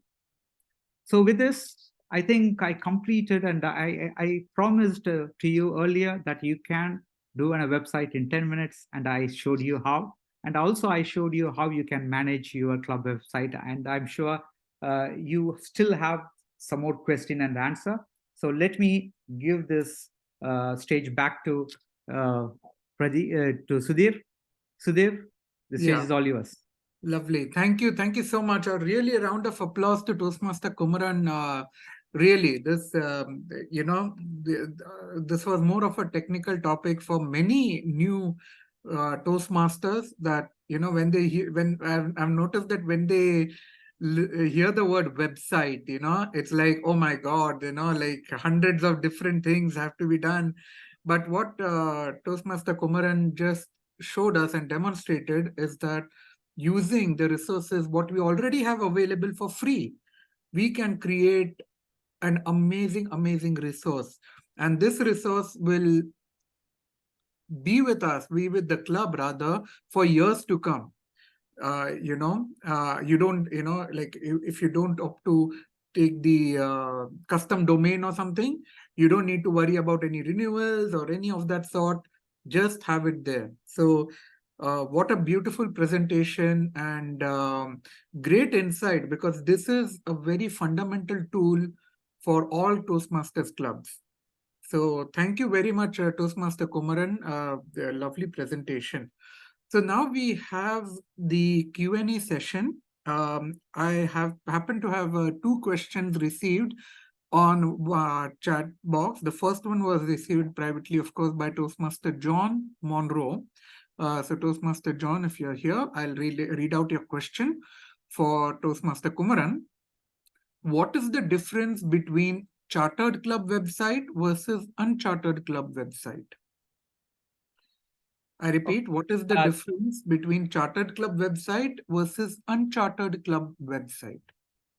L: So with this, I think I completed, and I promised to you earlier that you can do on a website in 10 minutes, and I showed you how. And also I showed you how you can manage your club website, and I'm sure you still have some more question and answer. So let me give this stage back to Sudhir. Sudhir, the stage is all yours.
C: Lovely. Thank you. Thank you so much. Really a round of applause to Toastmaster Kumaran. Really, this, this was more of a technical topic for many new Toastmasters that, when they hear, I've noticed that when they hear the word website, it's like, oh my God, like hundreds of different things have to be done. But what Toastmaster Kumaran just showed us and demonstrated is that using the resources, what we already have available for free, we can create an amazing resource. And this resource will be with us, be with the club rather, for years to come. You don't, like if you don't opt to take the custom domain or something, you don't need to worry about any renewals or any of that sort. Just have it there. So what a beautiful presentation and great insight, because this is a very fundamental tool for all Toastmasters clubs. So thank you very much, Toastmaster Kumaran. Lovely presentation. So now we have the Q&A session. I happen to have 2 questions received on chat box. The first one was received privately, of course, by Toastmaster John Monroe. So Toastmaster John, if you're here, I'll read out your question for Toastmaster Kumaran. What is the difference between chartered club website versus unchartered club website? I repeat, what is the difference between chartered club website versus unchartered club website?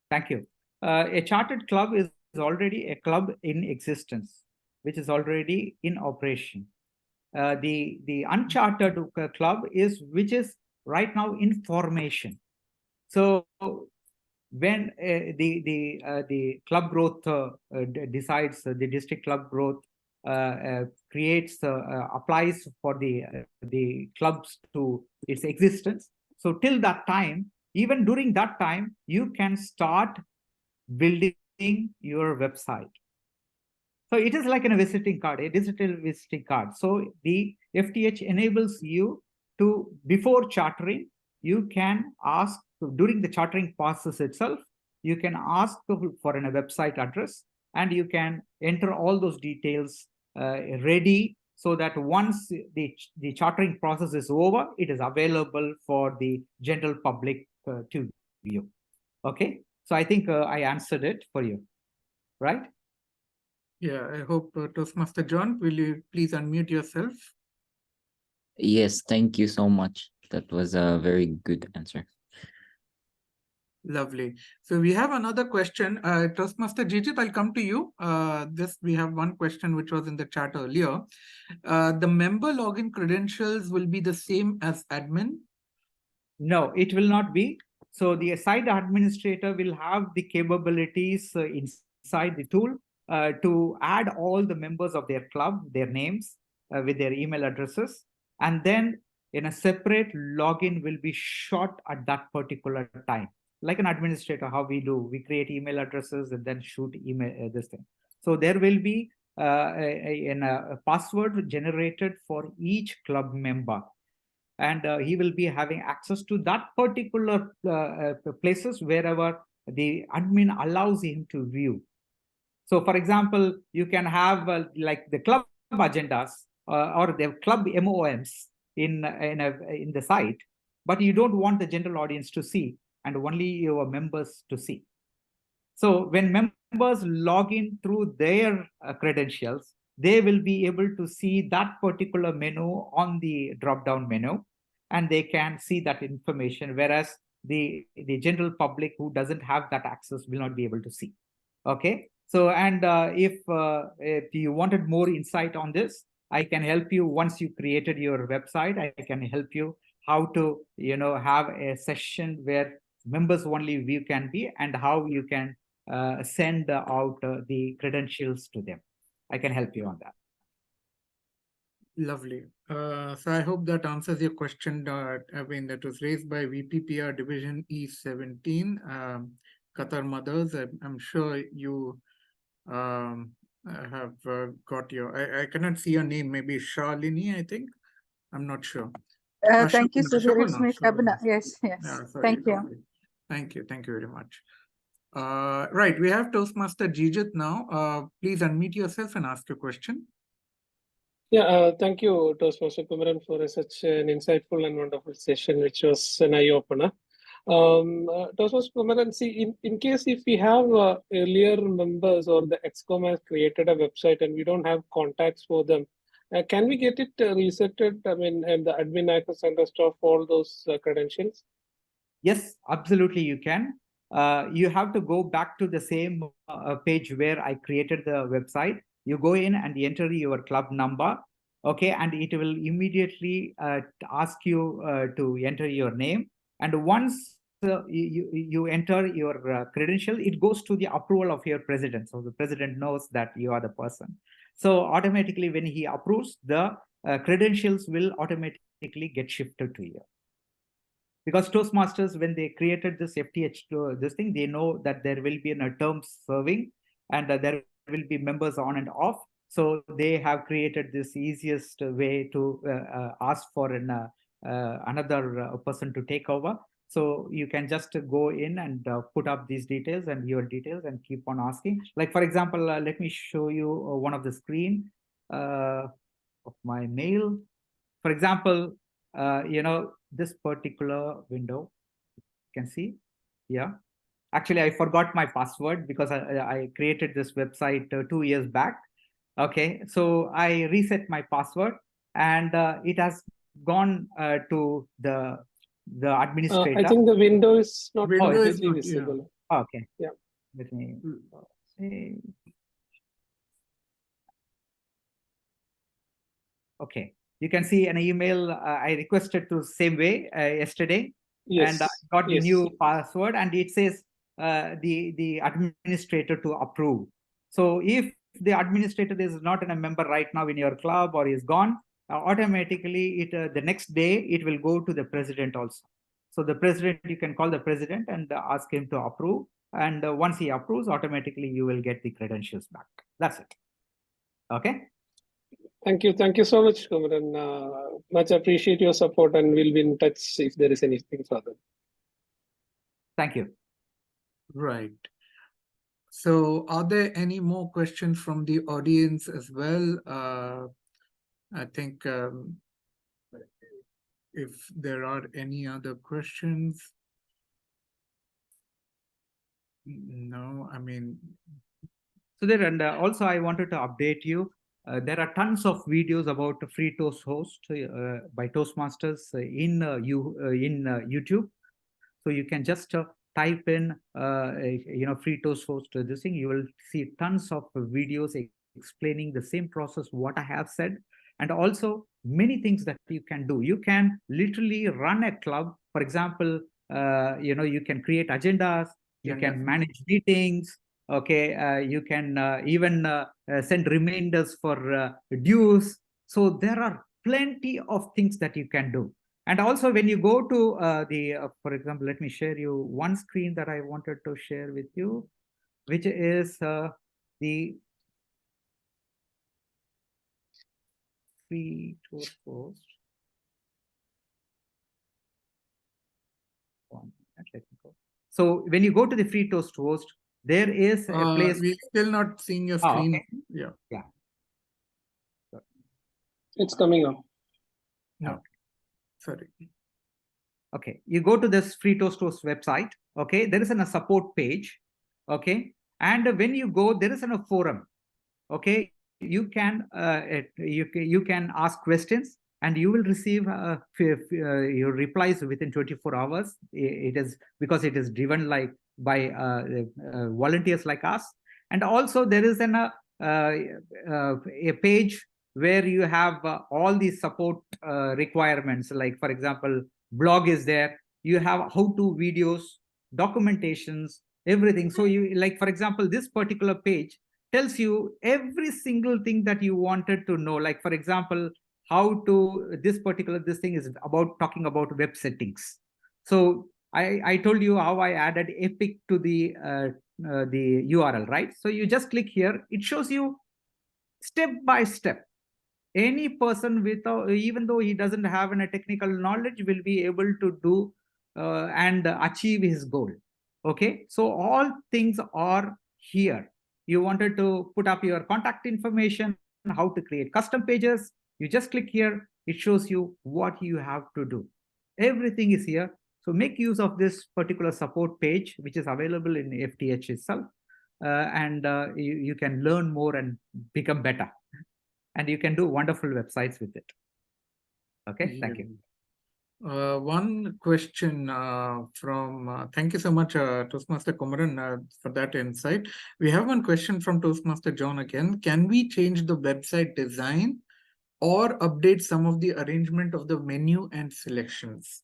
L: Thank you. A chartered club is already a club in existence, which is already in operation. The unchartered club which is right now in formation. So when the club growth decides, the district club growth creates, applies for the clubs to its existence. So till that time, even during that time, you can start building your website. So it is like a visiting card, a digital visiting card. So the FTH enables you to, before chartering, you can ask, during the chartering process itself, you can ask for a website address, and you can enter all those details ready, so that once the chartering process is over, it is available for the general public to view. Okay, so I think I answered it for you, right?
C: Yeah, I hope Toastmaster John, will you please unmute yourself?
I: Yes, thank you so much. That was a very good answer.
C: Lovely. So we have another question. Toastmaster Jijit, I'll come to you. We have one question which was in the chat earlier. The member login credentials will be the same as admin?
L: No, it will not be. So the site administrator will have the capabilities inside the tool to add all the members of their club, their names with their email addresses, and then in a separate login will be shot at that particular time. Like an administrator, how we do, we create email addresses and then shoot email this thing. So there will be a password generated for each club member, and he will be having access to that particular places wherever the admin allows him to view. So for example, you can have like the club agendas or the club MOMs in the site, but you don't want the general audience to see, and only your members to see. So when members log in through their credentials, they will be able to see that particular menu on the drop-down menu, and they can see that information, whereas the general public who doesn't have that access will not be able to see. Okay, so and if you wanted more insight on this, I can help you. Once you created your website, I can help you how to have a session where members only view can be, and how you can send out the credentials to them. I can help you on that.
C: Lovely. So I hope that answers your question. I mean, that was raised by VPPR Division E17, Qatar Mothers. I'm sure you have got your. I cannot see your name. Maybe Shalini, I think. I'm not sure.
D: Thank you, Sudhir. It's
C: Shabana,
D: me,
C: Shabana.
D: Shabana. Yes, yes.
C: Yeah, sorry,
D: Thank you.
C: lovely. Thank you. Thank you very much. Right, we have Toastmaster Jijit now. Please unmute yourself and ask your question.
F: Yeah, thank you, Toastmaster Kumaran, for such an insightful and wonderful session, which was an eye-opener. Toastmaster Kumaran, see, in case if we have earlier members or the ExCom has created a website and we don't have contacts for them, can we get it resetted? I mean, and the admin access and rest of all those credentials?
L: Yes, absolutely, you can. You have to go back to the same page where I created the website. You go in and enter your club number, okay, and it will immediately ask you to enter your name. And once you enter your credential, it goes to the approval of your president. So the president knows that you are the person. So automatically, when he approves, the credentials will automatically get shifted to you. Because Toastmasters, when they created this FTH, this thing, they know that there will be a term serving, and there will be members on and off. So they have created this easiest way to ask for another person to take over. So you can just go in and put up these details and your details and keep on asking. Like, for example, let me show you one of the screen of my mail. For example, this particular window, you can see, yeah. Actually, I forgot my password because I created this website 2 years back. Okay, so I reset my password, and it has gone to the administrator.
F: I think the window is not
C: completely
F: visible.
L: Yeah. Okay.
F: Yeah.
L: Let me see. Okay. You can see an email I requested to same way yesterday,
F: Yes.
L: and I got the
F: Yes.
L: new password, and it says the administrator to approve. So if the administrator is not a member right now in your club or is gone, automatically the next day it will go to the president also. So the president, you can call the president and ask him to approve, and once he approves, automatically you will get the credentials back. That's it. Okay.
F: Thank you so much, Kumaran. Much appreciate your support, and we'll be in touch if there is anything further.
L: Thank you.
C: Right. So are there any more questions from the audience as well? I think if there are any other questions. No, I mean.
L: So there, and also I wanted to update you. There are tons of videos about free toast host by Toastmasters in YouTube. So you can just type in free toast host this thing. You will see tons of videos explaining the same process what I have said, and also many things that you can do. You can literally run a club. For example, you can create agendas. You can manage meetings. Okay, you can even send reminders for dues. So there are plenty of things that you can do. And also when you go to for example, let me share you one screen that I wanted to share with you, which is the free toast host. Let me go. So when you go to the free toast host, there is a place.
C: We're still not seeing your screen.
L: Okay.
C: Yeah.
L: Yeah.
F: It's coming up.
C: No. Sorry.
L: Okay, you go to this free toast host website. Okay, there is a support page. Okay, and when you go, there is a forum. Okay, you can ask questions, and you will receive your replies within 24 hours. It is because it is driven by volunteers like us. And also there is a page where you have all these support requirements. Like, for example, blog is there. You have how-to videos, documentations, everything. So you, like, for example, this particular page tells you every single thing that you wanted to know. Like, for example, how to, this thing is about talking about web settings. So I told you how I added Epic to the URL, right? So you just click here. It shows you step by step. Any person without, even though he doesn't have any technical knowledge, will be able to do and achieve his goal. Okay, so all things are here. You wanted to put up your contact information, how to create custom pages. You just click here. It shows you what you have to do. Everything is here. So make use of this particular support page, which is available in FTH itself. And you can learn more and become better. And you can do wonderful websites with it. Okay, thank you.
C: One question from, thank you so much, Toastmaster Kumaran, for that insight. We have one question from Toastmaster John again. Can we change the website design or update some of the arrangement of the menu and selections?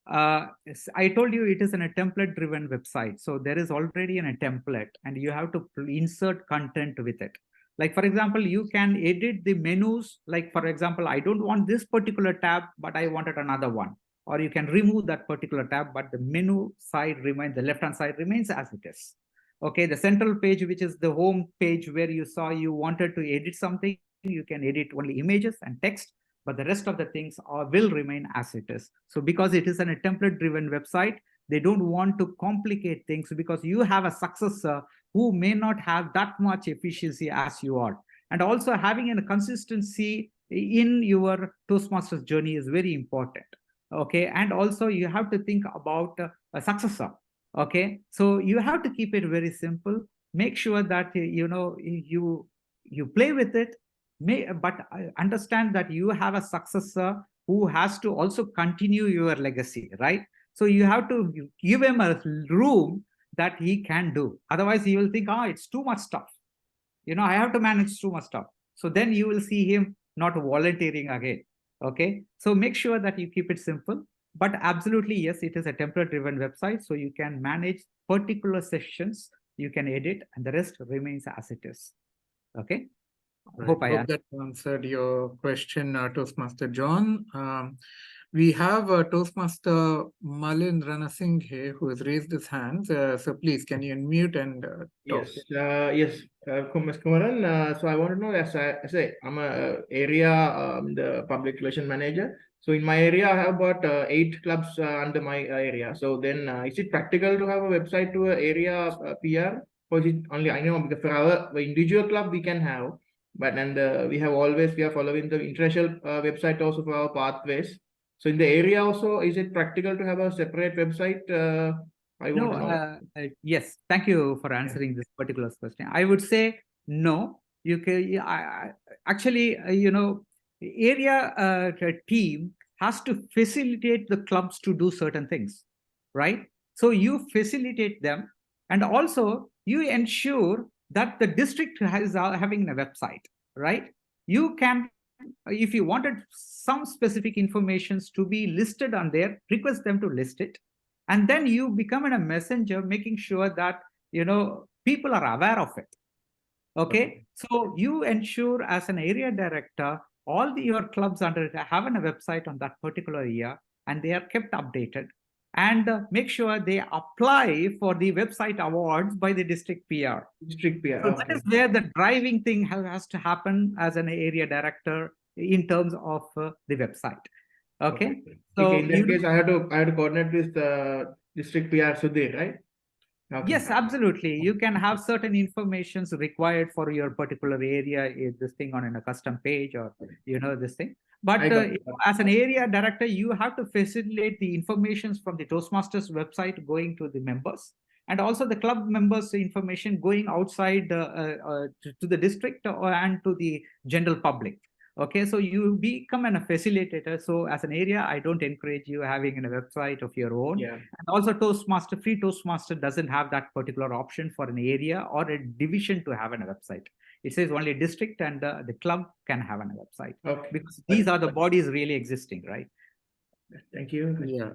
L: I told you it is a template-driven website. So there is already a template, and you have to insert content with it. Like, for example, you can edit the menus. Like, for example, I don't want this particular tab, but I wanted another one. Or you can remove that particular tab, but the menu side remains, the left-hand side remains as it is. Okay, the central page, which is the home page where you saw you wanted to edit something, you can edit only images and text, but the rest of the things will remain as it is. So because it is a template-driven website, they don't want to complicate things, because you have a successor who may not have that much efficiency as you are. And also having a consistency in your Toastmasters journey is very important. Okay, and also you have to think about a successor. Okay, so you have to keep it very simple. Make sure that you play with it, but understand that you have a successor who has to also continue your legacy, right? So you have to give him a room that he can do. Otherwise, he will think, it's too much stuff. I have to manage too much stuff. So then you will see him not volunteering again. Okay, so make sure that you keep it simple. But absolutely, yes, it is a template-driven website. So you can manage particular sections, you can edit, and the rest remains as it is. Okay.
C: Hope that answered your question, Toastmaster John. We have Toastmaster Malin Ranasinghe here who has raised his hand. So please, can you unmute and talk?
J: Yes, Ms. Kumaran. So I want to know, as I say, I'm a area the public relation manager. So in my area, I have about 8 clubs under my area. So then, is it practical to have a website to an area PR? Or is it only, I know, because for our individual club we can have, but then we are following the international website also for our pathways. So in the area also, is it practical to have a separate website? I want to know.
L: Yes, thank you for answering this particular question. I would say no. You can actually, area team has to facilitate the clubs to do certain things, right? So you facilitate them, and also you ensure that the district is having a website, right? You can, if you wanted some specific informations to be listed on there, request them to list it. And then you become a messenger, making sure that, people are aware of it. Okay. So you ensure as an area director, all your clubs under it have a website on that particular area, and they are kept updated. And make sure they apply for the website awards by the district PR.
J: District PR.
L: So that is where the driving thing has to happen as an area director in terms of the website. Okay. So
J: in that case, I had to coordinate with the district PR Sudhir, right? Okay.
L: Yes, absolutely. You can have certain informations required for your particular area, this thing on a custom page, or this thing. But as an area director, you have to facilitate the informations from the Toastmasters website going to the members. and also the club members' information going outside to the district and to the general public. Okay, so you become a facilitator. So as an area, I don't encourage you having a website of your own.
J: Yeah.
L: And also free Toastmaster doesn't have that particular option for an area or a division to have a website. It says only district and the club can have a website.
J: Okay.
L: Because these are the bodies really existing, right?
J: Thank you.
C: Yeah.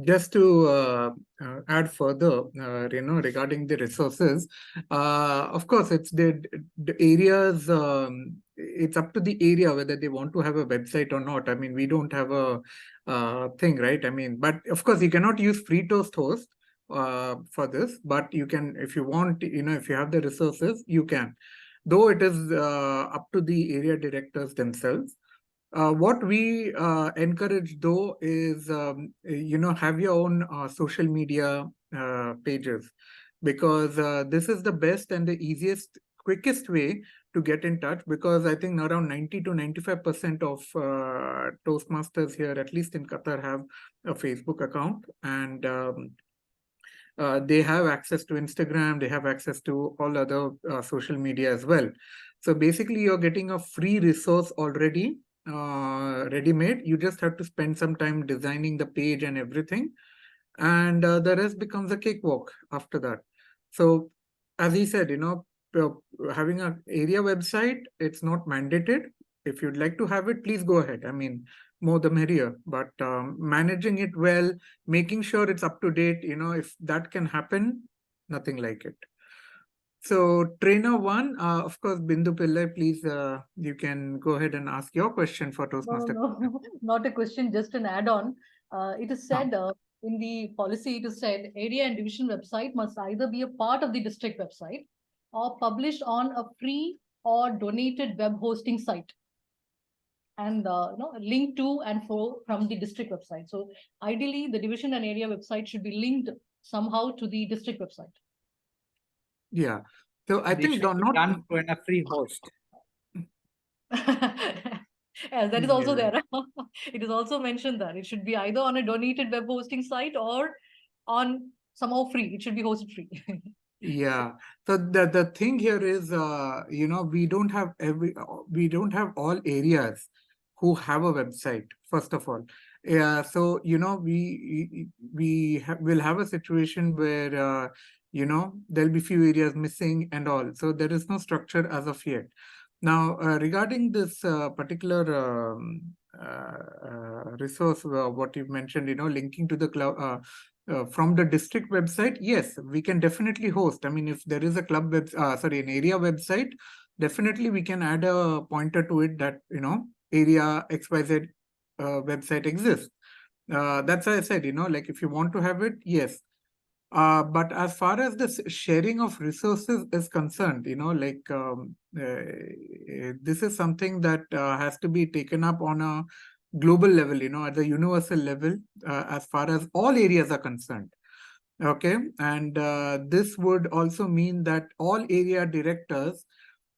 C: Just to add further, regarding the resources, of course, it's the areas, it's up to the area whether they want to have a website or not. I mean, we don't have a thing, right? I mean, but of course, you cannot use free Toast host for this, but you can, if you want, if you have the resources, you can. Though it is up to the area directors themselves. What we encourage though is, have your own social media pages, because this is the best and the easiest, quickest way to get in touch, because I think around 90 to 95% of Toastmasters here, at least in Qatar, have a Facebook account, and they have access to Instagram, they have access to all other social media as well. So basically, you're getting a free resource already ready-made. You just have to spend some time designing the page and everything, and the rest becomes a cakewalk after that. So as he said, having an area website, it's not mandated. If you'd like to have it, please go ahead. I mean, more the merrier, but managing it well, making sure it's up to date, if that can happen, nothing like it. So trainer one, of course, Bindu Pillai, please, you can go ahead and ask your question for Toastmaster.
D: No, not a question, just an add-on. It is said in the policy, it is said area and division website must either be a part of the district website or published on a free or donated web hosting site, and link to and from the district website. So ideally, the division and area website should be linked somehow to the district website.
C: Yeah. So I think
L: not done for a free host.
D: Yes, that is also there. It is also mentioned that it should be either on a donated web hosting site or on somehow free. It should be hosted free.
C: Yeah. So the thing here is, we don't have all areas who have a website, first of all. Yeah. So, will have a situation where, there'll be few areas missing and all. So there is no structure as of yet. Now, regarding this particular resource, what you've mentioned, linking to the cloud, from the district website, yes, we can definitely host. I mean, if there is a club an area website, definitely we can add a pointer to it that, area XYZ website exists. That's why I said, like if you want to have it, yes. But as far as the sharing of resources is concerned, this is something that has to be taken up on a global level, at the universal level, as far as all areas are concerned. Okay. And this would also mean that all area directors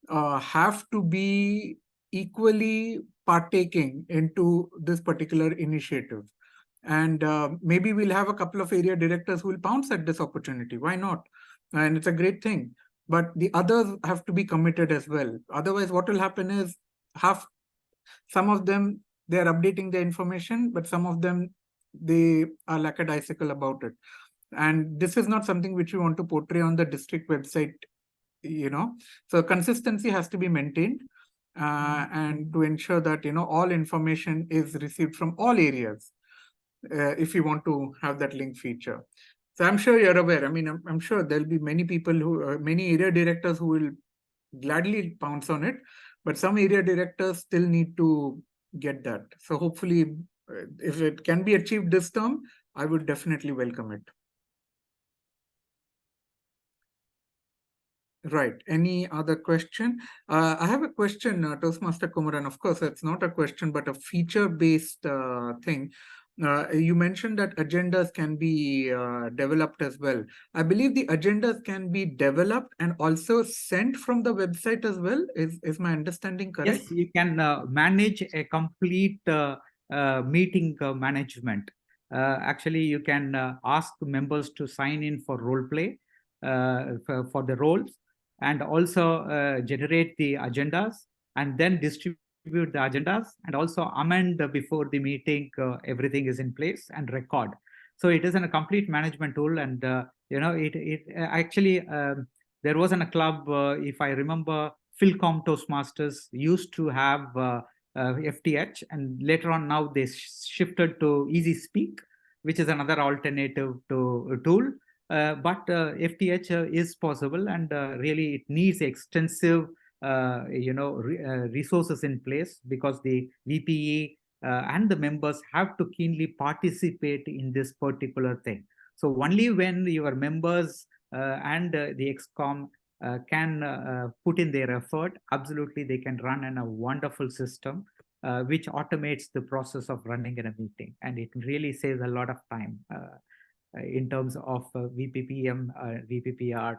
C: have to be equally partaking into this particular initiative. And maybe we'll have a couple of area directors who will pounce at this opportunity. Why not? And it's a great thing. But the others have to be committed as well. Otherwise, what will happen is some of them, they are updating the information, but some of them, they are lackadaisical about it. And this is not something which we want to portray on the district website, So consistency has to be maintained and to ensure that, all information is received from all areas. If you want to have that link feature. So I'm sure you're aware. I mean, I'm sure there'll be many people many area directors who will gladly pounce on it, but some area directors still need to get that. So hopefully, if it can be achieved this term, I would definitely welcome it. Right. Any other question? I have a question, Toastmaster Kumaran. Of course, it's not a question, but a feature-based thing. You mentioned that agendas can be developed as well. I believe the agendas can be developed and also sent from the website as well. Is my understanding correct?
L: Yes, you can manage a complete meeting management. actually you can ask members to sign in for role play for the roles, and also generate the agendas and then distribute the agendas, and also amend before the meeting everything is in place, and record. So it is a complete management tool, and it actually there was in a club, if I remember, Philcom Toastmasters used to have FTH, and later on now they shifted to Easy Speak, which is another alternative to tool. But FTH is possible, and really it needs extensive resources in place, because the VPE and the members have to keenly participate in this particular thing. So only when your members and the XCOM can put in their effort, absolutely they can run in a wonderful system which automates the process of running in a meeting, and it really saves a lot of time in terms of VPPM, VPPR,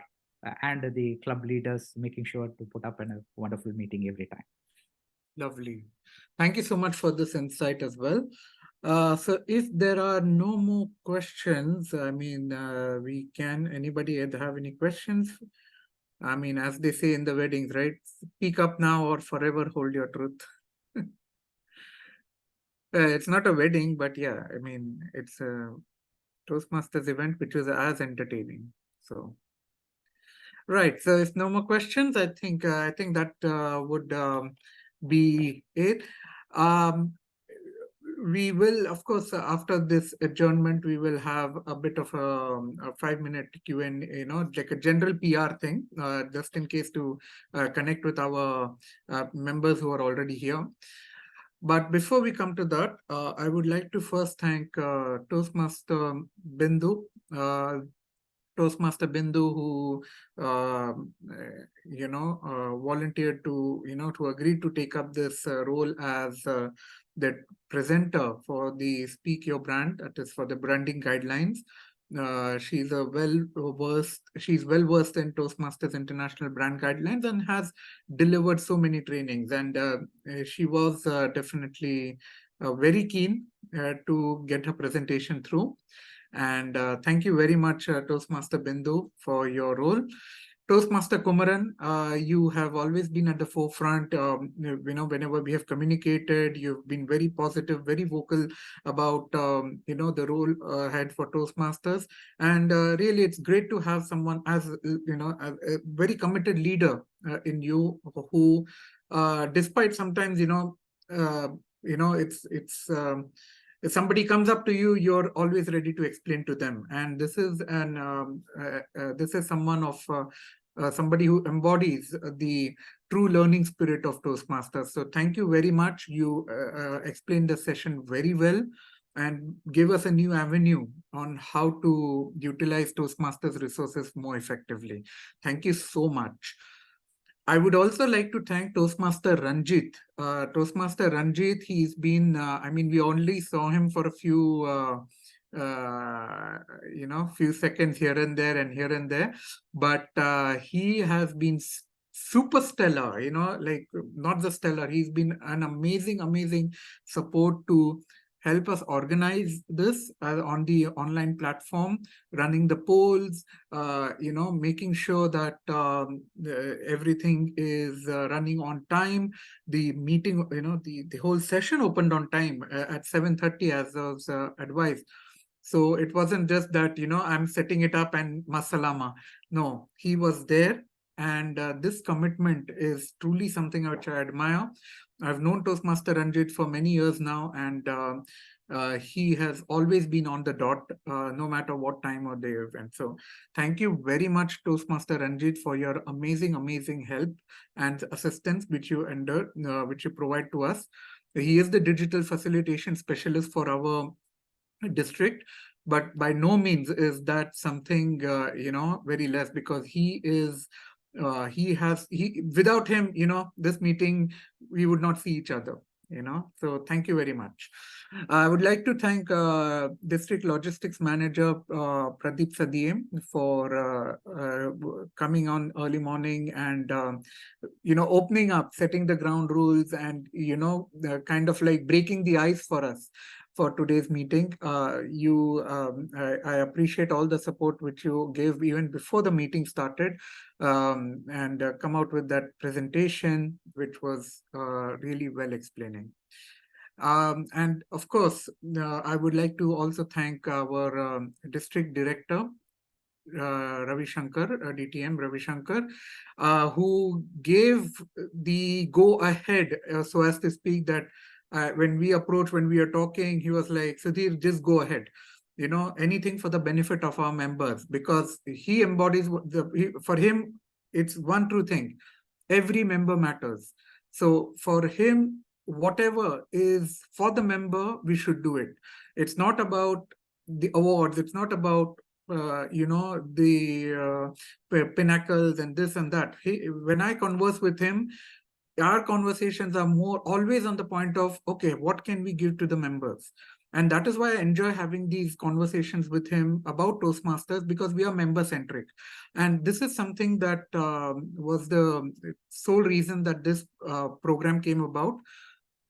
L: and the club leaders making sure to put up in a wonderful meeting every time.
C: Lovely. Thank you so much for this insight as well. So if there are no more questions, I mean, anybody have any questions? I mean, as they say in the weddings, right? Speak up now or forever hold your truth. It's not a wedding, but yeah, I mean, it's a Toastmasters event, which was as entertaining. So, right. So if no more questions, I think that would be it. We will, of course, after this adjournment, we will have a bit of a 5-minute Q&A, like a general PR thing, just in case to connect with our members who are already here. But before we come to that, I would like to first thank Toastmaster Bindu, who volunteered to agree to take up this role as the presenter for the Speak Your Brand, that is for the branding guidelines. She's well versed in Toastmasters International Brand Guidelines and has delivered so many trainings. And she was definitely very keen to get her presentation through. And thank you very much, Toastmaster Bindu, for your role. Toastmaster Kumaran, you have always been at the forefront. Whenever we have communicated, you've been very positive, very vocal about the role ahead for Toastmasters. And really, it's great to have someone as a very committed leader in you, who, despite sometimes if somebody comes up to you, you're always ready to explain to them. And this is someone of somebody who embodies the true learning spirit of Toastmasters. So thank you very much. You explained the session very well and gave us a new avenue on how to utilize Toastmasters resources more effectively. Thank you so much. I would also like to thank Toastmaster Ranjit. Toastmaster Ranjit, he's been, we only saw him for a few, few seconds here and there, but he has been super stellar, like not the stellar, he's been an amazing support to help us organize this on the online platform, running the polls, making sure that everything is running on time. The meeting, the whole session opened on time at 7:30 as was advised. So it wasn't just that, I'm setting it up and masalama. No, he was there. And this commitment is truly something which I admire. I've known Toastmaster Ranjit for many years now, and he has always been on the dot, no matter what time or day event. So thank you very much, Toastmaster Ranjit, for your amazing help and assistance which you provide to us. He is the digital facilitation specialist for our district, but by no means is that something very less, because he is without him, this meeting, we would not see each other, so thank you very much. I would like to thank District Logistics Manager Pradeep Sadiem for coming on early morning and opening up, setting the ground rules, and kind of like breaking the ice for us for today's meeting. I appreciate all the support which you gave even before the meeting started, and come out with that presentation, which was really well explaining. And of course, I would like to also thank our district director, Ravi Shankar, DTM Ravi Shankar, who gave the go ahead, so as to speak, that when we are talking, he was like, Sudhir, just go ahead. Anything for the benefit of our members, because he embodies for him, it's one true thing. Every member matters. So for him, whatever is for the member, we should do it. It's not about the awards. It's not about the pinnacles and this and that. When I converse with him, our conversations are more always on the point of, okay, what can we give to the members? And that is why I enjoy having these conversations with him about Toastmasters, because we are member-centric. And this is something that was the sole reason that this program came about.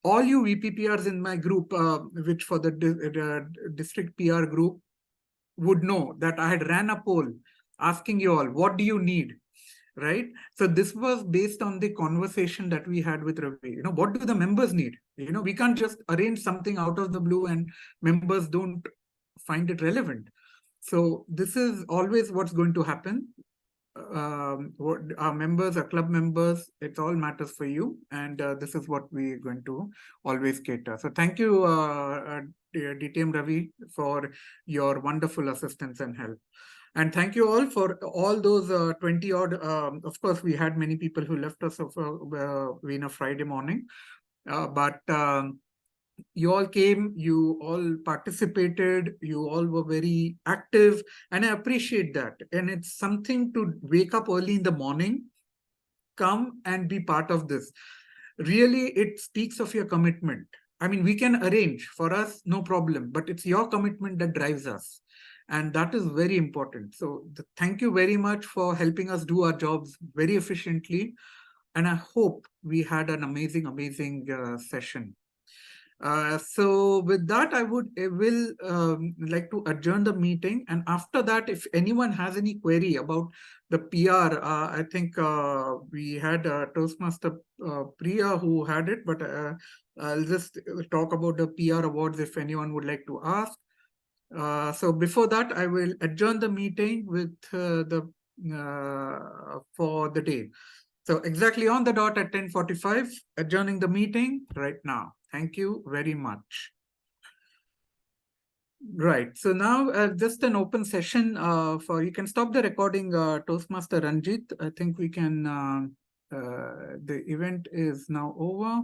C: All you VPPRs in my group, which for the district PR group, would know that I had ran a poll asking you all, what do you need? Right? So this was based on the conversation that we had with Ravi. What do the members need? We can't just arrange something out of the blue and members don't find it relevant. So this is always what's going to happen. What our members, our club members, it all matters for you. And this is what we're going to always cater. So thank you, DTM Ravi, for your wonderful assistance and help. And thank you all for all those 20 odd. Of course, we had many people who left us on a Friday morning, but you all came, you all participated, you all were very active, and I appreciate that. And it's something to wake up early in the morning, come and be part of this. Really, it speaks of your commitment. I mean, we can arrange for us, no problem, but it's your commitment that drives us. And that is very important. So thank you very much for helping us do our jobs very efficiently. And I hope we had an amazing session. So with that, I will like to adjourn the meeting. And after that, if anyone has any query about the PR, I think we had Toastmaster Priya who had it, but I'll just talk about the PR awards if anyone would like to ask. So before that, I will adjourn the meeting with for the day. So exactly on the dot at 10:45, adjourning the meeting right now. Thank you very much. Right. So now just an open session for, you can stop the recording, Toastmaster Ranjit. I think we can, the event is now over.